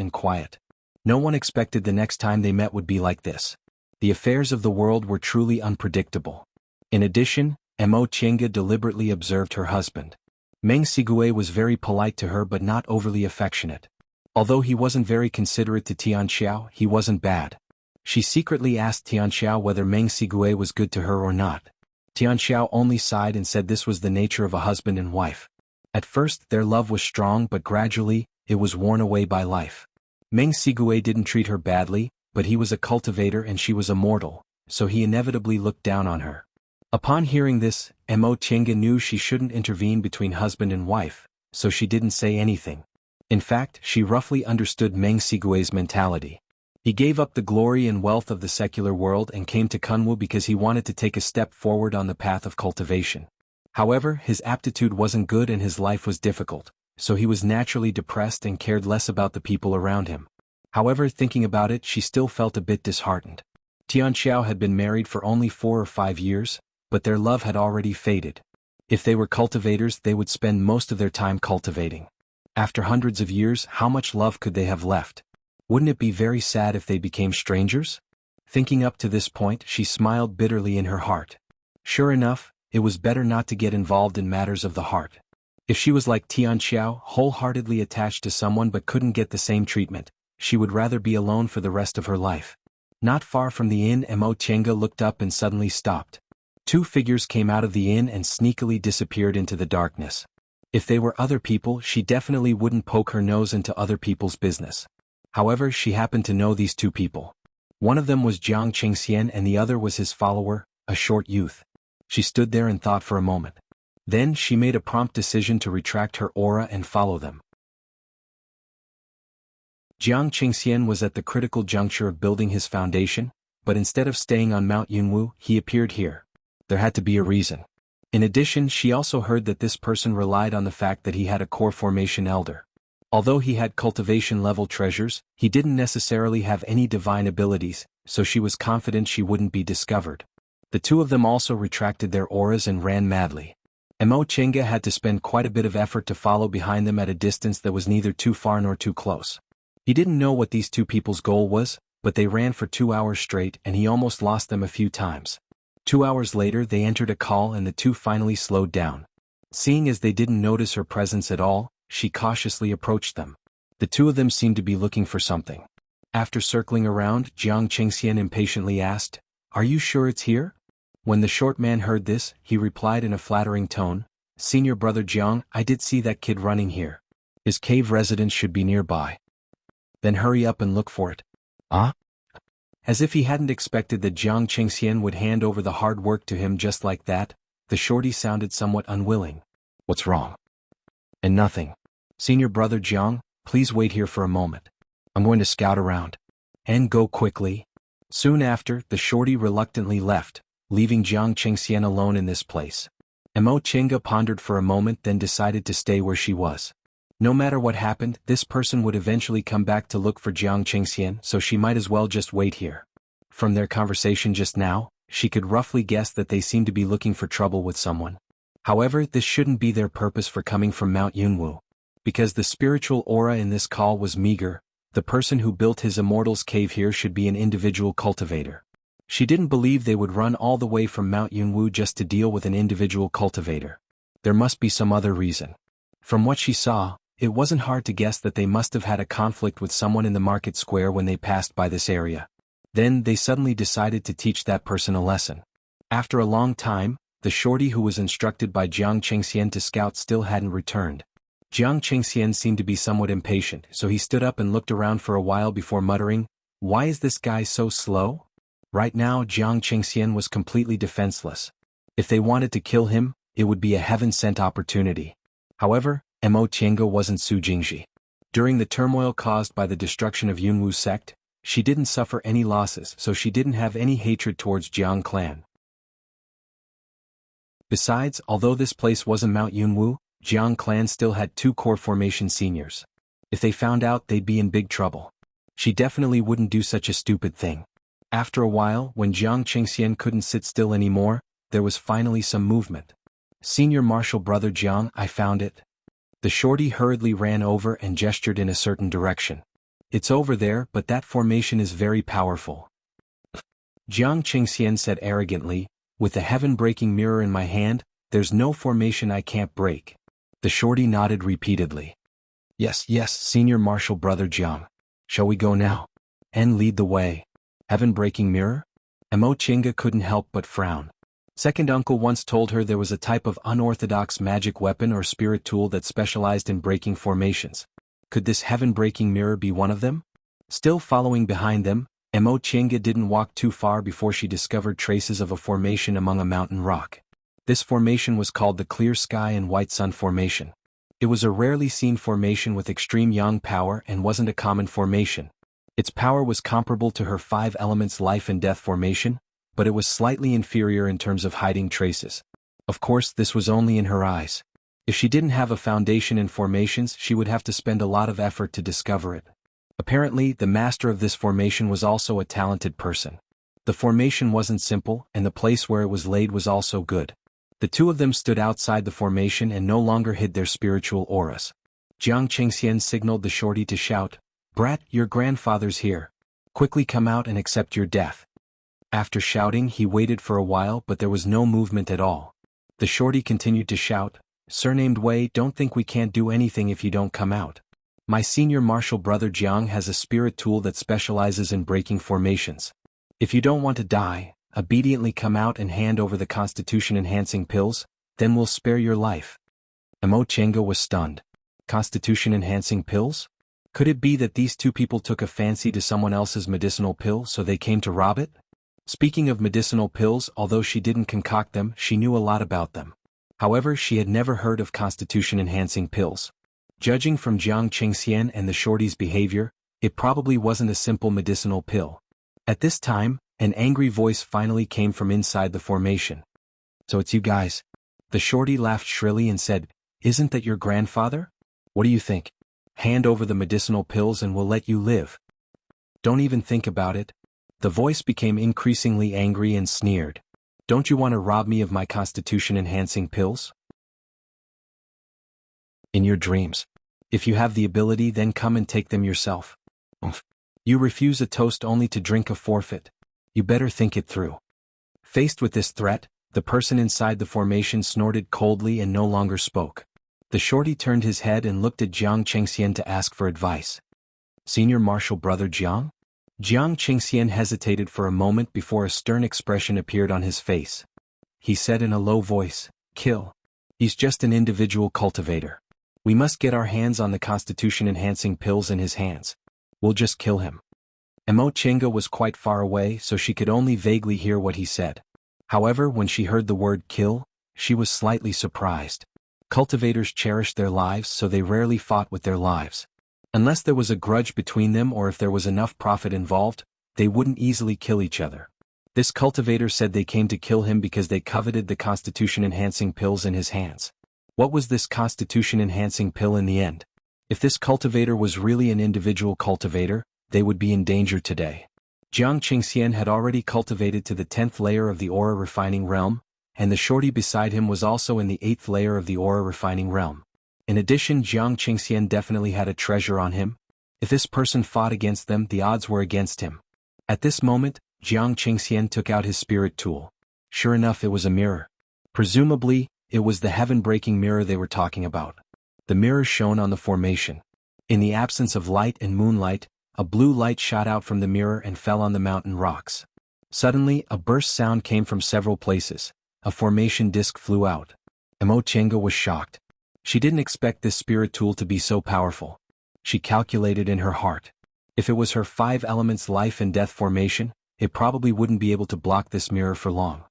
No one expected the next time they met would be like this. The affairs of the world were truly unpredictable. In addition, Mo Chenga deliberately observed her husband. Meng Sigue was very polite to her but not overly affectionate. Although he wasn't very considerate to Tianxiao, he wasn't bad. She secretly asked Tianxiao whether Meng Sigue was good to her or not. Tianxiao only sighed and said this was the nature of a husband and wife. At first their love was strong but gradually, it was worn away by life. Meng Sigue didn't treat her badly, but he was a cultivator and she was a mortal, so he inevitably looked down on her. Upon hearing this, Mo Chenga knew she shouldn't intervene between husband and wife, so she didn't say anything. In fact, she roughly understood Meng Sigue's mentality. He gave up the glory and wealth of the secular world and came to Kunwu because he wanted to take a step forward on the path of cultivation. However, his aptitude wasn't good and his life was difficult, so he was naturally depressed and cared less about the people around him. However, thinking about it, she still felt a bit disheartened. Tianxiao had been married for only 4 or 5 years, but their love had already faded. If they were cultivators, they would spend most of their time cultivating. After hundreds of years, how much love could they have left? Wouldn't it be very sad if they became strangers? Thinking up to this point, she smiled bitterly in her heart. Sure enough, it was better not to get involved in matters of the heart. If she was like Tianxiao, wholeheartedly attached to someone but couldn't get the same treatment, she would rather be alone for the rest of her life. Not far from the inn, Mo Chenga looked up and suddenly stopped. 2 figures came out of the inn and sneakily disappeared into the darkness. If they were other people, she definitely wouldn't poke her nose into other people's business. However, she happened to know these 2 people. One of them was Jiang Qingxian and the other was his follower, a short youth. She stood there and thought for a moment. Then she made a prompt decision to retract her aura and follow them. Jiang Qingxian was at the critical juncture of building his foundation, but instead of staying on Mount Yunwu, he appeared here. There had to be a reason. In addition, she also heard that this person relied on the fact that he had a core formation elder. Although he had cultivation-level treasures, he didn't necessarily have any divine abilities, so she was confident she wouldn't be discovered. The 2 of them also retracted their auras and ran madly. Mo Chenga had to spend quite a bit of effort to follow behind them at a distance that was neither too far nor too close. He didn't know what these 2 people's goal was, but they ran for 2 hours straight and he almost lost them a few times. 2 hours later they entered a call and the 2 finally slowed down. Seeing as they didn't notice her presence at all, she cautiously approached them. The 2 of them seemed to be looking for something. After circling around, Jiang Qingxian impatiently asked, "Are you sure it's here?" When the short man heard this, he replied in a flattering tone, "Senior brother Jiang, I did see that kid running here. His cave residence should be nearby. Then hurry up and look for it." "Ah?" As if he hadn't expected that Jiang Qingxian would hand over the hard work to him just like that, the shorty sounded somewhat unwilling. "What's wrong?" "And nothing. Senior brother Jiang, please wait here for a moment. I'm going to scout around. And go quickly." Soon after, the shorty reluctantly left, leaving Jiang Qingxian alone in this place. Mo Chenga pondered for a moment then decided to stay where she was. No matter what happened, this person would eventually come back to look for Jiang Qingxian, so she might as well just wait here. From their conversation just now, she could roughly guess that they seemed to be looking for trouble with someone. However, this shouldn't be their purpose for coming from Mount Yunwu. Because the spiritual aura in this call was meager, the person who built his immortal's cave here should be an individual cultivator. She didn't believe they would run all the way from Mount Yunwu just to deal with an individual cultivator. There must be some other reason. From what she saw, it wasn't hard to guess that they must have had a conflict with someone in the market square when they passed by this area. Then they suddenly decided to teach that person a lesson. After a long time, The shorty who was instructed by Jiang Qingxian to scout still hadn't returned. Jiang Qingxian seemed to be somewhat impatient, so he stood up and looked around for a while before muttering, "Why is this guy so slow?" Right now Jiang Qingxian was completely defenseless. If they wanted to kill him, it would be a heaven-sent opportunity. However, Mo Tiange wasn't Su Jingji. During the turmoil caused by the destruction of Yunwu sect, she didn't suffer any losses, so she didn't have any hatred towards Jiang clan. Besides, although this place wasn't Mount Yunwu, Jiang clan still had 2 core formation seniors. If they found out, they'd be in big trouble. She definitely wouldn't do such a stupid thing. After a while, when Jiang Qingxian couldn't sit still anymore, there was finally some movement. "Senior Marshal Brother Jiang, I found it." The shorty hurriedly ran over and gestured in a certain direction. "It's over there, but that formation is very powerful." Jiang Qingxian said arrogantly, "With the heaven-breaking mirror in my hand, there's no formation I can't break." The shorty nodded repeatedly. Yes, Senior Marshal Brother Jiang. Shall we go now? And lead the way." Heaven-breaking mirror? Mo Tiange couldn't help but frown. Second uncle once told her there was a type of unorthodox magic weapon or spirit tool that specialized in breaking formations. Could this heaven-breaking mirror be one of them? Still following behind them, Mo Tiange didn't walk too far before she discovered traces of a formation among a mountain rock. This formation was called the Clear Sky and White Sun Formation. It was a rarely seen formation with extreme yang power and wasn't a common formation. Its power was comparable to her 5 elements life and death formation, but it was slightly inferior in terms of hiding traces. Of course, this was only in her eyes. If she didn't have a foundation in formations, she would have to spend a lot of effort to discover it. Apparently, the master of this formation was also a talented person. The formation wasn't simple, and the place where it was laid was also good. The 2 of them stood outside the formation and no longer hid their spiritual auras. Jiang Qingxian signaled the shorty to shout, "Brat, your grandfather's here. Quickly come out and accept your death." After shouting, he waited for a while, but there was no movement at all. The shorty continued to shout, "Surnamed Wei, don't think we can't do anything if you don't come out. My senior martial brother Jiang has a spirit tool that specializes in breaking formations. If you don't want to die, obediently come out and hand over the constitution-enhancing pills, then we'll spare your life." Mo Tiange was stunned. Constitution-enhancing pills? Could it be that these 2 people took a fancy to someone else's medicinal pill so they came to rob it? Speaking of medicinal pills, although she didn't concoct them, she knew a lot about them. However, she had never heard of constitution-enhancing pills. Judging from Jiang Qingxian and the shorty's behavior, it probably wasn't a simple medicinal pill. At this time, an angry voice finally came from inside the formation. "So it's you guys." The shorty laughed shrilly and said, "Isn't that your grandfather? What do you think? Hand over the medicinal pills and we'll let you live. Don't even think about it." The voice became increasingly angry and sneered. "Don't you want to rob me of my constitution-enhancing pills? In your dreams. If you have the ability, then come and take them yourself. You refuse a toast only to drink a forfeit. You better think it through." Faced with this threat, the person inside the formation snorted coldly and no longer spoke. The shorty turned his head and looked at Jiang Qingxian to ask for advice. "Senior Marshal Brother Jiang?" Jiang Qingxian hesitated for a moment before a stern expression appeared on his face. He said in a low voice, "Kill. He's just an individual cultivator. We must get our hands on the constitution-enhancing pills in his hands. We'll just kill him." Mo Tiange was quite far away, so she could only vaguely hear what he said. However, when she heard the word kill, she was slightly surprised. Cultivators cherished their lives, so they rarely fought with their lives. Unless there was a grudge between them or if there was enough profit involved, they wouldn't easily kill each other. This cultivator said they came to kill him because they coveted the constitution-enhancing pills in his hands. What was this constitution-enhancing pill in the end? If this cultivator was really an individual cultivator, they would be in danger today. Jiang Qingxian had already cultivated to the 10th layer of the aura refining realm, and the shorty beside him was also in the 8th layer of the aura refining realm. In addition, Jiang Qingxian definitely had a treasure on him. If this person fought against them, the odds were against him. At this moment, Jiang Qingxian took out his spirit tool. Sure enough, it was a mirror. Presumably, it was the heaven-breaking mirror they were talking about. The mirror shone on the formation. In the absence of light and moonlight, a blue light shot out from the mirror and fell on the mountain rocks. Suddenly, a burst sound came from several places. a formation disc flew out. Emochenga was shocked. She didn't expect this spirit tool to be so powerful. She calculated in her heart. If it was her 5 elements life and death formation, it probably wouldn't be able to block this mirror for long.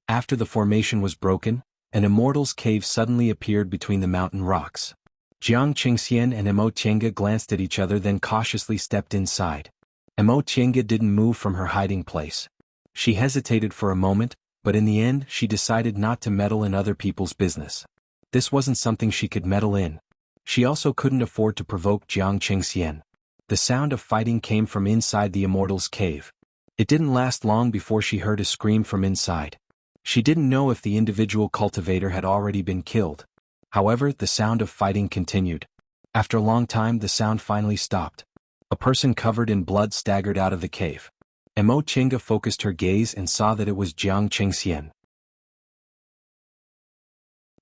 After the formation was broken, an immortal's cave suddenly appeared between the mountain rocks. Jiang Qingxian and Emochenga glanced at each other, then cautiously stepped inside. Emochenga didn't move from her hiding place. She hesitated for a moment, but in the end she decided not to meddle in other people's business. This wasn't something she could meddle in. She also couldn't afford to provoke Jiang Qingxian. The sound of fighting came from inside the immortal's cave. It didn't last long before she heard a scream from inside. She didn't know if the individual cultivator had already been killed. However, the sound of fighting continued. After a long time, the sound finally stopped. A person covered in blood staggered out of the cave. Emochenga focused her gaze and saw that it was Jiang Qingxian.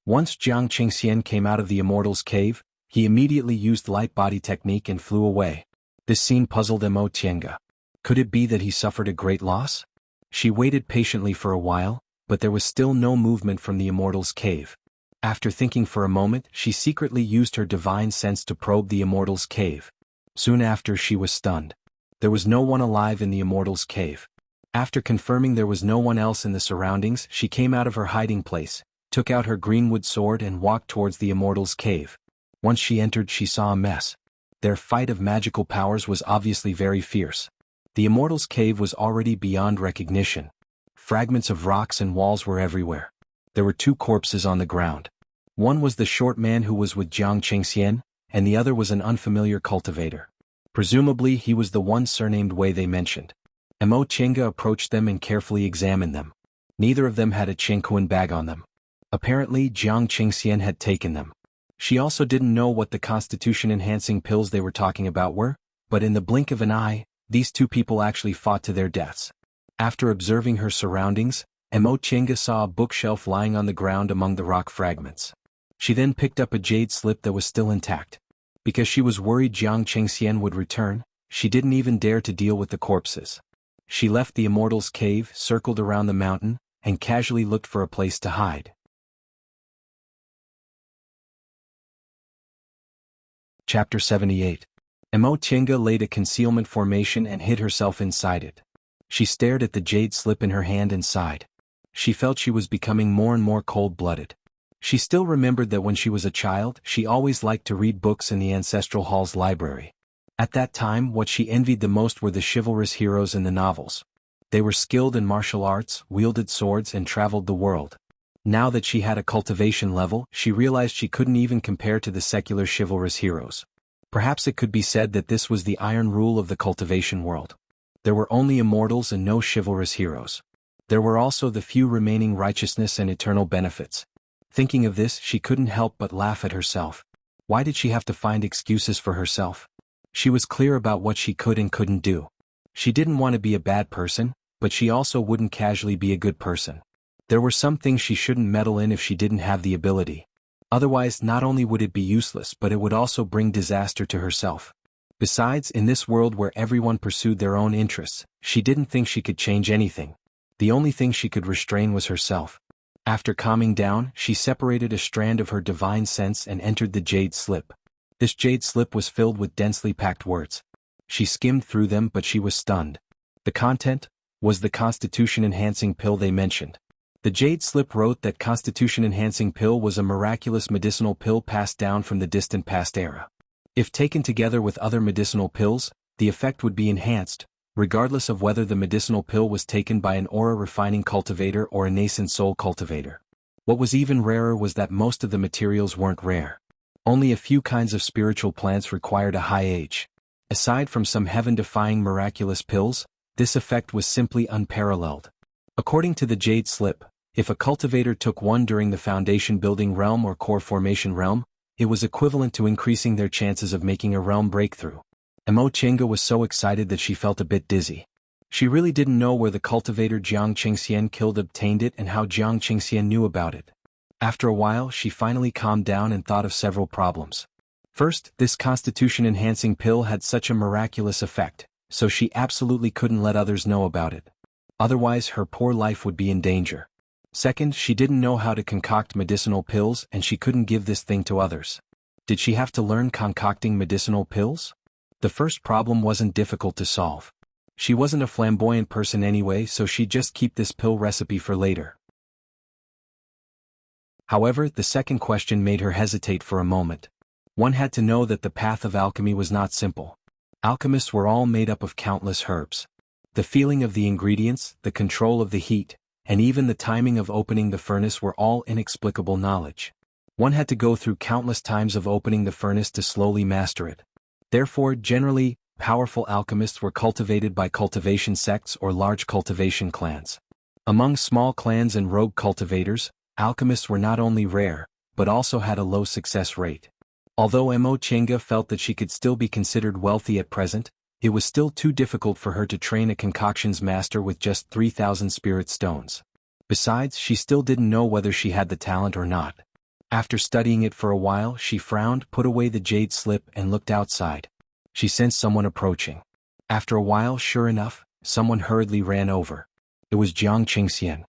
Once Jiang Qingxian came out of the immortal's cave, he immediately used light body technique and flew away. This scene puzzled Emochenga. Could it be that he suffered a great loss? She waited patiently for a while, but there was still no movement from the immortal's cave. After thinking for a moment, she secretly used her divine sense to probe the immortal's cave. Soon after, she was stunned. There was no one alive in the immortal's cave. After confirming there was no one else in the surroundings, she came out of her hiding place, took out her greenwood sword and walked towards the immortal's cave. Once she entered, she saw a mess. Their fight of magical powers was obviously very fierce. The immortal's cave was already beyond recognition. Fragments of rocks and walls were everywhere. There were 2 corpses on the ground. One was the short man who was with Jiang Qingxian, and the other was an unfamiliar cultivator. Presumably he was the one surnamed Wei they mentioned. Emochenga approached them and carefully examined them. Neither of them had a Qingquan bag on them. Apparently Jiang Qingxian had taken them. She also didn't know what the constitution-enhancing pills they were talking about were, but in the blink of an eye, these 2 people actually fought to their deaths. After observing her surroundings, Emochenga saw a bookshelf lying on the ground among the rock fragments. She then picked up a jade slip that was still intact. Because she was worried Jiang Qingxian would return, she didn't even dare to deal with the corpses. She left the immortal's cave, circled around the mountain, and casually looked for a place to hide. Chapter 78. Emochenga laid a concealment formation and hid herself inside it. She stared at the jade slip in her hand and sighed. She felt she was becoming more and more cold-blooded. She still remembered that when she was a child, she always liked to read books in the Ancestral Hall's library. At that time, what she envied the most were the chivalrous heroes in the novels. They were skilled in martial arts, wielded swords, and traveled the world. Now that she had a cultivation level, she realized she couldn't even compare to the secular chivalrous heroes. Perhaps it could be said that this was the iron rule of the cultivation world. There were only immortals and no chivalrous heroes. There were also the few remaining righteousness and eternal benefits. Thinking of this, she couldn't help but laugh at herself. Why did she have to find excuses for herself? She was clear about what she could and couldn't do. She didn't want to be a bad person, but she also wouldn't casually be a good person. There were some things she shouldn't meddle in if she didn't have the ability. Otherwise, not only would it be useless, but it would also bring disaster to herself. Besides, in this world where everyone pursued their own interests, she didn't think she could change anything. The only thing she could restrain was herself. After calming down, she separated a strand of her divine sense and entered the jade slip. This jade slip was filled with densely packed words. She skimmed through them, but she was stunned. The content was the constitution-enhancing pill they mentioned. The jade slip wrote that constitution-enhancing pill was a miraculous medicinal pill passed down from the distant past era. If taken together with other medicinal pills, the effect would be enhanced, regardless of whether the medicinal pill was taken by an aura-refining cultivator or a nascent soul cultivator. What was even rarer was that most of the materials weren't rare. Only a few kinds of spiritual plants required a high age. Aside from some heaven-defying miraculous pills, this effect was simply unparalleled. According to the jade slip, if a cultivator took one during the foundation building realm or core formation realm, it was equivalent to increasing their chances of making a realm breakthrough. Emochenga was so excited that she felt a bit dizzy. She really didn't know where the cultivator Jiang Qingxian killed obtained it and how Jiang Qingxian knew about it. After a while, she finally calmed down and thought of several problems. First, this constitution-enhancing pill had such a miraculous effect, so she absolutely couldn't let others know about it. Otherwise, her poor life would be in danger. Second, she didn't know how to concoct medicinal pills and she couldn't give this thing to others. Did she have to learn concocting medicinal pills? The first problem wasn't difficult to solve. She wasn't a flamboyant person anyway, so she'd just keep this pill recipe for later. However, the second question made her hesitate for a moment. One had to know that the path of alchemy was not simple. Alchemists were all made up of countless herbs. The feeling of the ingredients, the control of the heat, and even the timing of opening the furnace were all inexplicable knowledge. One had to go through countless times of opening the furnace to slowly master it. Therefore, generally, powerful alchemists were cultivated by cultivation sects or large cultivation clans. Among small clans and rogue cultivators, alchemists were not only rare, but also had a low success rate. Although Mo Chenga felt that she could still be considered wealthy at present, it was still too difficult for her to train a concoctions master with just 3,000 spirit stones. Besides, she still didn't know whether she had the talent or not. After studying it for a while, she frowned, put away the jade slip and looked outside. She sensed someone approaching. After a while, sure enough, someone hurriedly ran over. It was Jiang Qingxian.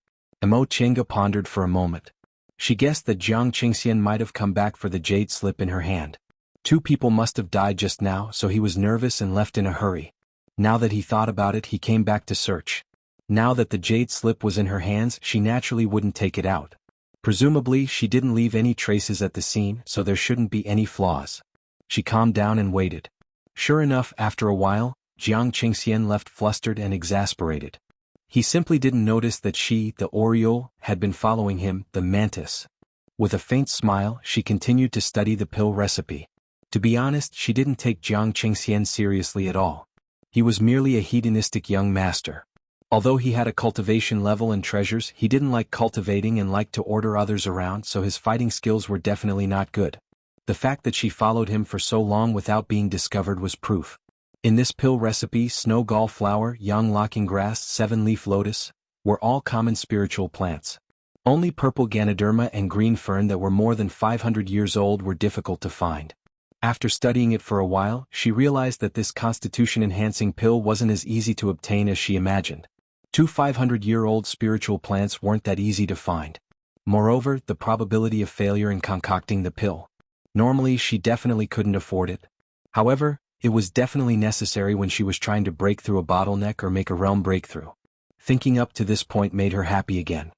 Mo Chenga pondered for a moment. She guessed that Jiang Qingxian might have come back for the jade slip in her hand. 2 people must have died just now, so he was nervous and left in a hurry. Now that he thought about it, he came back to search. Now that the jade slip was in her hands, she naturally wouldn't take it out. Presumably, she didn't leave any traces at the scene, so there shouldn't be any flaws. She calmed down and waited. Sure enough, after a while, Jiang Qingxian left flustered and exasperated. He simply didn't notice that she, the Oriole, had been following him, the mantis. With a faint smile, she continued to study the pill recipe. To be honest, she didn't take Jiang Qingxian seriously at all. He was merely a hedonistic young master. Although he had a cultivation level and treasures, he didn't like cultivating and liked to order others around, so his fighting skills were definitely not good. The fact that she followed him for so long without being discovered was proof. In this pill recipe, snow gall flower, young locking grass, 7-leaf lotus, were all common spiritual plants. Only purple ganoderma and green fern that were more than 500 years old were difficult to find. After studying it for a while, she realized that this constitution-enhancing pill wasn't as easy to obtain as she imagined. 2 500-year-old spiritual plants weren't that easy to find. Moreover, the probability of failure in concocting the pill. Normally, she definitely couldn't afford it. However, it was definitely necessary when she was trying to break through a bottleneck or make a realm breakthrough. Thinking up to this point made her happy again.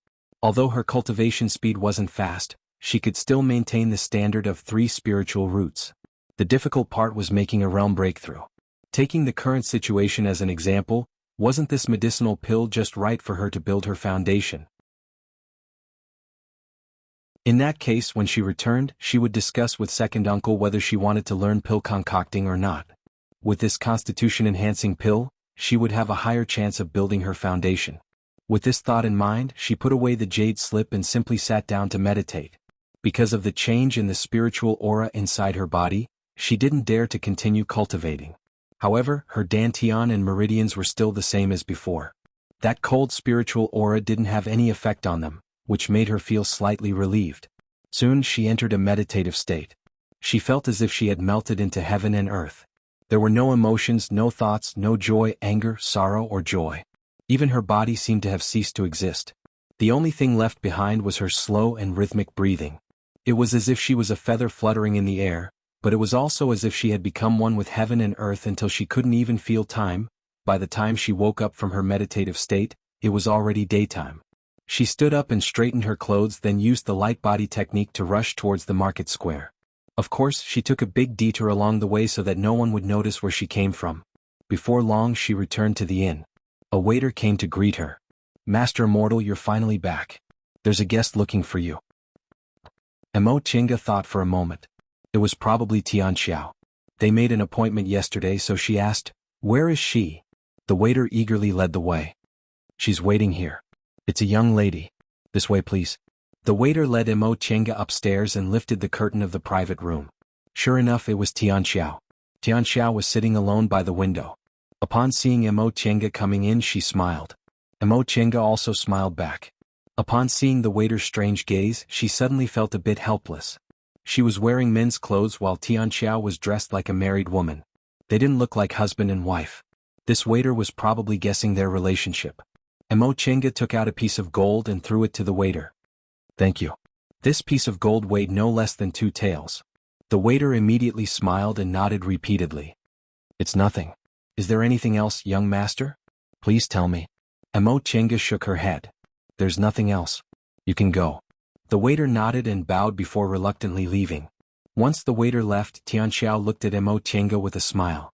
Although her cultivation speed wasn't fast, she could still maintain the standard of 3 spiritual roots. The difficult part was making a realm breakthrough. Taking the current situation as an example, wasn't this medicinal pill just right for her to build her foundation? In that case, when she returned, she would discuss with second uncle whether she wanted to learn pill concocting or not. With this constitution-enhancing pill, she would have a higher chance of building her foundation. With this thought in mind, she put away the jade slip and simply sat down to meditate. Because of the change in the spiritual aura inside her body, she didn't dare to continue cultivating. However, her dantian and meridians were still the same as before. That cold spiritual aura didn't have any effect on them, which made her feel slightly relieved. Soon she entered a meditative state. She felt as if she had melted into heaven and earth. There were no emotions, no thoughts, no joy, anger, sorrow, or joy. Even her body seemed to have ceased to exist. The only thing left behind was her slow and rhythmic breathing. It was as if she was a feather fluttering in the air, but it was also as if she had become one with heaven and earth until she couldn't even feel time. By the time she woke up from her meditative state, it was already daytime. She stood up and straightened her clothes, then used the light body technique to rush towards the market square. Of course, she took a big detour along the way so that no one would notice where she came from. Before long, she returned to the inn. A waiter came to greet her. "Master Immortal, you're finally back. There's a guest looking for you." Mo Chenga thought for a moment. It was probably Tian Xiao. They made an appointment yesterday, so she asked, "Where is she?" The waiter eagerly led the way. "She's waiting here. It's a young lady. This way, please." The waiter led Mo Chenga upstairs and lifted the curtain of the private room. Sure enough, it was Tian Xiao. Tian Xiao was sitting alone by the window. Upon seeing Mo Chenga coming in, she smiled. Mo Chenga also smiled back. Upon seeing the waiter's strange gaze, she suddenly felt a bit helpless. She was wearing men's clothes while Tian Xiao was dressed like a married woman. They didn't look like husband and wife. This waiter was probably guessing their relationship. Mo Chenga took out a piece of gold and threw it to the waiter. Thank you. This piece of gold weighed no less than 2 taels. The waiter immediately smiled and nodded repeatedly. It's nothing. Is there anything else, young master? Please tell me. Mo Chenga shook her head. There's nothing else. You can go. The waiter nodded and bowed before reluctantly leaving. Once the waiter left, Tianxiao looked at Mo Chenga with a smile.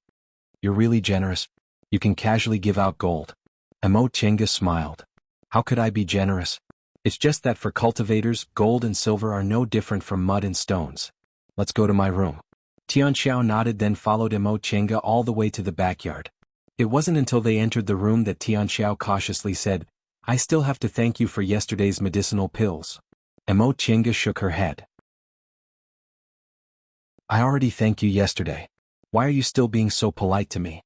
You're really generous. You can casually give out gold. Mo Chenga smiled. How could I be generous? It's just that for cultivators, gold and silver are no different from mud and stones. Let's go to my room. Tianxiao nodded, then followed Mo Chenga all the way to the backyard. It wasn't until they entered the room that Tianxiao cautiously said, I still have to thank you for yesterday's medicinal pills. Mo Chenga shook her head. I already thanked you yesterday. Why are you still being so polite to me?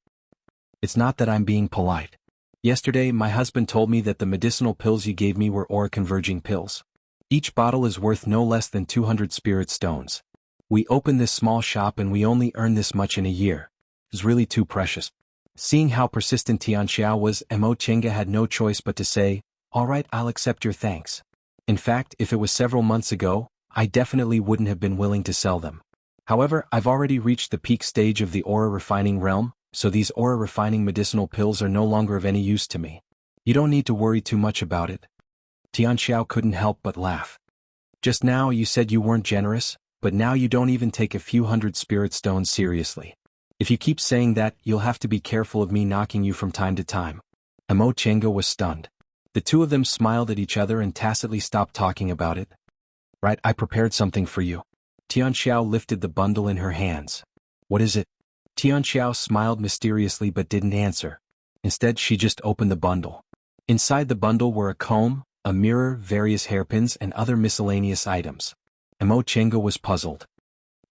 It's not that I'm being polite. Yesterday, my husband told me that the medicinal pills you gave me were aura-converging pills. Each bottle is worth no less than 200 spirit stones. We opened this small shop and we only earn this much in a year. It's really too precious. Seeing how persistent Tianxiao was, Mo Chenga had no choice but to say, all right, I'll accept your thanks. In fact, if it was several months ago, I definitely wouldn't have been willing to sell them. However, I've already reached the peak stage of the aura refining realm, so these aura refining medicinal pills are no longer of any use to me. You don't need to worry too much about it. Tianxiao couldn't help but laugh. Just now you said you weren't generous, but now you don't even take a few hundred spirit stones seriously. If you keep saying that, you'll have to be careful of me knocking you from time to time. Mo Chenga was stunned. The two of them smiled at each other and tacitly stopped talking about it. Right, I prepared something for you. Tianxiao lifted the bundle in her hands. What is it? Tianxiao smiled mysteriously but didn't answer. Instead, she just opened the bundle. Inside the bundle were a comb, a mirror, various hairpins, and other miscellaneous items. Mo Chenga was puzzled.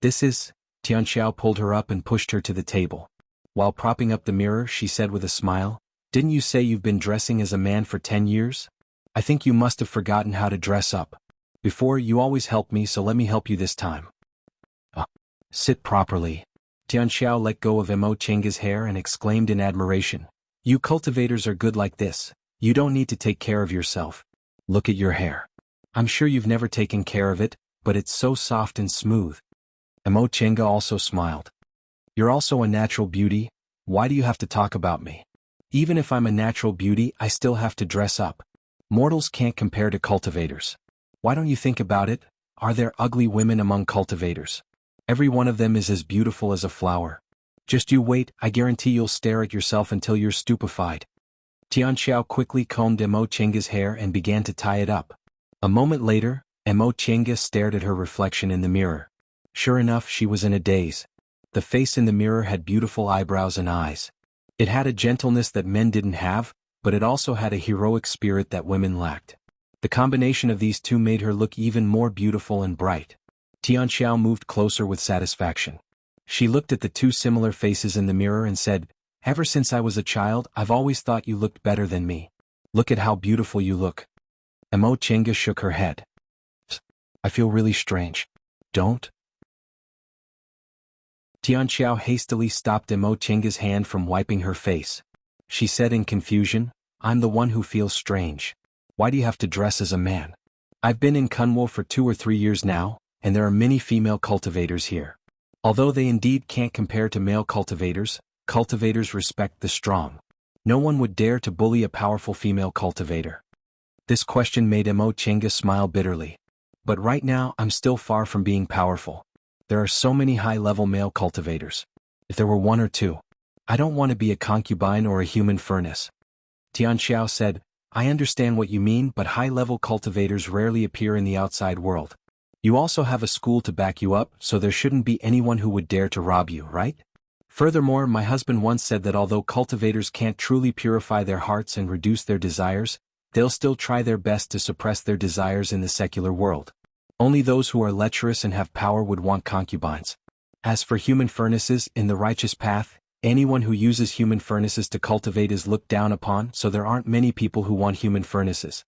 This is... Tianxiao pulled her up and pushed her to the table. While propping up the mirror, she said with a smile, Didn't you say you've been dressing as a man for 10 years? I think you must have forgotten how to dress up. Before, you always helped me, so let me help you this time. Sit properly. Tianxiao let go of Mo Chenga's hair and exclaimed in admiration. You cultivators are good like this. You don't need to take care of yourself. Look at your hair. I'm sure you've never taken care of it, but it's so soft and smooth. Mo Chenga also smiled. You're also a natural beauty. Why do you have to talk about me? Even if I'm a natural beauty, I still have to dress up. Mortals can't compare to cultivators. Why don't you think about it? Are there ugly women among cultivators? Every one of them is as beautiful as a flower. Just you wait, I guarantee you'll stare at yourself until you're stupefied. Tianxiao quickly combed Mo Chenga's hair and began to tie it up. A moment later, Mo Chenga stared at her reflection in the mirror. Sure enough, she was in a daze. The face in the mirror had beautiful eyebrows and eyes. It had a gentleness that men didn't have, but it also had a heroic spirit that women lacked. The combination of these two made her look even more beautiful and bright. Tianxiao moved closer with satisfaction. She looked at the two similar faces in the mirror and said, Ever since I was a child, I've always thought you looked better than me. Look at how beautiful you look. Mo Chenga shook her head. I feel really strange. Don't? Tianxiao hastily stopped Mo Chenga's hand from wiping her face. She said in confusion, I'm the one who feels strange. Why do you have to dress as a man? I've been in Kunwo for 2 or 3 years now, and there are many female cultivators here. Although they indeed can't compare to male cultivators, cultivators respect the strong. No one would dare to bully a powerful female cultivator. This question made Mo Chenga smile bitterly. But right now, I'm still far from being powerful. There are so many high-level male cultivators. If there were 1 or 2, I don't want to be a concubine or a human furnace. Tianxiao said, I understand what you mean, but high-level cultivators rarely appear in the outside world. You also have a school to back you up, so there shouldn't be anyone who would dare to rob you, right? Furthermore, my husband once said that although cultivators can't truly purify their hearts and reduce their desires, they'll still try their best to suppress their desires in the secular world. Only those who are lecherous and have power would want concubines. As for human furnaces, in the righteous path, anyone who uses human furnaces to cultivate is looked down upon, so there aren't many people who want human furnaces.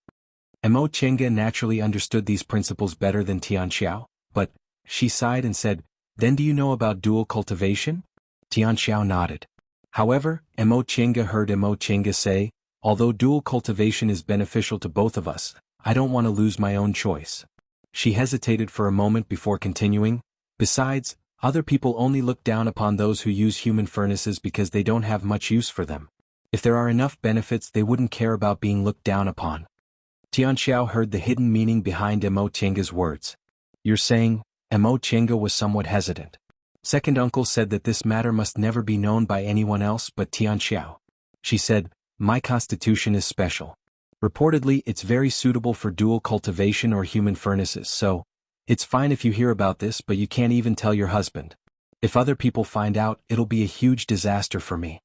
Mo Chenga naturally understood these principles better than Tianxiao, but, she sighed and said, Then do you know about dual cultivation? Tianxiao nodded. However, Mo Chenga heard Mo Chenga say, Although dual cultivation is beneficial to both of us, I don't want to lose my own choice. She hesitated for a moment before continuing. Besides, other people only look down upon those who use human furnaces because they don't have much use for them. If there are enough benefits, they wouldn't care about being looked down upon. Tianxiao heard the hidden meaning behind Mo Tianga's words. You're saying? Mo Tianga was somewhat hesitant. Second uncle said that this matter must never be known by anyone else but Tianxiao. She said, my constitution is special. Reportedly, it's very suitable for dual cultivation or human furnaces, so it's fine if you hear about this, but you can't even tell your husband. If other people find out, it'll be a huge disaster for me.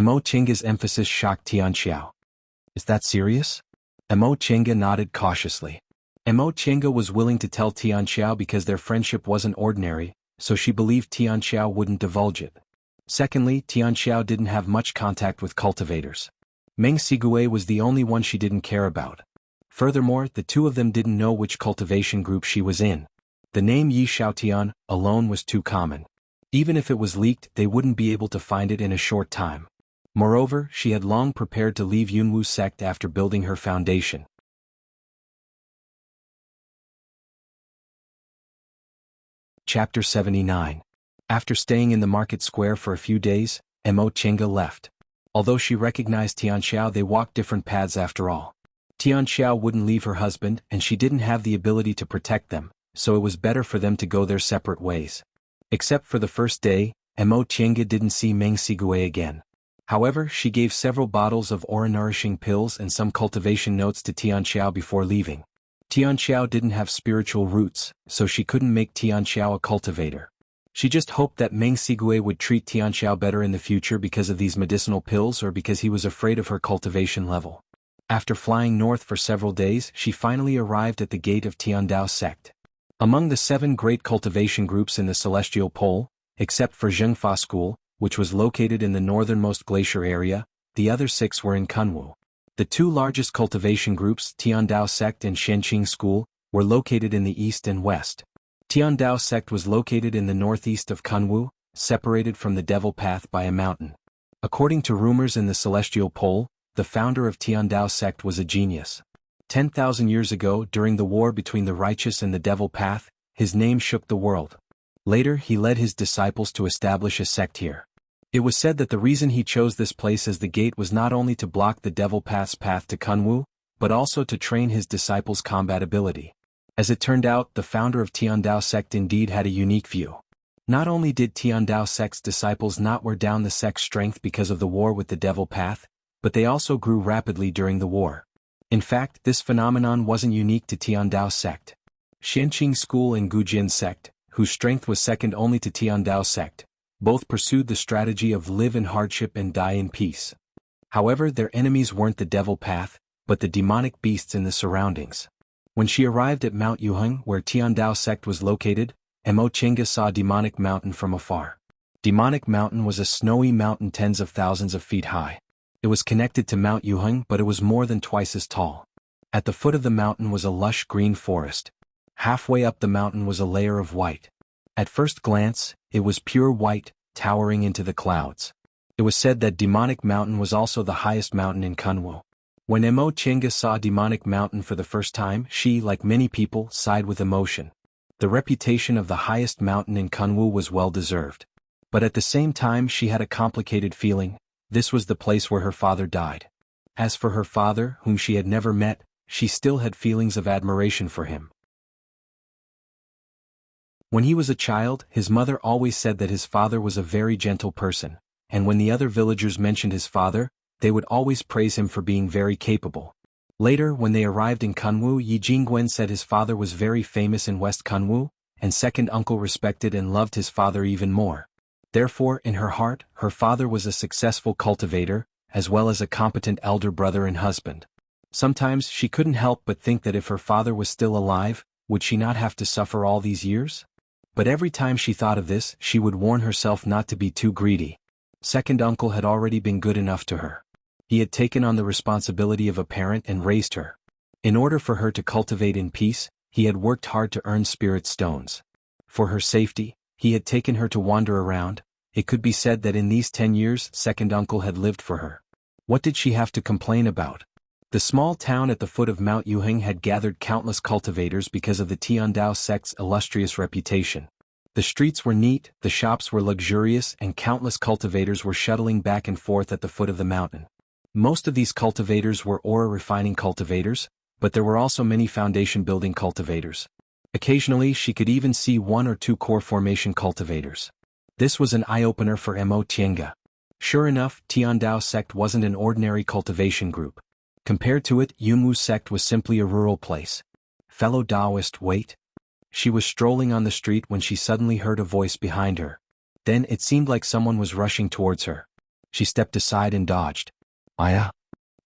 Mo Tianga's emphasis shocked Tianxiao. Is that serious? Mo Tianga nodded cautiously. Mo Tianga was willing to tell Tianxiao because their friendship wasn't ordinary, so she believed Tianxiao wouldn't divulge it. Secondly, Tianxiao didn't have much contact with cultivators. Meng Sigue was the only one she didn't care about. Furthermore, the two of them didn't know which cultivation group she was in. The name Yi Xiaotian alone was too common. Even if it was leaked, they wouldn't be able to find it in a short time. Moreover, she had long prepared to leave Yunwu sect after building her foundation. Chapter 79. After staying in the market square for a few days, Mo Tianga left. Although she recognized Tianxiao, they walked different paths after all. Tianxiao wouldn't leave her husband, and she didn't have the ability to protect them, so it was better for them to go their separate ways. Except for the first day, Mo Tianga didn't see Meng Sigue again. However, she gave several bottles of aura-nourishing pills and some cultivation notes to Tianxiao before leaving. Tianxiao didn't have spiritual roots, so she couldn't make Tianxiao a cultivator. She just hoped that Meng Sigue would treat Tianxiao better in the future because of these medicinal pills or because he was afraid of her cultivation level. After flying north for several days, she finally arrived at the gate of Tiandao sect. Among the 7 great cultivation groups in the Celestial Pole, except for Zhengfa School, which was located in the northernmost glacier area, the other 6 were in Kunwu. The 2 largest cultivation groups, Tiandao sect and Shenqing School, were located in the east and west. Tiandao sect was located in the northeast of Kunwu, separated from the Devil Path by a mountain. According to rumors in the Celestial Pole, the founder of Tiandao sect was a genius. 10,000 years ago, during the war between the righteous and the Devil Path, his name shook the world. Later, he led his disciples to establish a sect here. It was said that the reason he chose this place as the gate was not only to block the Devil Path's path to Kunwu, but also to train his disciples' combat ability. As it turned out, the founder of Tiandao sect indeed had a unique view. Not only did Tiandao sect's disciples not wear down the sect's strength because of the war with the Devil Path, but they also grew rapidly during the war. In fact, this phenomenon wasn't unique to Tiandao sect. Shenqing School and Gujin sect, whose strength was second only to Tiandao sect, both pursued the strategy of live in hardship and die in peace. However, their enemies weren't the Devil Path, but the demonic beasts in the surroundings. When she arrived at Mount Yuheng, where Tiandao sect was located, Mo Tianga saw Demonic Mountain from afar. Demonic Mountain was a snowy mountain tens of thousands of feet high. It was connected to Mount Yuheng, but it was more than twice as tall. At the foot of the mountain was a lush green forest. Halfway up the mountain was a layer of white. At first glance, it was pure white, towering into the clouds. It was said that Demonic Mountain was also the highest mountain in Kunwu. When Mo Tianga saw Demonic Mountain for the first time, she, like many people, sighed with emotion. The reputation of the highest mountain in Kunwu was well deserved. But at the same time she had a complicated feeling. This was the place where her father died. As for her father, whom she had never met, she still had feelings of admiration for him. When he was a child, his mother always said that his father was a very gentle person, and when the other villagers mentioned his father, they would always praise him for being very capable. Later, when they arrived in Kunwu, Yi Jingwen said his father was very famous in West Kunwu, and second uncle respected and loved his father even more. Therefore, in her heart, her father was a successful cultivator, as well as a competent elder brother and husband. Sometimes she couldn't help but think that if her father was still alive, would she not have to suffer all these years? But every time she thought of this, she would warn herself not to be too greedy. Second uncle had already been good enough to her. He had taken on the responsibility of a parent and raised her. In order for her to cultivate in peace, he had worked hard to earn spirit stones. For her safety, he had taken her to wander around. It could be said that in these 10 years, second uncle had lived for her. What did she have to complain about? The small town at the foot of Mount Yuheng had gathered countless cultivators because of the Tiandao sect's illustrious reputation. The streets were neat, the shops were luxurious, and countless cultivators were shuttling back and forth at the foot of the mountain. Most of these cultivators were ore refining cultivators, but there were also many foundation building cultivators. Occasionally she could even see one or two core formation cultivators. This was an eye-opener for Mo Tiange. Sure enough, Tiandao sect wasn't an ordinary cultivation group. Compared to it, Yunwu sect was simply a rural place. Fellow Taoist, wait. She was strolling on the street when she suddenly heard a voice behind her. Then it seemed like someone was rushing towards her. She stepped aside and dodged. Aya.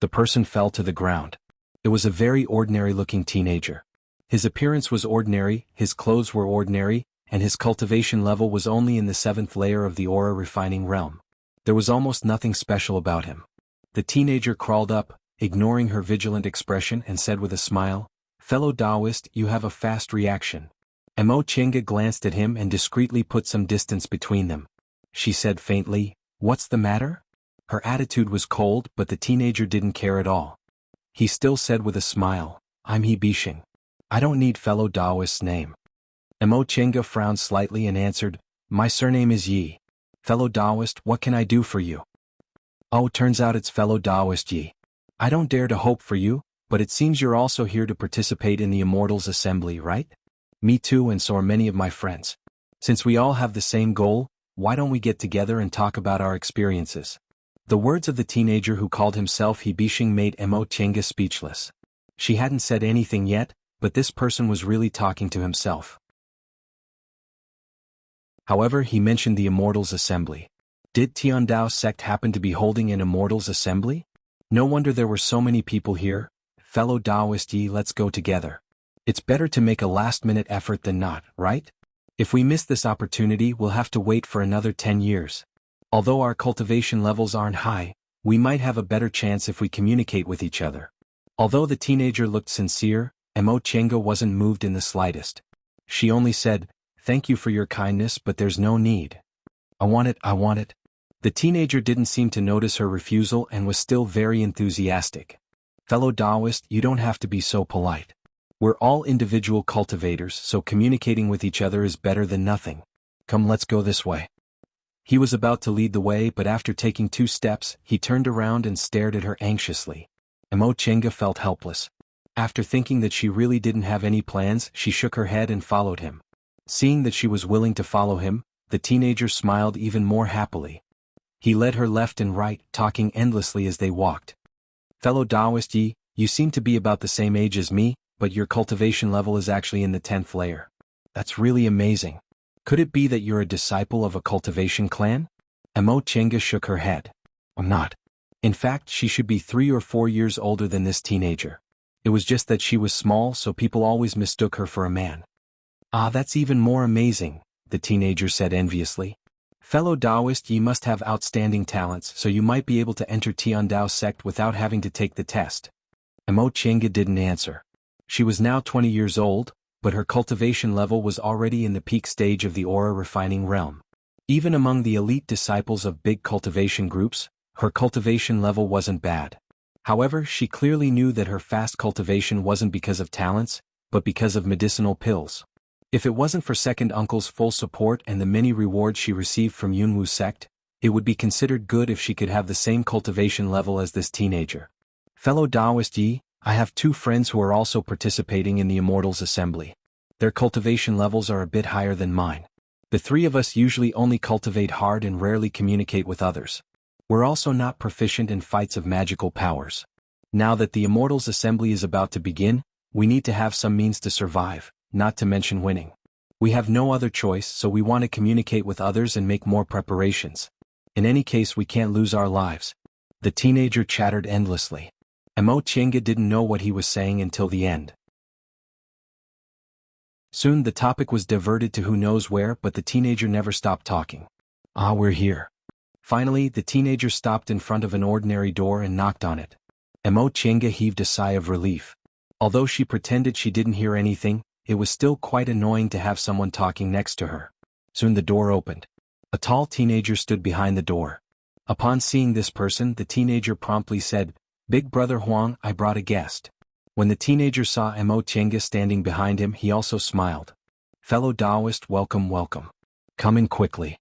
The person fell to the ground. It was a very ordinary-looking teenager. His appearance was ordinary, his clothes were ordinary, and his cultivation level was only in the 7th layer of the aura refining realm. There was almost nothing special about him. The teenager crawled up, ignoring her vigilant expression, and said with a smile, "Fellow Taoist, you have a fast reaction." Mo Tiange glanced at him and discreetly put some distance between them. She said faintly, "What's the matter?" Her attitude was cold, but the teenager didn't care at all. He still said with a smile, "I'm He Bishing. I don't need fellow Taoist's name." Mo Tiange frowned slightly and answered, "My surname is Yi. Fellow Taoist, what can I do for you?" "Oh, turns out it's fellow Taoist Yi. I don't dare to hope for you, but it seems you're also here to participate in the Immortals Assembly, right?" "Me too, and so are many of my friends. Since we all have the same goal, why don't we get together and talk about our experiences?" The words of the teenager who called himself He Bishing made Mo Tiange speechless. She hadn't said anything yet, but this person was really talking to himself. However, he mentioned the Immortals Assembly. Did Tiandao sect happen to be holding an Immortals Assembly? No wonder there were so many people here. "Fellow Taoist Yi, let's go together. It's better to make a last-minute effort than not, right? If we miss this opportunity, we'll have to wait for another 10 years. Although our cultivation levels aren't high, we might have a better chance if we communicate with each other." Although the teenager looked sincere, Mo Tiange wasn't moved in the slightest. She only said, "Thank you for your kindness, but there's no need. I want it. The teenager didn't seem to notice her refusal and was still very enthusiastic. "Fellow Taoist, you don't have to be so polite. We're all individual cultivators, so communicating with each other is better than nothing. Come, let's go this way." He was about to lead the way, but after taking 2 steps, he turned around and stared at her anxiously. Mo Tiange felt helpless. After thinking that she really didn't have any plans, she shook her head and followed him. Seeing that she was willing to follow him, the teenager smiled even more happily. He led her left and right, talking endlessly as they walked. "Fellow Taoist Yi, you seem to be about the same age as me, but your cultivation level is actually in the 10th layer. That's really amazing. Could it be that you're a disciple of a cultivation clan?" Mo Tiange shook her head. "I'm not. In fact, she should be 3 or 4 years older than this teenager. It was just that she was small, so people always mistook her for a man." "Ah, that's even more amazing," the teenager said enviously. "Fellow Taoist, Yi must have outstanding talents, so you might be able to enter Tiandao sect without having to take the test." Mo Tiange didn't answer. She was now 20 years old, but her cultivation level was already in the peak stage of the aura refining realm. Even among the elite disciples of big cultivation groups, her cultivation level wasn't bad. However, she clearly knew that her fast cultivation wasn't because of talents, but because of medicinal pills. If it wasn't for second uncle's full support and the many rewards she received from Yunwu sect, it would be considered good if she could have the same cultivation level as this teenager. "Fellow Taoist Yi, I have 2 friends who are also participating in the Immortals Assembly. Their cultivation levels are a bit higher than mine. The 3 of us usually only cultivate hard and rarely communicate with others. We're also not proficient in fights of magical powers. Now that the Immortals Assembly is about to begin, we need to have some means to survive, not to mention winning. We have no other choice, so we want to communicate with others and make more preparations. In any case, we can't lose our lives." The teenager chattered endlessly. Mo Tiange didn't know what he was saying until the end. Soon the topic was diverted to who knows where, but the teenager never stopped talking. "Ah, we're here." Finally, the teenager stopped in front of an ordinary door and knocked on it. Mo Tiange heaved a sigh of relief. Although she pretended she didn't hear anything, it was still quite annoying to have someone talking next to her. Soon the door opened. A tall teenager stood behind the door. Upon seeing this person, the teenager promptly said, "Big brother Huang, I brought a guest." When the teenager saw Mo Chenga standing behind him, he also smiled. "Fellow Taoist, welcome, welcome. Come in quickly."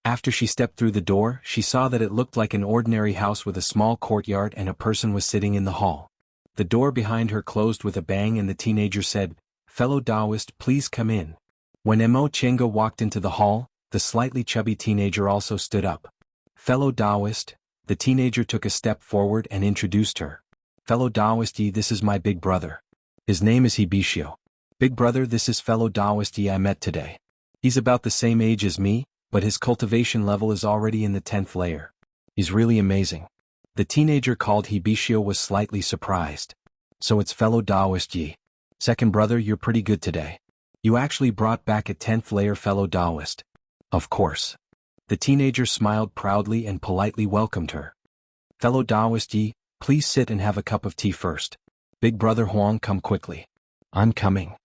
After she stepped through the door, she saw that it looked like an ordinary house with a small courtyard and a person was sitting in the hall. The door behind her closed with a bang and the teenager said, "Fellow Taoist, please come in." When Mo Chenga walked into the hall, the slightly chubby teenager also stood up. "Fellow Taoist," the teenager took a step forward and introduced her. "Fellow Taoist, this is my big brother. His name is Hibishio. Big brother, this is fellow Taoist I met today. He's about the same age as me, but his cultivation level is already in the 10th layer. He's really amazing." The teenager called Hibishio was slightly surprised. "So it's fellow Taoist Yi. Second brother, you're pretty good today. You actually brought back a 10th layer fellow Taoist." "Of course." The teenager smiled proudly and politely welcomed her. "Fellow Taoist Yi, please sit and have a cup of tea first. Big brother Huang, come quickly." "I'm coming."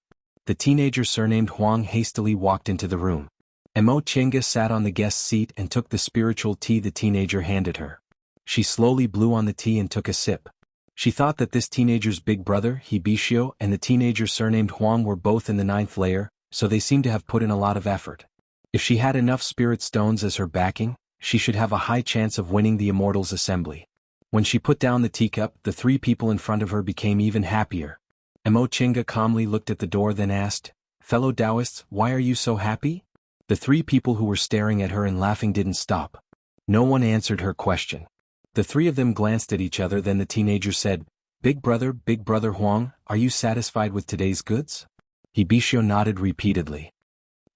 The teenager surnamed Huang hastily walked into the room. Mo Chenga sat on the guest seat and took the spiritual tea the teenager handed her. She slowly blew on the tea and took a sip. She thought that this teenager's big brother, Hibishio, and the teenager surnamed Huang were both in the 9th layer, so they seemed to have put in a lot of effort. If she had enough spirit stones as her backing, she should have a high chance of winning the Immortals Assembly. When she put down the teacup, the three people in front of her became even happier. Mo Chenga calmly looked at the door then asked, "Fellow Taoists, why are you so happy?" The three people who were staring at her and laughing didn't stop. No one answered her question. The three of them glanced at each other, then the teenager said, Big brother Huang, are you satisfied with today's goods?" Hibishio nodded repeatedly.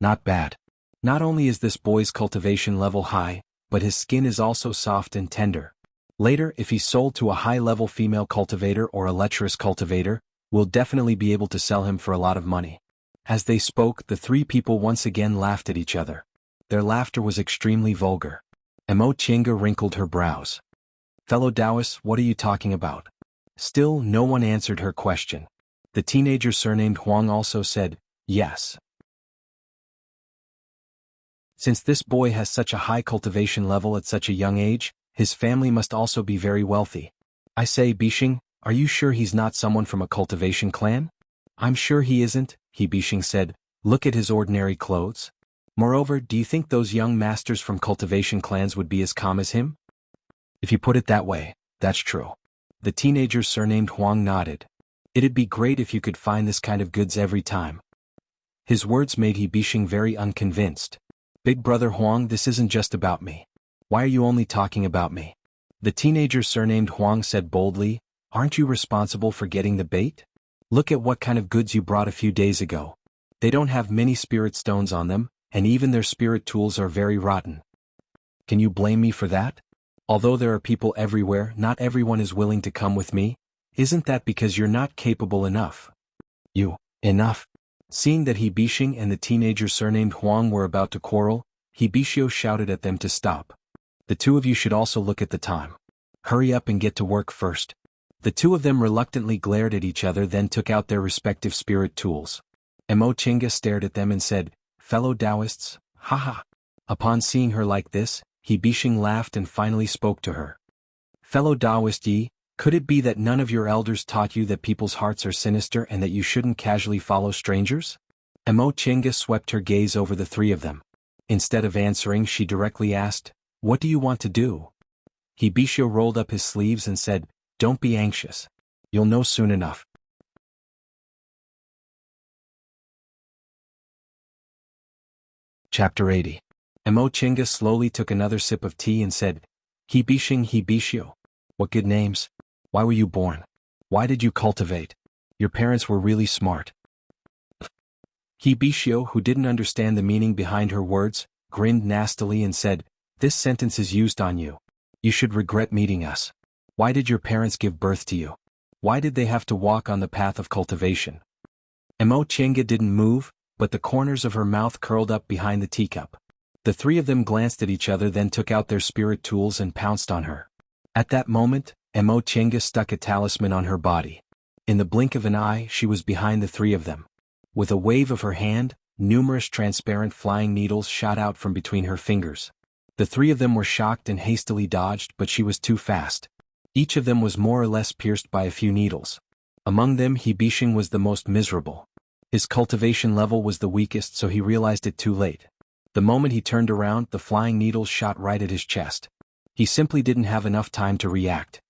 "Not bad. Not only is this boy's cultivation level high, but his skin is also soft and tender. Later, if he's sold to a high-level female cultivator or a lecherous cultivator, we'll definitely be able to sell him for a lot of money." As they spoke, the three people once again laughed at each other. Their laughter was extremely vulgar. Mo Chenga wrinkled her brows. "Fellow Taoists, what are you talking about?" Still, no one answered her question. The teenager surnamed Huang also said, "Yes. Since this boy has such a high cultivation level at such a young age, his family must also be very wealthy. I say, Bishing, are you sure he's not someone from a cultivation clan?" "I'm sure he isn't," Bishing said. "Look at his ordinary clothes. Moreover, do you think those young masters from cultivation clans would be as calm as him?" "If you put it that way, that's true." The teenager surnamed Huang nodded. "It'd be great if you could find this kind of goods every time." His words made Bishing very unconvinced. "Big brother Huang, this isn't just about me. Why are you only talking about me?" The teenager surnamed Huang said boldly, "Aren't you responsible for getting the bait? Look at what kind of goods you brought a few days ago. They don't have many spirit stones on them, and even their spirit tools are very rotten. Can you blame me for that? Although there are people everywhere, not everyone is willing to come with me. Isn't that because you're not capable enough?" Enough?" Seeing that Bishing and the teenager surnamed Huang were about to quarrel, Hibishio shouted at them to stop. "The two of you should also look at the time. Hurry up and get to work first." The two of them reluctantly glared at each other, then took out their respective spirit tools. Mo Chenga stared at them and said, "Fellow Taoists, haha." Upon seeing her like this, Bishing laughed and finally spoke to her. "Fellow Taoist Yi, could it be that none of your elders taught you that people's hearts are sinister and that you shouldn't casually follow strangers?" Mo Chenga swept her gaze over the three of them. Instead of answering, she directly asked, "What do you want to do?" Hibishio rolled up his sleeves and said, "Don't be anxious. You'll know soon enough." Chapter 80. Mo Chenga slowly took another sip of tea and said, Hibishio. What good names. Why were you born? Why did you cultivate? Your parents were really smart." Hibishio, who didn't understand the meaning behind her words, grinned nastily and said, "This sentence is used on you. You should regret meeting us. Why did your parents give birth to you? Why did they have to walk on the path of cultivation?" Mo Chenga didn't move, but the corners of her mouth curled up behind the teacup. The three of them glanced at each other, then took out their spirit tools and pounced on her. At that moment, Mo Chenga stuck a talisman on her body. In the blink of an eye, she was behind the three of them. With a wave of her hand, numerous transparent flying needles shot out from between her fingers. The three of them were shocked and hastily dodged, but she was too fast. Each of them was more or less pierced by a few needles. Among them, Hibishin was the most miserable. His cultivation level was the weakest, so he realized it too late. The moment he turned around, the flying needles shot right at his chest. He simply didn't have enough time to react.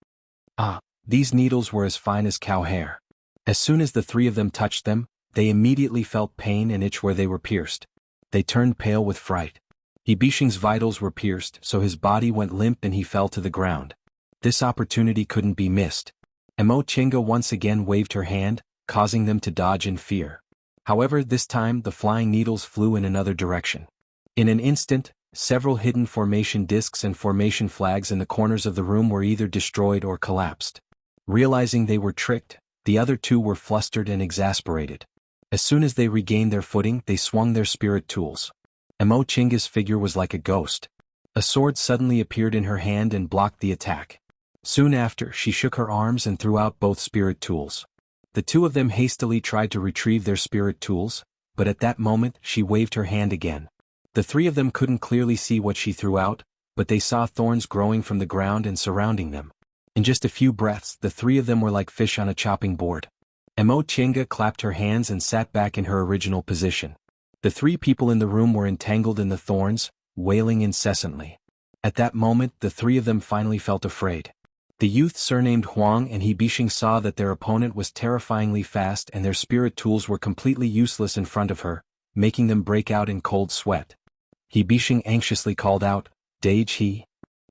These needles were as fine as cow hair. As soon as the three of them touched them, they immediately felt pain and itch where they were pierced. They turned pale with fright. Hibishin's vitals were pierced, so his body went limp and he fell to the ground. This opportunity couldn't be missed. Emo Chinga once again waved her hand, causing them to dodge in fear. However, this time the flying needles flew in another direction. In an instant, several hidden formation discs and formation flags in the corners of the room were either destroyed or collapsed. Realizing they were tricked, the other two were flustered and exasperated. As soon as they regained their footing, they swung their spirit tools. Emo Chinga's figure was like a ghost. A sword suddenly appeared in her hand and blocked the attack. Soon after, she shook her arms and threw out both spirit tools. The two of them hastily tried to retrieve their spirit tools, but at that moment, she waved her hand again. The three of them couldn't clearly see what she threw out, but they saw thorns growing from the ground and surrounding them. In just a few breaths, the three of them were like fish on a chopping board. Emo Chinga clapped her hands and sat back in her original position. The three people in the room were entangled in the thorns, wailing incessantly. At that moment, the three of them finally felt afraid. The youth surnamed Huang and Hibishin saw that their opponent was terrifyingly fast and their spirit tools were completely useless in front of her, making them break out in cold sweat. Hibishin anxiously called out, "Dage-he?"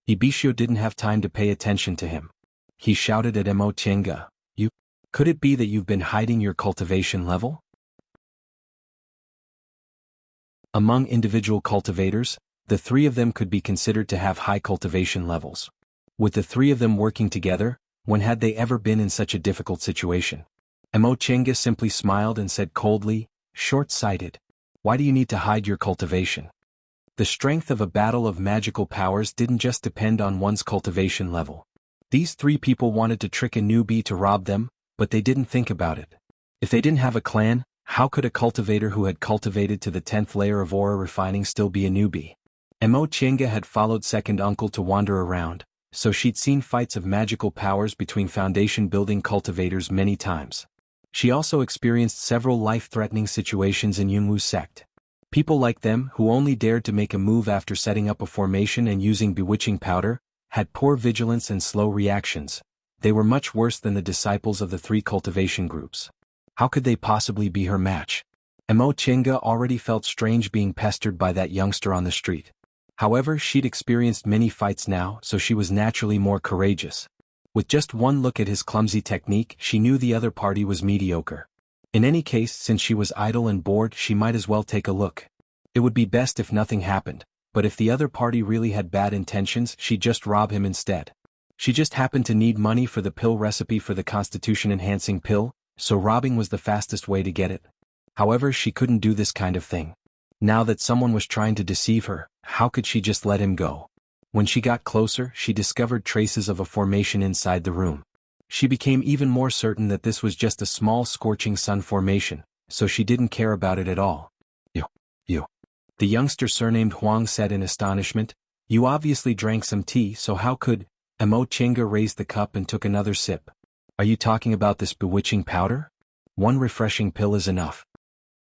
Hibisho didn't have time to pay attention to him. He shouted at Emo Chinga, Could it be that you've been hiding your cultivation level?" Among individual cultivators, the three of them could be considered to have high cultivation levels. With the three of them working together, when had they ever been in such a difficult situation? Emo Chinga simply smiled and said coldly, "Short-sighted. Why do you need to hide your cultivation?" The strength of a battle of magical powers didn't just depend on one's cultivation level. These three people wanted to trick a newbie to rob them, but they didn't think about it. If they didn't have a clan, how could a cultivator who had cultivated to the 10th layer of aura refining still be a newbie? Emo Chinga had followed second uncle to wander around, so she'd seen fights of magical powers between foundation-building cultivators many times. She also experienced several life-threatening situations in Yunwu's sect. People like them, who only dared to make a move after setting up a formation and using bewitching powder, had poor vigilance and slow reactions. They were much worse than the disciples of the three cultivation groups. How could they possibly be her match? Emo Chinga already felt strange being pestered by that youngster on the street. However, she'd experienced many fights now, so she was naturally more courageous. With just one look at his clumsy technique, she knew the other party was mediocre. In any case, since she was idle and bored, she might as well take a look. It would be best if nothing happened, but if the other party really had bad intentions, she'd just rob him instead. She just happened to need money for the pill recipe for the constitution-enhancing pill, so robbing was the fastest way to get it. However, she couldn't do this kind of thing. Now that someone was trying to deceive her, how could she just let him go? When she got closer, she discovered traces of a formation inside the room. She became even more certain that this was just a small scorching sun formation, so she didn't care about it at all. You. The youngster surnamed Huang said in astonishment, "You obviously drank some tea, so how could..." Emo Chinga raised the cup and took another sip. "Are you talking about this bewitching powder? One refreshing pill is enough."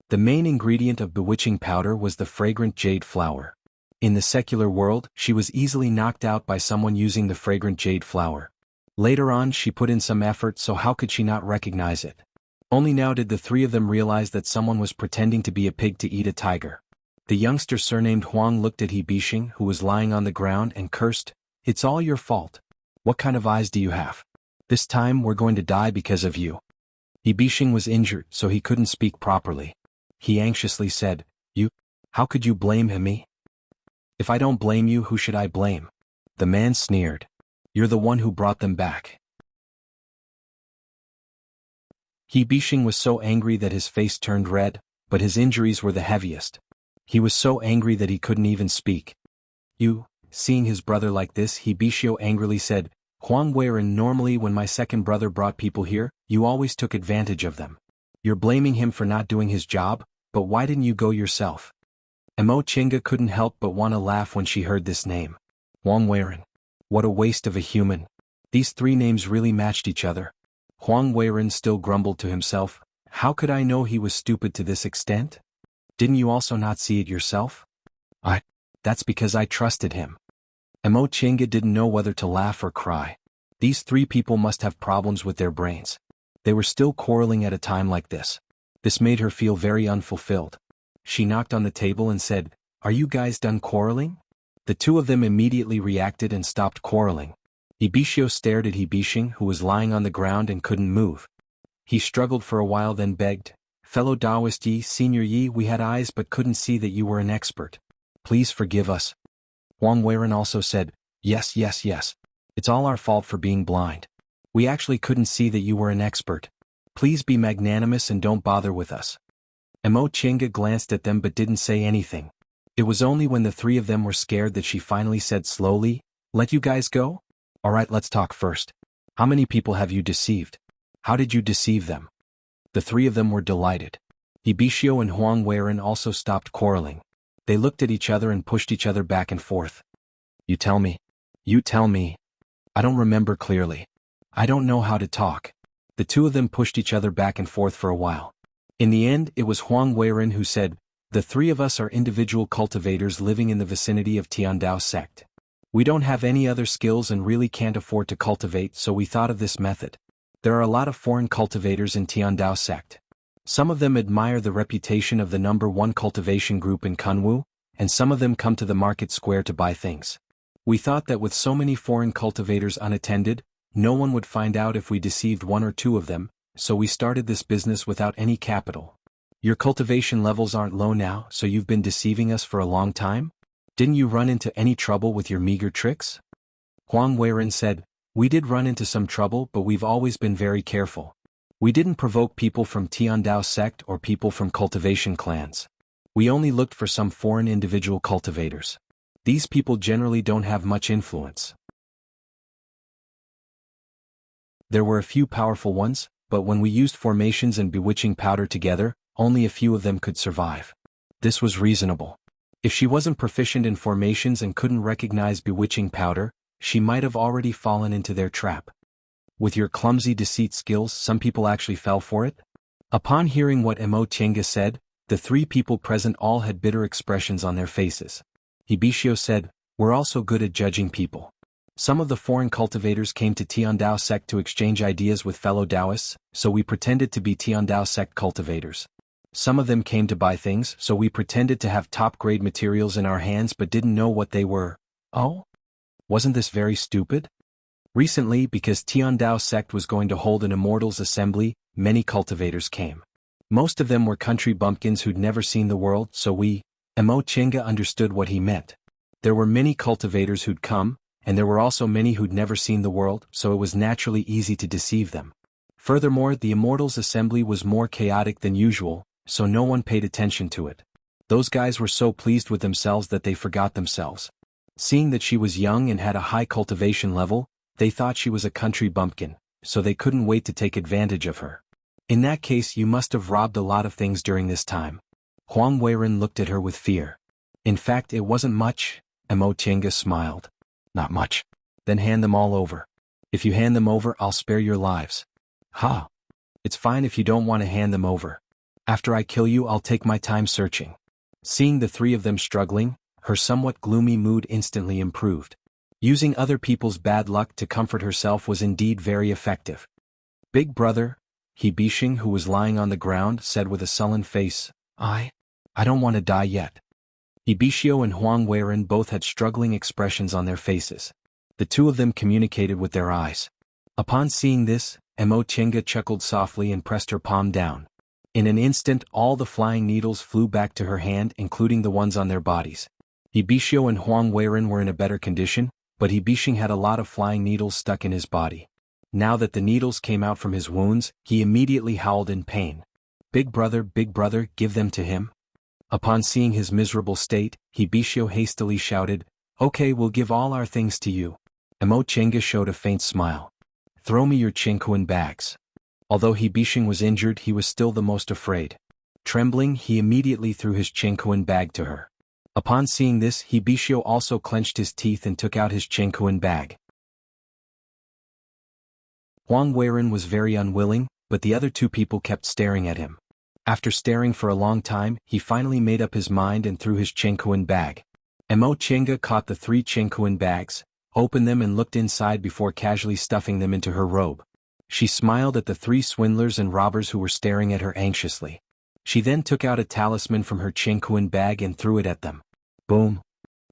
The main ingredient of bewitching powder was the fragrant jade flower. In the secular world, she was easily knocked out by someone using the fragrant jade flower. Later on, she put in some effort, so how could she not recognize it? Only now did the three of them realize that someone was pretending to be a pig to eat a tiger. The youngster surnamed Huang looked at Hibishin, who was lying on the ground, and cursed, "It's all your fault. What kind of eyes do you have? This time we're going to die because of you." Hibishin was injured, so he couldn't speak properly. He anxiously said, How could you blame me? If I don't blame you, who should I blame?" The man sneered. "You're the one who brought them back." Hibishin was so angry that his face turned red, but his injuries were the heaviest. He was so angry that he couldn't even speak. Seeing his brother like this, Hibisho angrily said, "Huang Weiren, normally when my second brother brought people here, you always took advantage of them. You're blaming him for not doing his job, but why didn't you go yourself?" Emo Chinga couldn't help but want to laugh when she heard this name. Huang Weiren. What a waste of a human. These three names really matched each other. Huang Weiren still grumbled to himself, how could I know he was stupid to this extent? Didn't you also not see it yourself? That's because I trusted him. Emo Chinga didn't know whether to laugh or cry. These three people must have problems with their brains. They were still quarreling at a time like this. This made her feel very unfulfilled. She knocked on the table and said, "Are you guys done quarreling?" The two of them immediately reacted and stopped quarreling. Ibishio stared at Hibishin, who was lying on the ground and couldn't move. He struggled for a while, then begged, "Fellow Taoist Yi, Senior Yi, we had eyes but couldn't see that you were an expert. Please forgive us." Huang Weiren also said, Yes. It's all our fault for being blind. We actually couldn't see that you were an expert. Please be magnanimous and don't bother with us." Emo Chinga glanced at them but didn't say anything. It was only when the three of them were scared that she finally said slowly, "Let you guys go? Alright, let's talk first. How many people have you deceived? How did you deceive them?" The three of them were delighted. Hibishio and Huang Weiren also stopped quarreling. They looked at each other and pushed each other back and forth. You tell me. I don't remember clearly. I don't know how to talk." The two of them pushed each other back and forth for a while. In the end, it was Huang Weiren who said, "The three of us are individual cultivators living in the vicinity of Tiandao sect. We don't have any other skills and really can't afford to cultivate, so we thought of this method. There are a lot of foreign cultivators in Tiandao sect. Some of them admire the reputation of the #1 cultivation group in Kunwu, and some of them come to the market square to buy things. We thought that with so many foreign cultivators unattended, no one would find out if we deceived one or two of them, so we started this business without any capital. Your cultivation levels aren't low now, so you've been deceiving us for a long time? Didn't you run into any trouble with your meager tricks?" Huang Weiren said, "We did run into some trouble, but we've always been very careful. We didn't provoke people from Tiandao sect or people from cultivation clans. We only looked for some foreign individual cultivators. These people generally don't have much influence. There were a few powerful ones, but when we used formations and bewitching powder together, only a few of them could survive. This was reasonable. If she wasn't proficient in formations and couldn't recognize bewitching powder, she might have already fallen into their trap. With your clumsy deceit skills, some people actually fell for it?" Upon hearing what Emo Chinga said, the three people present all had bitter expressions on their faces. Hibishio said, "We're also good at judging people. Some of the foreign cultivators came to Tiandao sect to exchange ideas with fellow Taoists, so we pretended to be Tiandao sect cultivators. Some of them came to buy things, so we pretended to have top-grade materials in our hands but didn't know what they were. Oh? Wasn't this very stupid? Recently, because Tiandao sect was going to hold an Immortals Assembly, many cultivators came. Most of them were country bumpkins who'd never seen the world, so Emo Chinga understood what he meant. There were many cultivators who'd come, and there were also many who'd never seen the world, so it was naturally easy to deceive them. Furthermore, the Immortals Assembly was more chaotic than usual, so no one paid attention to it. Those guys were so pleased with themselves that they forgot themselves. Seeing that she was young and had a high cultivation level, they thought she was a country bumpkin, so they couldn't wait to take advantage of her. In that case, you must have robbed a lot of things during this time." Huang Weiren looked at her with fear. "In fact, it wasn't much," Emo Chinga smiled. "Not much? Then hand them all over. If you hand them over, I'll spare your lives." "Ha! It's fine if you don't want to hand them over. After I kill you, I'll take my time searching." Seeing the three of them struggling, her somewhat gloomy mood instantly improved. Using other people's bad luck to comfort herself was indeed very effective. "Big brother," Hibishin, who was lying on the ground, said with a sullen face, I don't want to die yet." Hibishio and Huang Weiren both had struggling expressions on their faces. The two of them communicated with their eyes. Upon seeing this, Emo Chinga chuckled softly and pressed her palm down. In an instant, all the flying needles flew back to her hand, including the ones on their bodies. Hibishio and Huang Weiren were in a better condition, but Hibishin had a lot of flying needles stuck in his body. Now that the needles came out from his wounds, he immediately howled in pain. Big brother, give them to him." Upon seeing his miserable state, Hibishio hastily shouted, "Okay, we'll give all our things to you." Emo Chinga showed a faint smile. "Throw me your chinkuan bags." Although Hibishin was injured, he was still the most afraid. Trembling, he immediately threw his chinkuan bag to her. Upon seeing this, Hibisho also clenched his teeth and took out his Chenkuan bag. Huang Weiren was very unwilling, but the other two people kept staring at him. After staring for a long time, he finally made up his mind and threw his Chenkuan bag. Mo Chenga caught the 3 Chenkuan bags, opened them and looked inside before casually stuffing them into her robe. She smiled at the 3 swindlers and robbers who were staring at her anxiously. She then took out a talisman from her Chenkuan bag and threw it at them. Boom!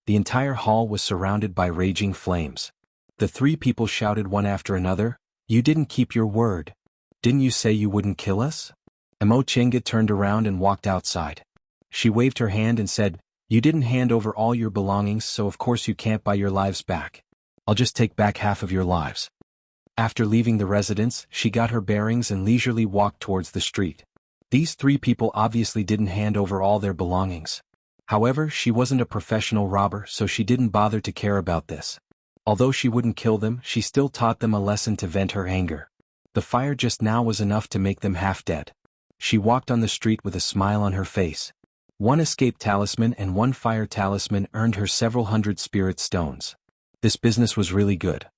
The entire hall was surrounded by raging flames. The 3 people shouted one after another, "You didn't keep your word. Didn't you say you wouldn't kill us?" Mo Chenga turned around and walked outside. She waved her hand and said, "You didn't hand over all your belongings, so of course you can't buy your lives back. I'll just take back half of your lives." After leaving the residence, she got her bearings and leisurely walked towards the street. These 3 people obviously didn't hand over all their belongings. However, she wasn't a professional robber, so she didn't bother to care about this. Although she wouldn't kill them, she still taught them a lesson to vent her anger. The fire just now was enough to make them half dead. She walked on the street with a smile on her face. 1 escape talisman and 1 fire talisman earned her several hundred spirit stones. This business was really good.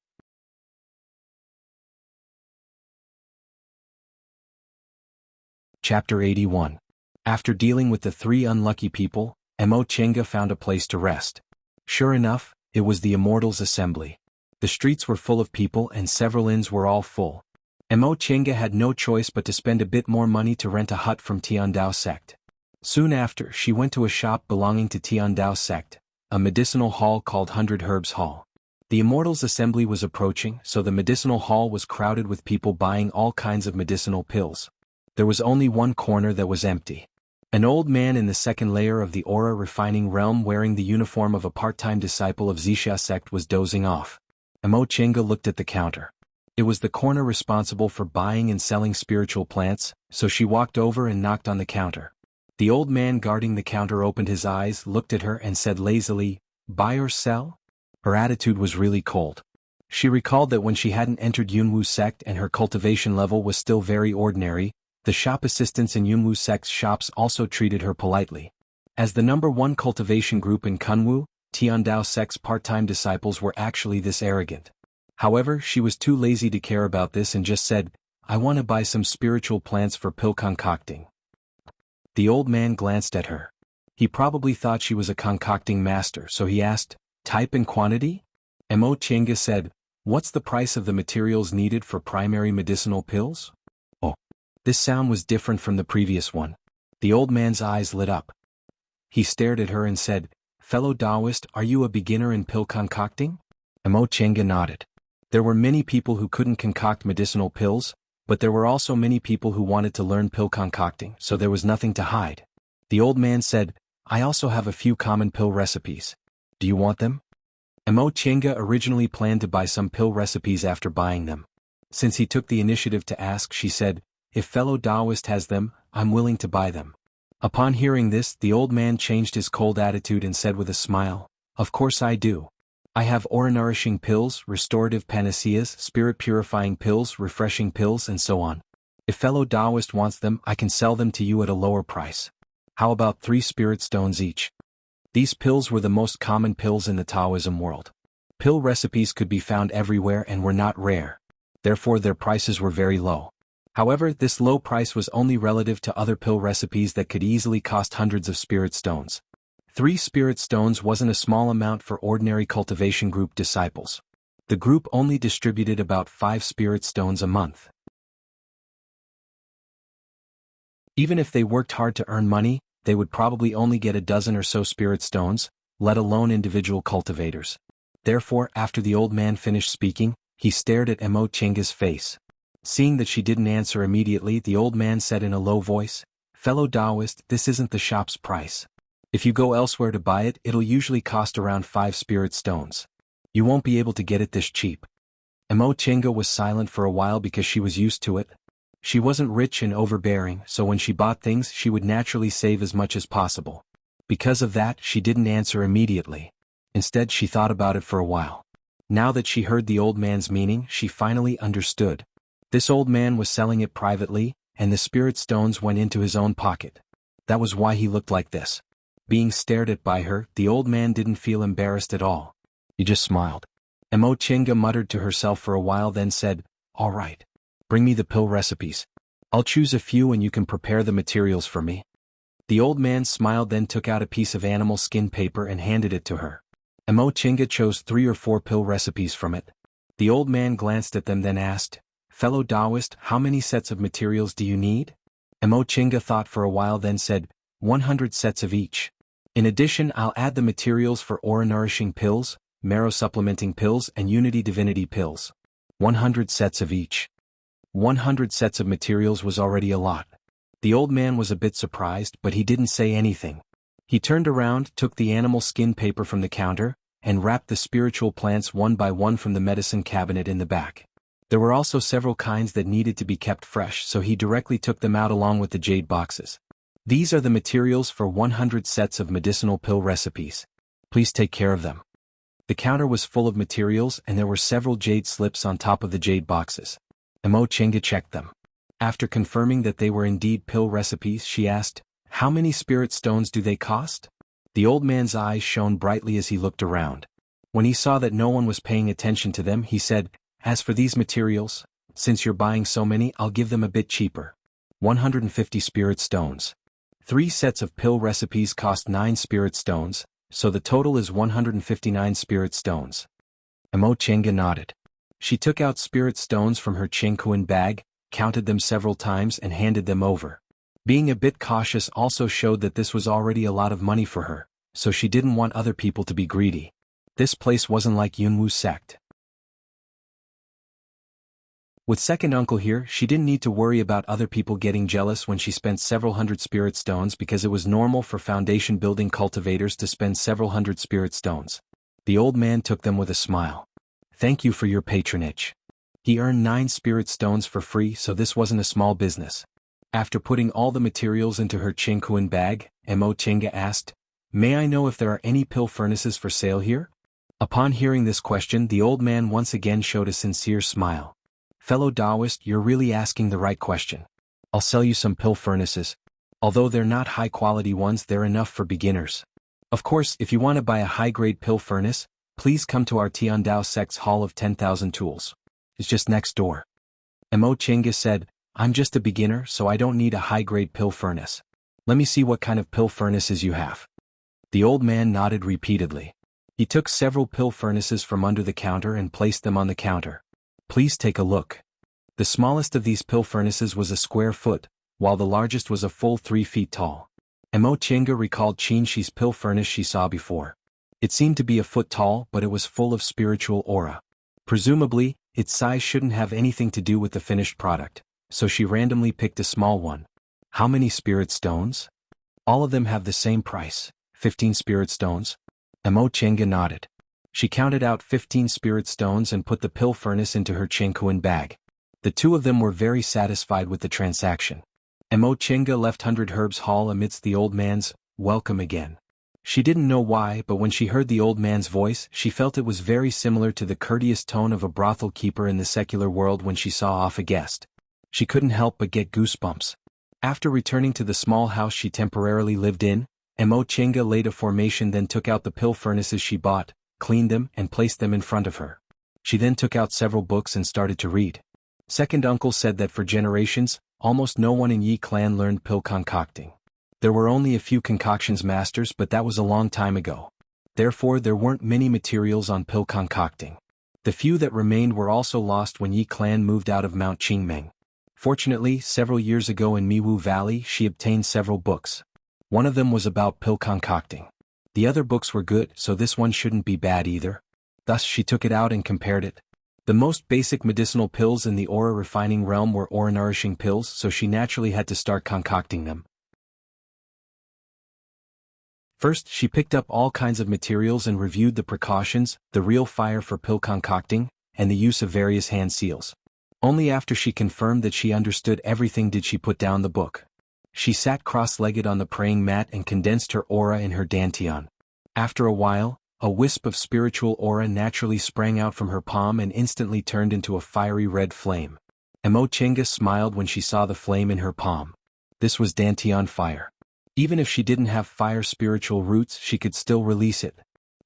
Chapter 81. After dealing with the 3 unlucky people, Mo Chenga found a place to rest. Sure enough, it was the Immortals' Assembly. The streets were full of people and several inns were all full. Mo Chenga had no choice but to spend a bit more money to rent a hut from Tiandao sect. Soon after, she went to a shop belonging to Tiandao sect, a medicinal hall called 100 Herbs Hall. The Immortals' Assembly was approaching, so the medicinal hall was crowded with people buying all kinds of medicinal pills. There was only one corner that was empty. An old man in the second layer of the aura refining realm wearing the uniform of a part-time disciple of Zixia sect was dozing off. Mo Chenga looked at the counter. It was the corner responsible for buying and selling spiritual plants, so she walked over and knocked on the counter. The old man guarding the counter opened his eyes, looked at her and said lazily, "Buy or sell?" Her attitude was really cold. She recalled that when she hadn't entered Yunwu sect and her cultivation level was still very ordinary, the shop assistants in Yunwu sect's shops also treated her politely. As the number 1 cultivation group in Kunwu, Tiandao sect's part-time disciples were actually this arrogant. However, she was too lazy to care about this and just said, "I want to buy some spiritual plants for pill concocting." The old man glanced at her. He probably thought she was a concocting master, so he asked, "Type and quantity?" Mo Chenga said, "What's the price of the materials needed for primary medicinal pills?" Oh. This sound was different from the previous one. The old man's eyes lit up. He stared at her and said, "Fellow Taoist, are you a beginner in pill concocting?" Mo Chenga nodded. There were many people who couldn't concoct medicinal pills, but there were also many people who wanted to learn pill concocting, so there was nothing to hide. The old man said, "I also have a few common pill recipes. Do you want them?" Mo Chenga originally planned to buy some pill recipes after buying them. Since he took the initiative to ask, she said, "If fellow Taoist has them, I'm willing to buy them." Upon hearing this, the old man changed his cold attitude and said with a smile, "Of course I do. I have aura-nourishing pills, restorative panaceas, spirit-purifying pills, refreshing pills and so on. If fellow Taoist wants them, I can sell them to you at a lower price. How about 3 spirit stones each?" These pills were the most common pills in the Taoism world. Pill recipes could be found everywhere and were not rare. Therefore their prices were very low. However, this low price was only relative to other pill recipes that could easily cost hundreds of spirit stones. 3 spirit stones wasn't a small amount for ordinary cultivation group disciples. The group only distributed about 5 spirit stones a month. Even if they worked hard to earn money, they would probably only get a dozen or so spirit stones, let alone individual cultivators. Therefore, after the old man finished speaking, he stared at Mo Chenga's face. Seeing that she didn't answer immediately, the old man said in a low voice, "Fellow Taoist, this isn't the shop's price. If you go elsewhere to buy it, it'll usually cost around 5 spirit stones. You won't be able to get it this cheap." Mo Chenga was silent for a while because she was used to it. She wasn't rich and overbearing, so when she bought things she would naturally save as much as possible. Because of that, she didn't answer immediately. Instead, she thought about it for a while. Now that she heard the old man's meaning, she finally understood. This old man was selling it privately, and the spirit stones went into his own pocket. That was why he looked like this. Being stared at by her, the old man didn't feel embarrassed at all. He just smiled. Emochenga muttered to herself for a while, then said, "All right. Bring me the pill recipes. I'll choose a few and you can prepare the materials for me." The old man smiled, then took out a piece of animal skin paper and handed it to her. Emochenga chose 3 or 4 pill recipes from it. The old man glanced at them, then asked, "Fellow Taoist, how many sets of materials do you need?" Emochenga thought for a while, then said, 100 sets of each. In addition, I'll add the materials for aura-nourishing pills, marrow-supplementing pills and unity divinity pills. 100 sets of each. 100 sets of materials was already a lot. The old man was a bit surprised, but he didn't say anything. He turned around, took the animal skin paper from the counter, and wrapped the spiritual plants one by one from the medicine cabinet in the back. There were also several kinds that needed to be kept fresh, so he directly took them out along with the jade boxes. "These are the materials for 100 sets of medicinal pill recipes. Please take care of them." The counter was full of materials and there were several jade slips on top of the jade boxes. Emochenga checked them. After confirming that they were indeed pill recipes, she asked, "How many spirit stones do they cost?" The old man's eyes shone brightly as he looked around. When he saw that no one was paying attention to them, he said, "As for these materials, since you're buying so many, I'll give them a bit cheaper. 150 spirit stones. 3 sets of pill recipes cost 9 spirit stones, so the total is 159 spirit stones." Emochenga nodded. She took out spirit stones from her chinkuan bag, counted them several times and handed them over. Being a bit cautious also showed that this was already a lot of money for her, so she didn't want other people to be greedy. This place wasn't like Yunwu's sect. With second uncle here, she didn't need to worry about other people getting jealous when she spent several hundred spirit stones, because it was normal for foundation building cultivators to spend several hundred spirit stones. The old man took them with a smile. "Thank you for your patronage." He earned 9 spirit stones for free, so this wasn't a small business. After putting all the materials into her chinkuan bag, Emochenga asked, "May I know if there are any pill furnaces for sale here?" Upon hearing this question, the old man once again showed a sincere smile. "Fellow Taoist, you're really asking the right question. I'll sell you some pill furnaces. Although they're not high-quality ones, they're enough for beginners. Of course, if you want to buy a high-grade pill furnace, please come to our Tiandao sect's Hall of 10,000 Tools. It's just next door." Emochenga said, "I'm just a beginner, so I don't need a high-grade pill furnace. Let me see what kind of pill furnaces you have." The old man nodded repeatedly. He took several pill furnaces from under the counter and placed them on the counter. "Please take a look." The smallest of these pill furnaces was a square foot, while the largest was a full 3 feet tall. Emochenga recalled Qinshi's pill furnace she saw before. It seemed to be a foot tall, but it was full of spiritual aura. Presumably, its size shouldn't have anything to do with the finished product, so she randomly picked a small one. "How many spirit stones?" "All of them have the same price, 15 spirit stones." Emochenga nodded. She counted out 15 spirit stones and put the pill furnace into her chinkuan bag. The two of them were very satisfied with the transaction. Emochenga left 100 Herbs Hall amidst the old man's "welcome again." She didn't know why, but when she heard the old man's voice, she felt it was very similar to the courteous tone of a brothel keeper in the secular world when she saw off a guest. She couldn't help but get goosebumps. After returning to the small house she temporarily lived in, Emochenga laid a formation, then took out the pill furnaces she bought, cleaned them and placed them in front of her. She then took out several books and started to read. Second uncle said that for generations, almost no one in Yi clan learned pill concocting. There were only a few concoctions masters, but that was a long time ago. Therefore there weren't many materials on pill concocting. The few that remained were also lost when Yi clan moved out of Mount Qingmeng. Fortunately, several years ago in Miwu Valley she obtained several books. One of them was about pill concocting. The other books were good, so this one shouldn't be bad either. Thus she took it out and compared it. The most basic medicinal pills in the aura refining realm were aura nourishing pills, so she naturally had to start concocting them. First, she picked up all kinds of materials and reviewed the precautions, the real fire for pill concocting, and the use of various hand seals. Only after she confirmed that she understood everything did she put down the book. She sat cross-legged on the praying mat and condensed her aura in her dantian. After a while, a wisp of spiritual aura naturally sprang out from her palm and instantly turned into a fiery red flame. Emochenga smiled when she saw the flame in her palm. This was dantian fire. Even if she didn't have fire spiritual roots, she could still release it.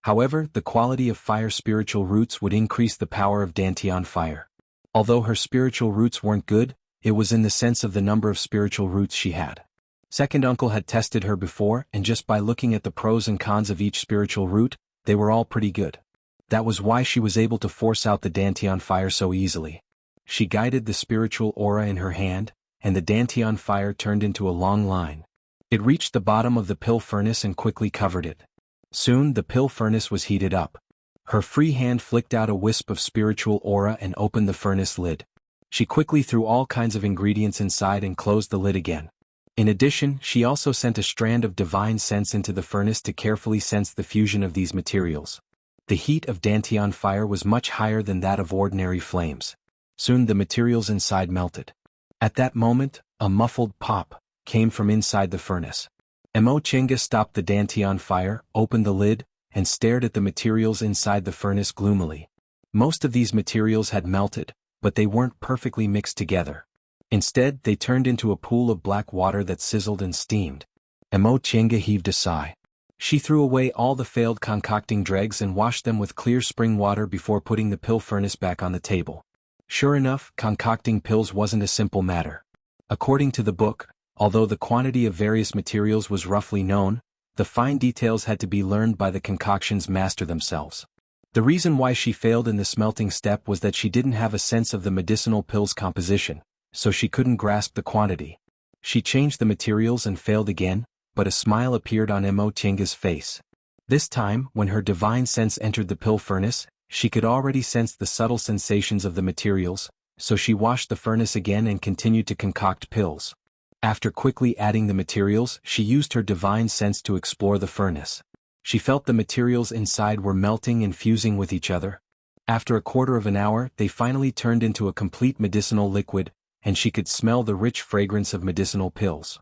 However, the quality of fire spiritual roots would increase the power of Dantian fire. Although her spiritual roots weren't good, it was in the sense of the number of spiritual roots she had. Second uncle had tested her before, and just by looking at the pros and cons of each spiritual root, they were all pretty good. That was why she was able to force out the Dantian fire so easily. She guided the spiritual aura in her hand, and the Dantian fire turned into a long line. It reached the bottom of the pill furnace and quickly covered it. Soon the pill furnace was heated up. Her free hand flicked out a wisp of spiritual aura and opened the furnace lid. She quickly threw all kinds of ingredients inside and closed the lid again. In addition, she also sent a strand of divine sense into the furnace to carefully sense the fusion of these materials. The heat of Dantian fire was much higher than that of ordinary flames. Soon the materials inside melted. At that moment, a muffled pop came from inside the furnace. Mo Chenga stopped the Dantian fire, opened the lid, and stared at the materials inside the furnace gloomily. Most of these materials had melted, but they weren't perfectly mixed together. Instead, they turned into a pool of black water that sizzled and steamed. Mo Chenga heaved a sigh. She threw away all the failed concocting dregs and washed them with clear spring water before putting the pill furnace back on the table. Sure enough, concocting pills wasn't a simple matter. According to the book, although the quantity of various materials was roughly known, the fine details had to be learned by the concoction's master themselves. The reason why she failed in the smelting step was that she didn't have a sense of the medicinal pill's composition, so she couldn't grasp the quantity. She changed the materials and failed again, but a smile appeared on Mo Chenga's face. This time, when her divine sense entered the pill furnace, she could already sense the subtle sensations of the materials, so she washed the furnace again and continued to concoct pills. After quickly adding the materials, she used her divine sense to explore the furnace. She felt the materials inside were melting and fusing with each other. After a quarter of an hour, they finally turned into a complete medicinal liquid, and she could smell the rich fragrance of medicinal pills.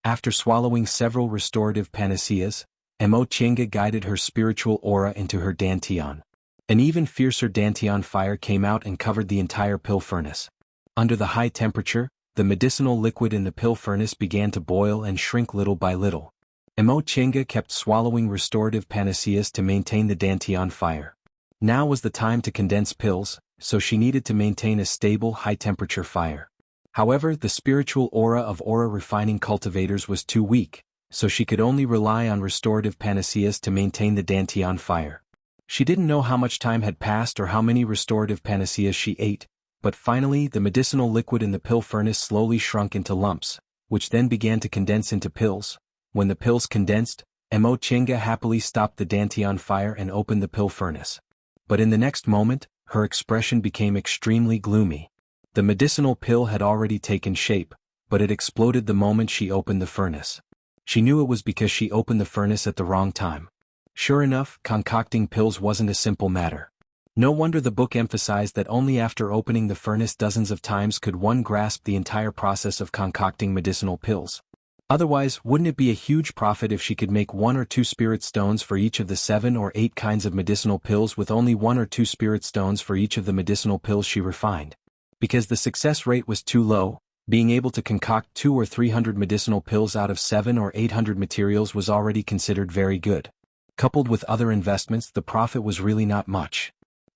After swallowing several restorative panaceas, Mo Chenga guided her spiritual aura into her Dantian. An even fiercer Dantian fire came out and covered the entire pill furnace. Under the high temperature, the medicinal liquid in the pill furnace began to boil and shrink little by little. Mo Chenga kept swallowing restorative panaceas to maintain the Dantian fire. Now was the time to condense pills, so she needed to maintain a stable high-temperature fire. However, the spiritual aura of aura refining cultivators was too weak, so she could only rely on restorative panaceas to maintain the Dantian fire. She didn't know how much time had passed or how many restorative panaceas she ate, but finally the medicinal liquid in the pill furnace slowly shrunk into lumps, which then began to condense into pills. When the pills condensed, Mo Chenga happily stopped the Dantian fire and opened the pill furnace. But in the next moment, her expression became extremely gloomy. The medicinal pill had already taken shape, but it exploded the moment she opened the furnace. She knew it was because she opened the furnace at the wrong time. Sure enough, concocting pills wasn't a simple matter. No wonder the book emphasized that only after opening the furnace dozens of times could one grasp the entire process of concocting medicinal pills. Otherwise, wouldn't it be a huge profit if she could make 1 or 2 spirit stones for each of the 7 or 8 kinds of medicinal pills with only 1 or 2 spirit stones for each of the medicinal pills she refined? Because the success rate was too low, being able to concoct 200 or 300 medicinal pills out of 700 or 800 materials was already considered very good. Coupled with other investments, the profit was really not much.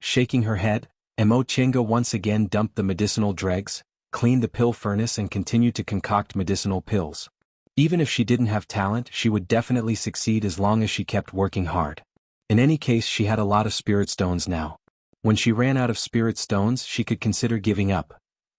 Shaking her head, Mo Chenga once again dumped the medicinal dregs, cleaned the pill furnace and continued to concoct medicinal pills. Even if she didn't have talent, she would definitely succeed as long as she kept working hard. In any case, she had a lot of spirit stones now. When she ran out of spirit stones, she could consider giving up.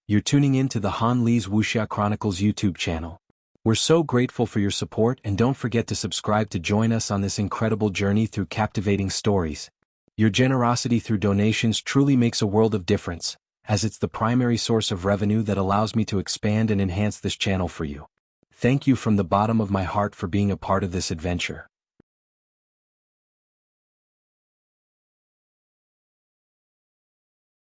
You're tuning in to the Han Lee's Wuxia Chronicles YouTube channel. We're so grateful for your support, and don't forget to subscribe to join us on this incredible journey through captivating stories. Your generosity through donations truly makes a world of difference, as it's the primary source of revenue that allows me to expand and enhance this channel for you. Thank you from the bottom of my heart for being a part of this adventure.